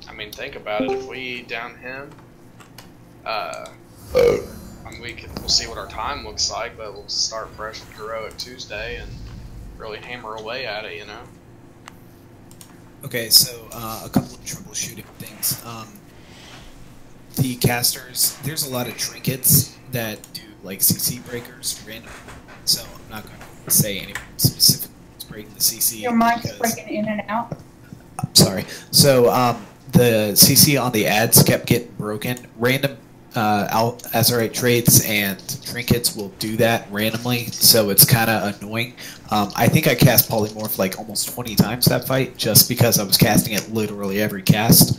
I mean, think about it. If we down him, I mean, we'll see what our time looks like, but we'll start fresh with Heroic Tuesday and really hammer away at it, you know? Okay, so a couple of troubleshooting things. The casters, there's a lot of trinkets that do like CC breakers random, so I'm not going to say anyone specifically is breaking the CC. Your mic's breaking in and out. I'm sorry. So the CC on the ads kept getting broken. Random Azurite traits and trinkets will do that randomly, so it's kind of annoying. I think I cast Polymorph like almost 20 times that fight, just because I was casting it literally every cast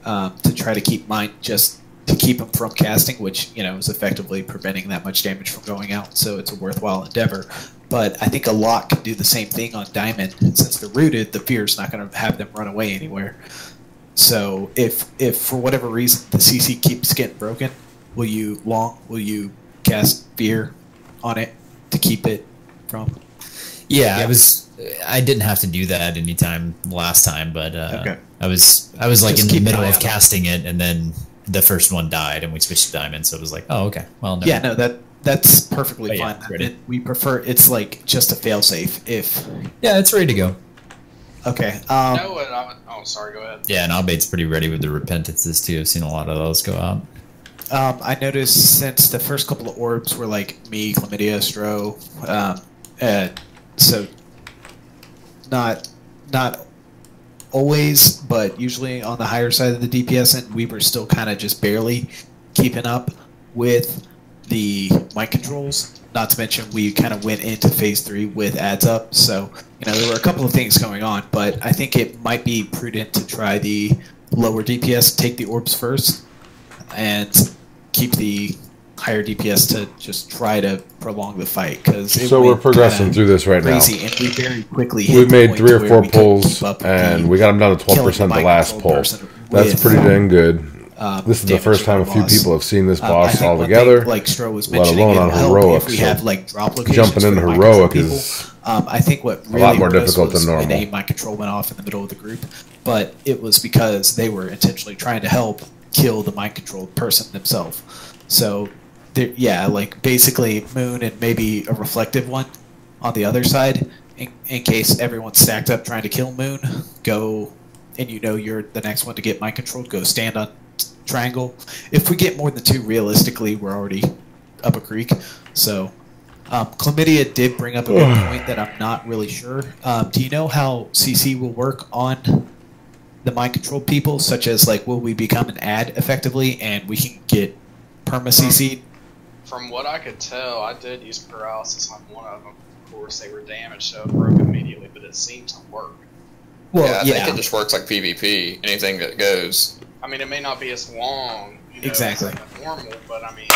to try to keep mine just to keep them from casting, which, you know, is effectively preventing that much damage from going out, so it's a worthwhile endeavor. But I think a lot can do the same thing on Diamond, and since they're rooted, the fear's not going to have them run away anywhere. So if for whatever reason the CC keeps getting broken, will you cast fear on it to keep it from? Yeah, I didn't have to do that anytime last time, but okay. I was like in the middle of casting it, and then the first one died, and we switched to diamond. So it was like, oh, okay, well, never mind. No, that's perfectly fine. Yeah, We prefer it's like just a failsafe. If it's ready to go. Okay. No, oh, sorry. Go ahead. Yeah, and Albate's pretty ready with the repentances too. I've seen a lot of those go out. I noticed since the first couple of orbs were like me, Chlamydia, Stro, so not always, but usually on the higher side of the DPS, and we were still kind of just barely keeping up with the mic controls. Not to mention we kind of went into phase 3 with ads up, so there were a couple of things going on, but I think it might be prudent to try the lower DPS, take the orbs first, and keep the higher DPS to just try to prolong the fight. So we're progressing through this right now. And we very quickly We've made 3 or 4 pulls, and we got them down to 12% the last pull. That's pretty dang good. This is the first time a few people have seen this boss all together, like Stro was let alone on heroic. We have like drop locations jumping into heroic is I think what really a lot more difficult than normal. When mind control went off in the middle of the group, but it was because they were intentionally trying to help kill the mind controlled person themselves. So, like basically Moon and maybe a reflective one on the other side, in case everyone's stacked up trying to kill Moon. Go, and you're the next one to get mind controlled. Go stand on triangle. If we get more than 2, realistically, we're already up a creek. So, Chlamydia did bring up a good point that I'm not really sure. Do you know how CC will work on the mind controlled people? Such as, like, will we become an ad effectively, and we can get perma CC? From what I could tell, I did use paralysis on one of them. Of course, they were damaged, so it broke immediately, but it seemed to work. Well, I think it just works like PvP. Anything that goes. I mean, it may not be as long, exactly, as like normal, but I mean,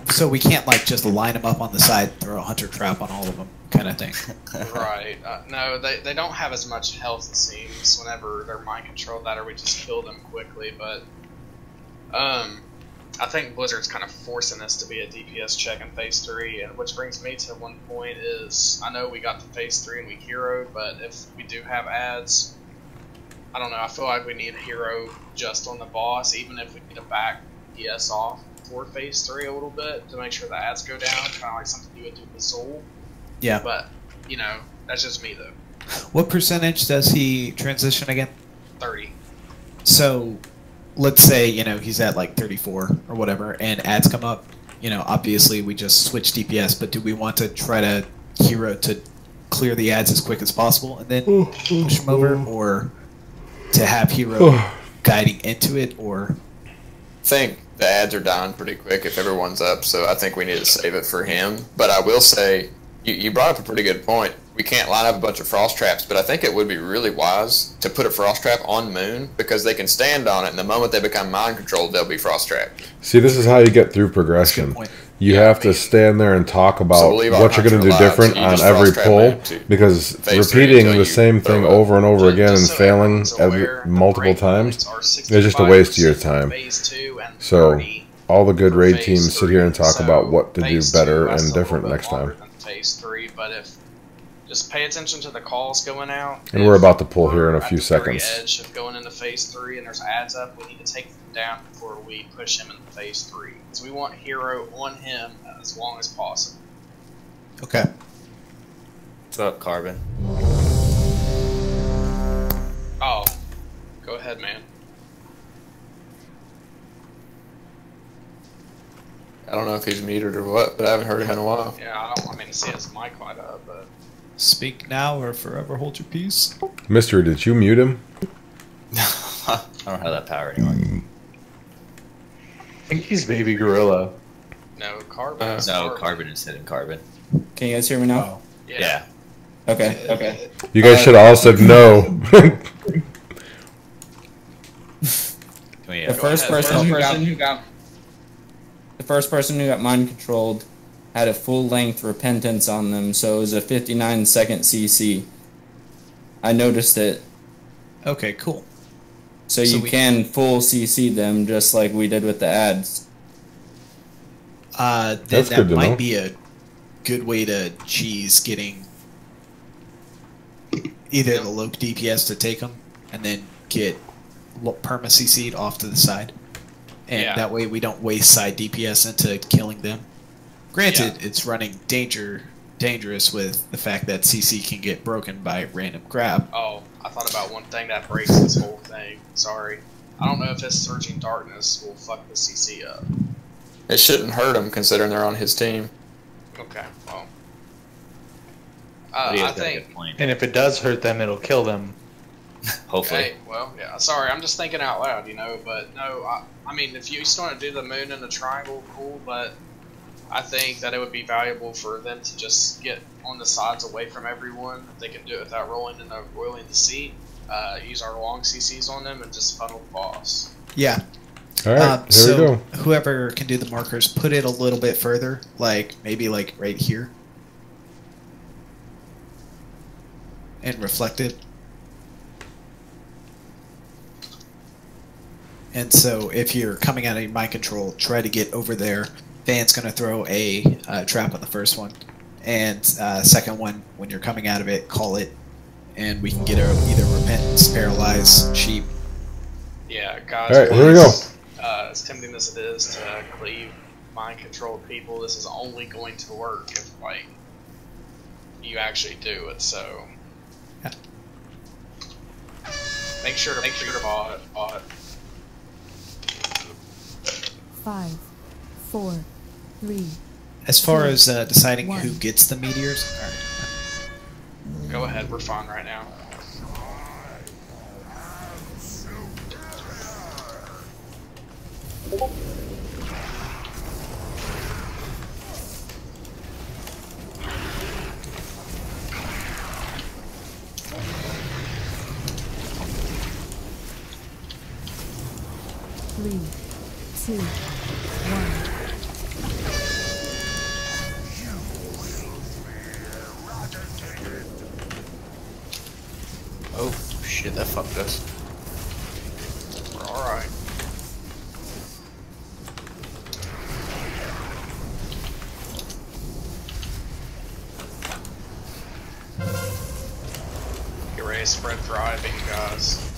so we can't like just line them up on the side and throw a hunter trap on all of them, kind of thing. Right? No, they don't have as much health, it seems, whenever they're mind controlled. That or we just kill them quickly. But I think Blizzard's kind of forcing this to be a DPS check in phase 3, and which brings me to one point is I know we got to phase 3 and we heroed, but if we do have ads. I don't know, I feel like we need a hero just on the boss, even if we need to back DS off for phase 3 a little bit to make sure the ads go down, kind of like something you would do with Soul. Yeah. But, that's just me though. What percentage does he transition again? 30. So, let's say, he's at like 34 or whatever, and ads come up. Obviously we just switch DPS, but do we want to try to hero to clear the ads as quick as possible and then push him over, or to have hero guiding into it, or? I think the ads are dying pretty quick if everyone's up, so I think we need to save it for him. But I will say, you brought up a pretty good point. We can't line up a bunch of frost traps, but I think it would be really wise to put a frost trap on Moon, because they can stand on it, and the moment they become mind controlled, they'll be frost trapped. See, this is how you get through progression. You have to stand there and talk about what you're going to do different on every pull, because repeating the same thing over and over again and failing multiple times is just a waste of your time. So all the good raid teams sit here and talk about what to do better and different next time. Phase 3, but if just pay attention to the calls going out. And we're about to pull here in a few seconds. Edge of going into phase 3 and there's ads up, we need to take them down before we push him into phase 3. Because we want hero on him as long as possible. Okay. What's up, Carbon? Oh, go ahead, man. I don't know if he's muted or what, but I haven't heard him in a while. Yeah, I mean, to see his mic light up, but... Speak now or forever hold your peace. Mystery, did you mute him? I don't have that power anymore. I think he's Baby Gorilla. No, Carbon. Carbon is hitting Carbon. Can you guys hear me now? Yeah. Okay. You guys should have all said no. The first person who got mind controlled had a full length repentance on them, so it was a 59-second CC. I noticed it. Okay, cool. So you can full CC them just like we did with the ads. That might be a good way to cheese getting either the low DPS to take them and then get perma CC'd off to the side. And that way we don't waste side DPS into killing them. Granted, it's running dangerous with the fact that CC can get broken by random grab. Oh, I thought about one thing that breaks this whole thing. Sorry. I don't know if his Surging Darkness will fuck the CC up. It shouldn't hurt him considering they're on his team. Okay, well. I think... And if it does hurt them, it'll kill them. Hopefully. Okay, well, yeah, sorry, I'm just thinking out loud, you know, but no, I mean, if you still want to do the moon and the triangle, cool, but I think that it would be valuable for them to just get on the sides away from everyone. They can do it without rolling in the seat, use our long CCs on them, and just funnel the boss. Yeah. Alright, so here we go. Whoever can do the markers, put it a little bit further, like maybe like right here. And reflect it. And so if you're coming out of your mind control, try to get over there. Van's going to throw a trap on the first one. And second one, when you're coming out of it, call it. And we can get either Repentance, Paralyze, Sheep. Yeah, guys. Alright, here we go. As tempting as it is to cleave mind-controlled people, this is only going to work if, like, you actually do it, so... Yeah. Make sure to bot. 5, 4, 3. As far as deciding who gets the meteors, Go ahead, we're fine right now. Three, 2, 1. Oh shit, that fucked us. We're alright. Get ready to spread driving, guys.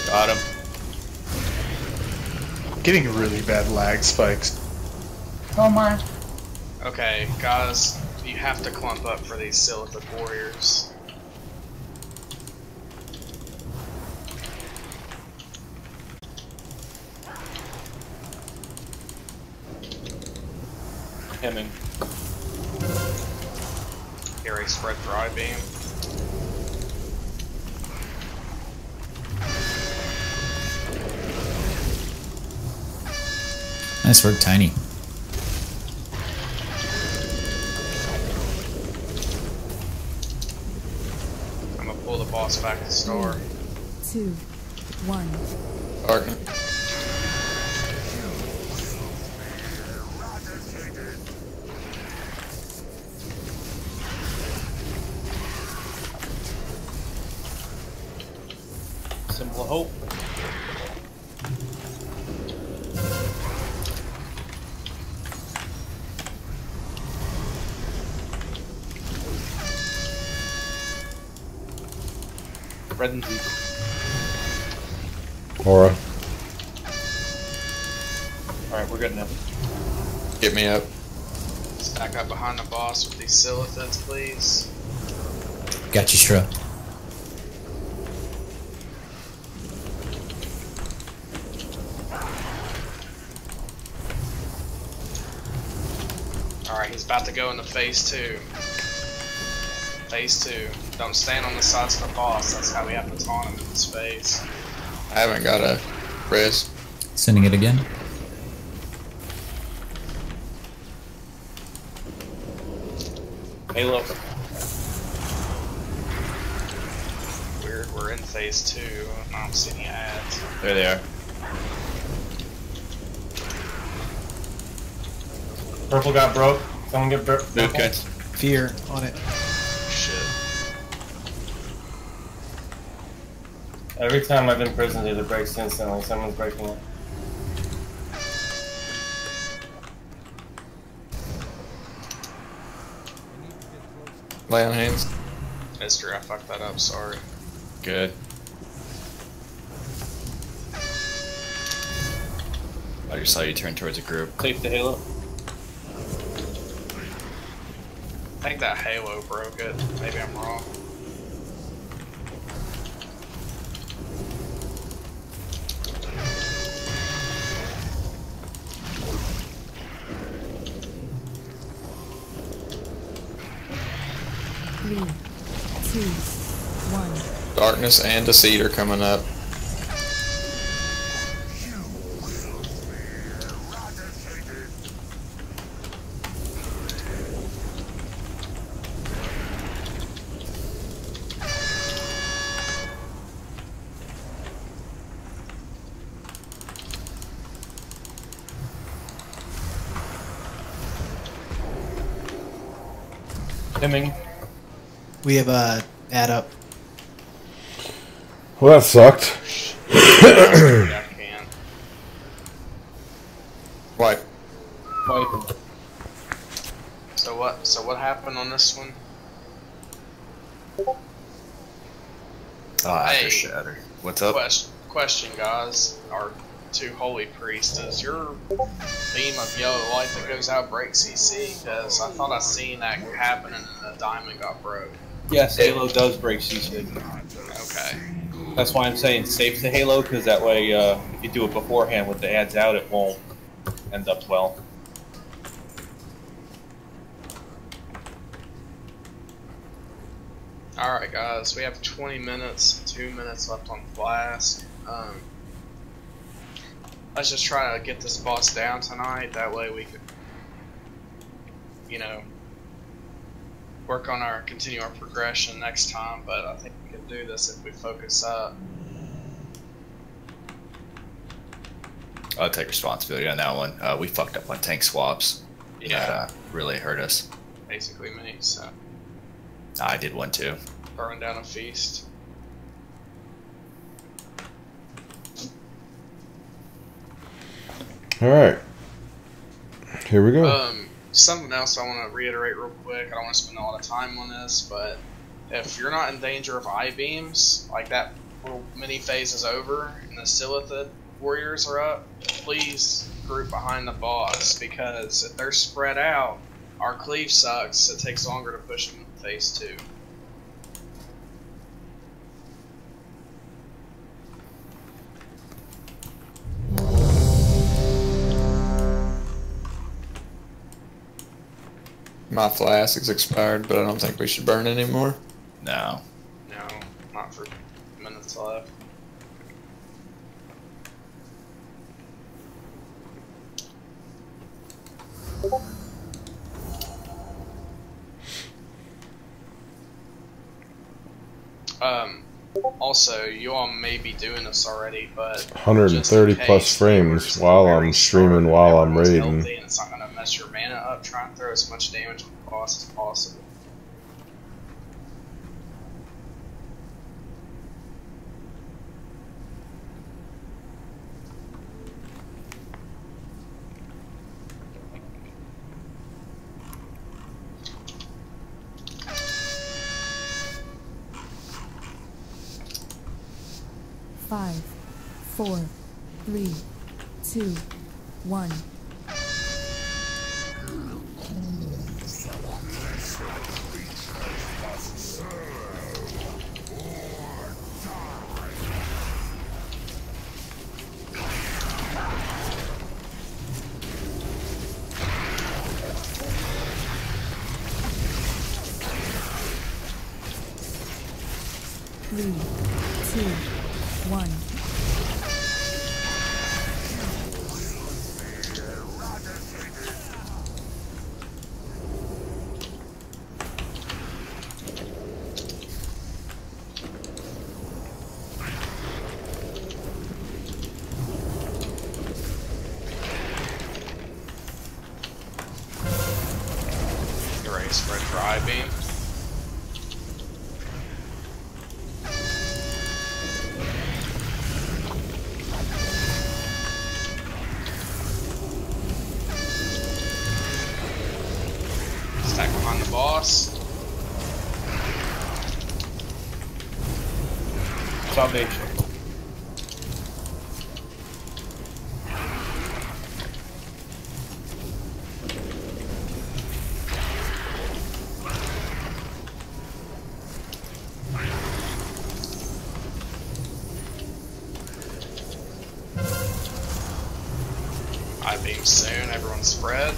Got him. Getting really bad lag spikes. Oh my. Okay, guys, you have to clump up for these Silithic warriors. Hemming. Gary, spread dry beam. Nice work, Tiny. I'm gonna pull the boss back to store. 2, 1. Arkin. Symbol of hope. Red and blue. Aura. Alright, we're good now. Get me up. Stack up behind the boss with these Silithids, please. Got you, Shro. Alright, he's about to go into phase 2. Phase 2. Don't stand on the sides of the boss, that's how we have to taunt him in this phase. I haven't got a res. Sending it again. Hey, look. Weird, we're in phase 2. I don't see any ads. There they are. Purple got broke. Someone get broke. Okay. Fear on it. Shit. Every time I've been prisoned, it breaks instantly. Someone's breaking it. Lay on hands. Mister, I fucked that up, sorry. Good. I just saw you turn towards a group. Safe to Halo. I think that Halo broke it. Maybe I'm wrong. Three, two, one. Darkness and Deceit are coming up. Dimming. We have a add up. Well, that sucked. I can. Wipe. Wipe. So what happened on this one? Oh, after Hey. Shatter. What's up? Question, guys. Our two holy priests, does your beam of yellow light that goes out break CC? Because I thought I seen that happen and then the diamond got broke. Yes, Halo does break CC. Okay. That's why I'm saying safe to Halo, because that way, if you do it beforehand with the ads out, it won't end up well. Alright guys, we have 20 minutes, 2 minutes left on Flask. Let's just try to get this boss down tonight, that way we could, you know, continue our progression next time, but I think we can do this if we focus up. I'll take responsibility on that one. We fucked up on tank swaps. Yeah. That really hurt us. Basically me, so. I did one too. Burn down a feast. Alright. Here we go. Something else I want to reiterate real quick. I don't want to spend a lot of time on this, but if you're not in danger of I-beams, like that little mini phase is over and the Silithid warriors are up, please group behind the boss, because if they're spread out, our cleave sucks. It takes longer to push them to phase 2. My flask is expired, but I don't think we should burn anymore. No. No, not for minutes left. Also, you all may be doing this already, but 130 plus frames while I'm streaming, while I'm raiding. And it's not gonna mess your mana up. Try and throw as much damage on the boss as possible. Five, 4, 3, 2, 1. Three, 2, 1. for I-beam. Stack behind the boss. Salvation. I-beam soon, everyone spread.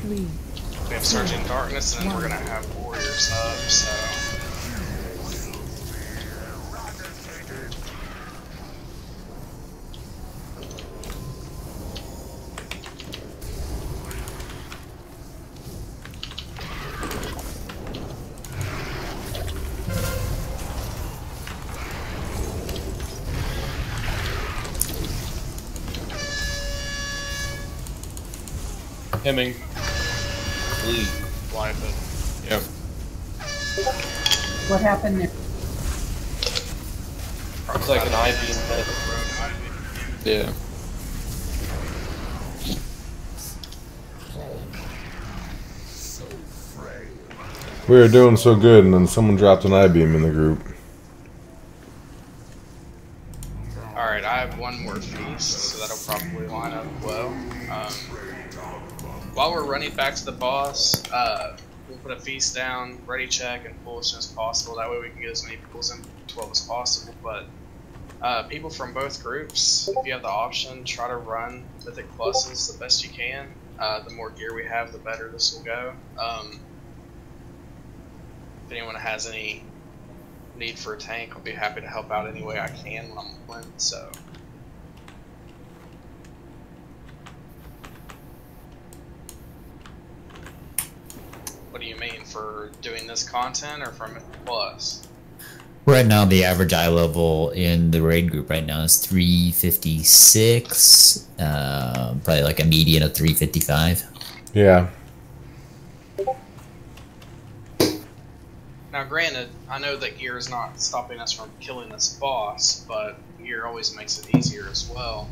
We have Sergeant Darkness, and then we're gonna have Warriors up, so. Hemming. Life it. Yep. What happened there? It's like an I-beam head. Yeah. We were doing so good, and then someone dropped an I-beam in the group. Alright, I have one more feast, so that'll probably line up well. While we're running back to the boss, we'll put a feast down, ready check, and pull as soon as possible. That way we can get as many pulls in 12 as possible. But people from both groups, if you have the option, try to run Mythic Pluses the best you can. The more gear we have, the better this will go. If anyone has any need for a tank, I'll be happy to help out any way I can when I'm playing, so. What do you mean, for doing this content or from Plus? Right now, the average eye level in the raid group right now is 356. Probably like a median of 355. Yeah. Now, granted, I know that gear is not stopping us from killing this boss, but gear always makes it easier as well.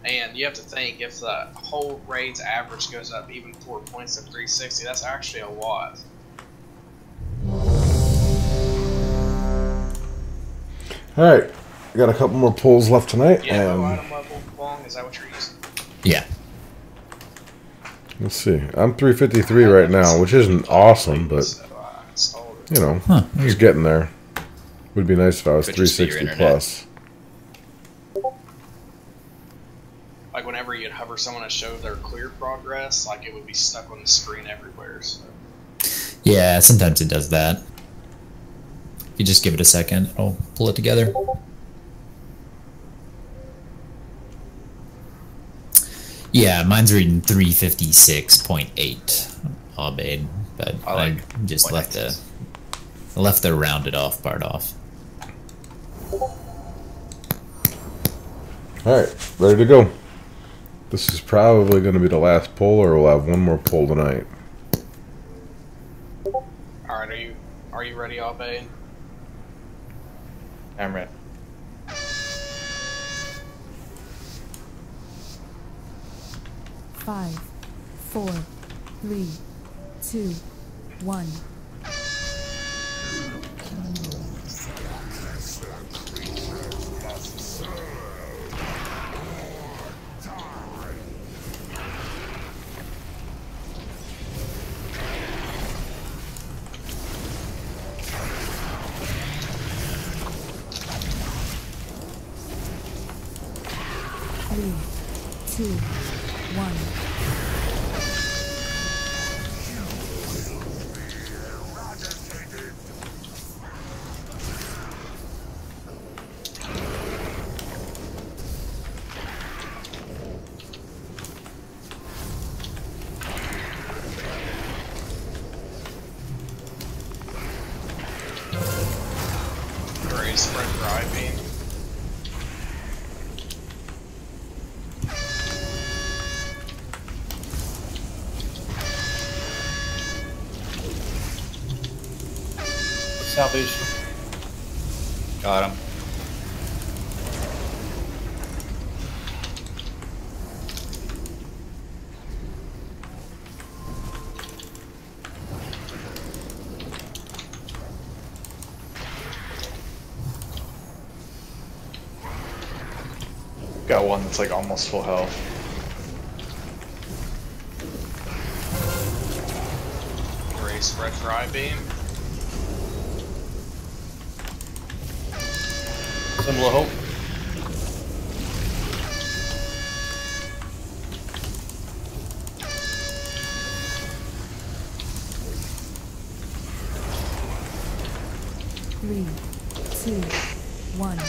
And you have to think, if the whole raid's average goes up even 4 points to 360, that's actually a lot. Alright, we got a couple more pulls left tonight. Yeah, no item level long, is that what you're using? Yeah. Let's see. I'm 353 right now, which isn't awesome, but you know, he's getting there. Would be nice if I was 360 plus. Like whenever you'd hover someone to show their clear progress, like it would be stuck on the screen everywhere. So. Yeah, sometimes it does that. If you just give it a second, it'll pull it together. Yeah, mine's reading 356.8 Aubade, but I just left the rounded off part off. Alright, ready to go. This is probably going to be the last pull, or we'll have one more pull tonight. Alright, are you ready, Aubade? I'm ready. Five, 4, 3, 2, 1. Three, 2, 1. Gray spread for I-beam. Salvation. Got him. Got one that's like almost full health. Gray spread for I-beam. Symbol of hope. Three, two, one.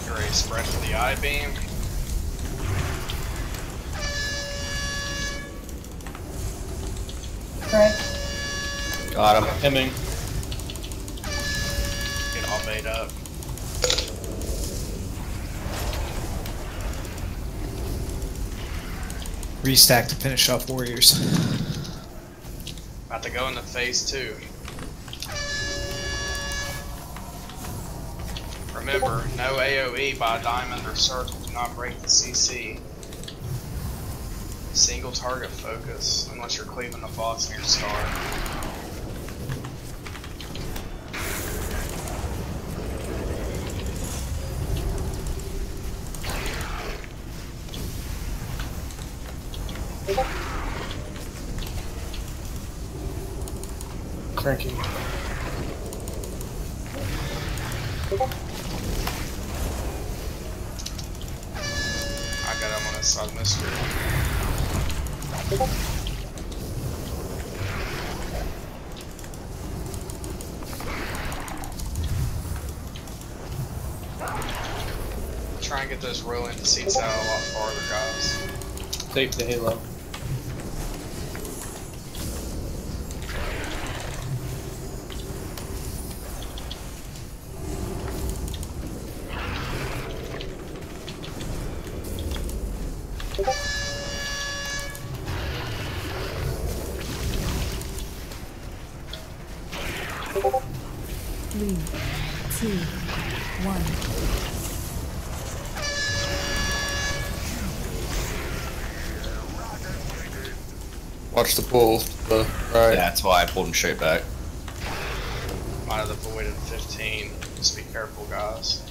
Gray spread for the I-beam. Gray. Got him. Hemming. Get all made up. Restack to finish off warriors. About to go into phase 2. Remember, no AoE by diamond or circle. Do not break the CC. Single target focus, unless you're cleaving the boss near star. Cranky. I got him on his side mystery. Try and get those rolling seats out a lot farther, guys. Safe to Halo. Three, two, one. Watch the pull. Right. That's why I pulled him straight back. Might have avoided 15. Just be careful, guys.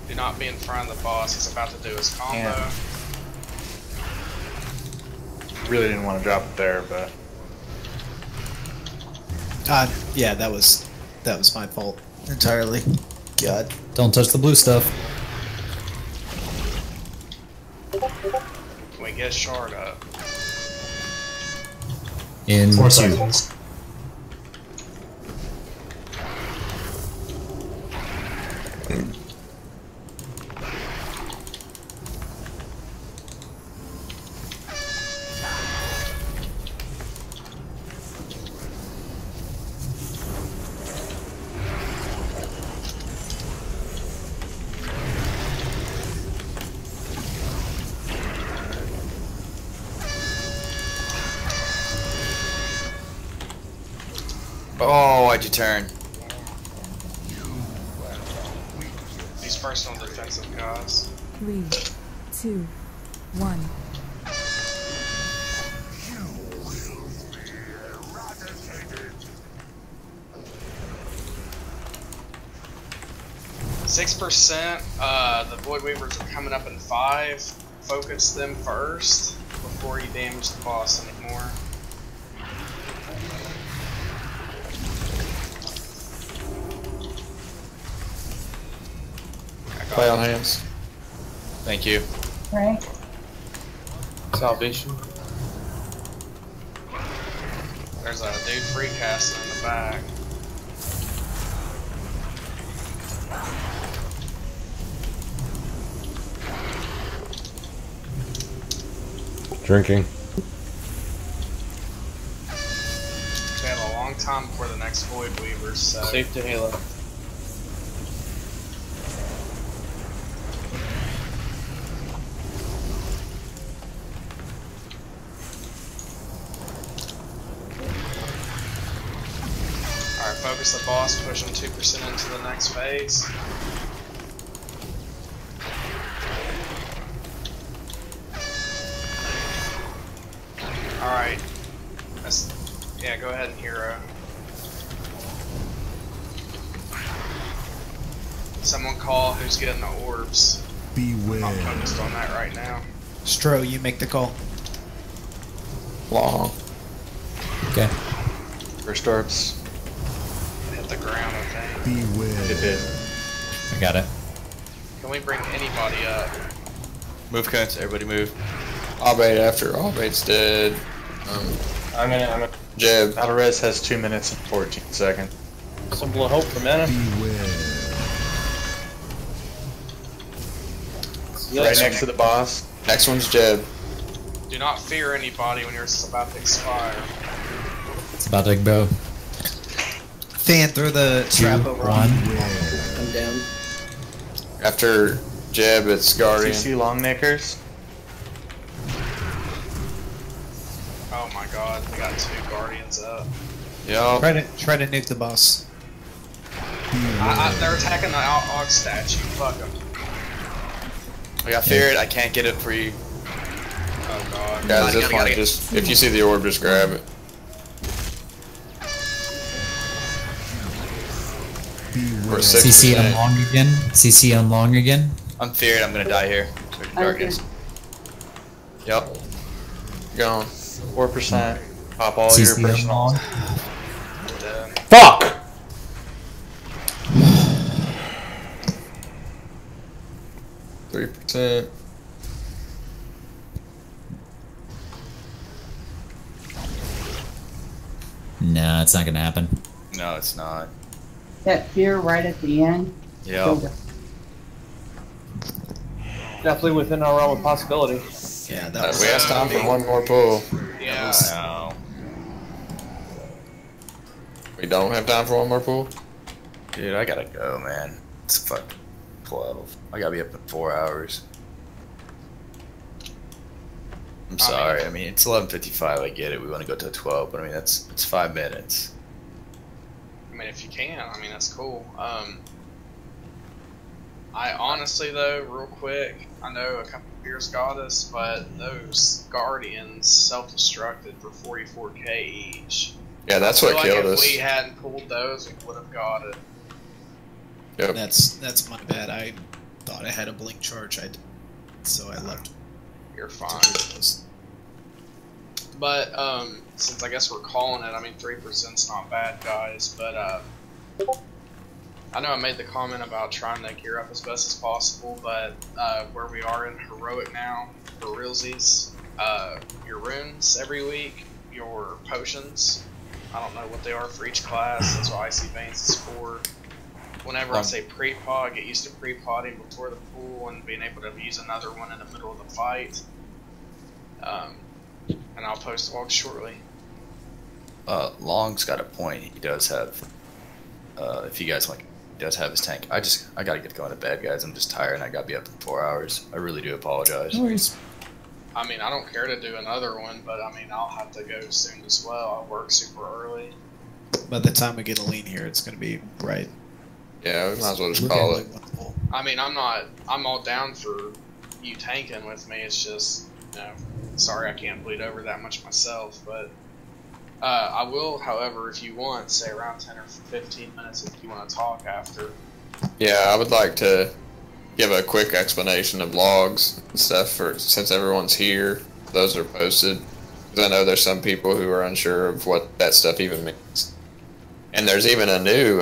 Do not be in front of the boss. He's about to do his combo. Yeah. Really didn't want to drop it there, but Yeah, that was my fault entirely. God. Don't touch the blue stuff. Can we get shard up? In 4 2. seconds. Oh, why'd you turn? These personal defensive guys. 3, 2, 1. The Void Weavers are coming up in 5. Focus them first before you damage the boss anymore. Play on hands. Thank you. Right. Salvation. There's a dude free casting in the back. Drinking. We have a long time before the next Void Weavers, so. Safe to Halo. Alright, focus the boss, push him 2% into the next phase. Alright. Yeah, go ahead and hero. Someone call who's getting the orbs. Beware. I'm focused on that right now. Stro, you make the call. Long. Okay. First orbs. Hit the ground, I think. Beware. It did. I got it. Can we bring anybody up? Move, cunts. Everybody move. I'll bait after. All bait's dead. I'm gonna Jeb. Alvarez has 2 minutes and 14 seconds. symbol of hope for mana. Beware. Right next to the boss. Next one's Jeb. Do not fear anybody when you're about to expire. It's about to go. Fan, throw the trap over on. I'm down. After Jeb, it's Guardian. CC Longneckers. Oh my god, we got 2 Guardians up. Yup. Try to nuke the boss. They're attacking the Og statue. Fuck them. I got feared. I can't get it for you. Oh god. Guys, this one, just if you see the orb, just grab it. For 6%. CC on long again. CC on long again. I'm feared. I'm gonna die here. Darkness. Yep. Gone. 4%. Pop all CC your on personal. long. Fuck! %. No, it's not gonna happen. No, it's not. That fear right at the end. Yep. Definitely within our realm of possibility. Yeah, that was We have time for one more pull. Yeah. No. We don't have time for one more pull? Dude, I gotta go, man. It's fucking 12. I gotta be up in 4 hours. I'm sorry. I mean, it's 11:55. I get it. We want to go to 12, but I mean, it's 5 minutes. I mean, if you can, I mean, that's cool. I honestly, though, real quick, I know a couple of years got us, but those Guardians self-destructed for 44k each. Yeah, that's what killed if us. we hadn't pulled those, we would have got it. Yep. That's my bad. I thought I had a blink charge. So I left. You're fine. But since I guess we're calling it, I mean 3%'s not bad, guys. But I know I made the comment about trying to gear up as best as possible, but where we are in heroic now, for realsies, your runes every week, your potions. I don't know what they are for each class. That's what Icy Veins is for. Whenever I say pre-pod, get used to pre-podding before the pool and being able to use another one in the middle of the fight. And I'll post logs shortly. Long's got a point. He does have. If you guys want, he does have his tank. I gotta get going to bed, guys. I'm just tired and I gotta be up in 4 hours. I really do apologize. No worries. I mean, I don't care to do another one, but I mean, I'll have to go soon as well. I work super early. By the time we get a lean here, it's gonna be right. Yeah, we might as well just call it. I mean, I'm all down for you tanking with me. It's just, you know, sorry I can't bleed over that much myself, but I will, however, if you want, say around 10 or 15 minutes if you want to talk after. Yeah, I would like to give a quick explanation of logs and stuff for since everyone's here. Those are posted. Because I know there's some people who are unsure of what that stuff even means. And there's even a new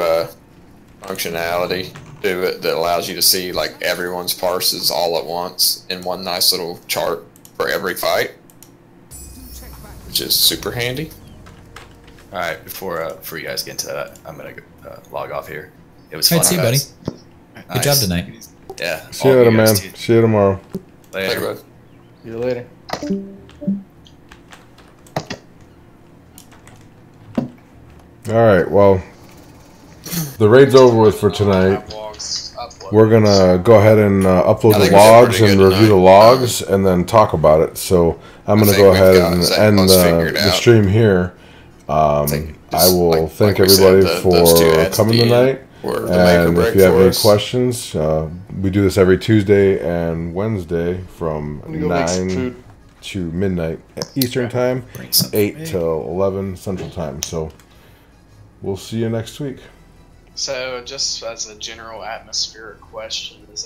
functionality to it that allows you to see like everyone's parses all at once in one nice little chart for every fight. which is super handy. All right, before you guys get into that, I'm gonna log off here. It was All fun. right, see you, buddy. Nice. Good job tonight. Yeah. See you later, man. See you tomorrow. Later. bud. See you later. Alright, well, the raid's over with for tonight. We're gonna go ahead and upload the logs and review the logs and then talk about it. So I'm gonna go ahead and end the stream here. I will thank everybody for coming tonight. And if you have any questions, we do this every Tuesday and Wednesday from 9 to midnight Eastern Time, 8 till 11 Central Time. So we'll see you next week. So, just as a general atmospheric question, is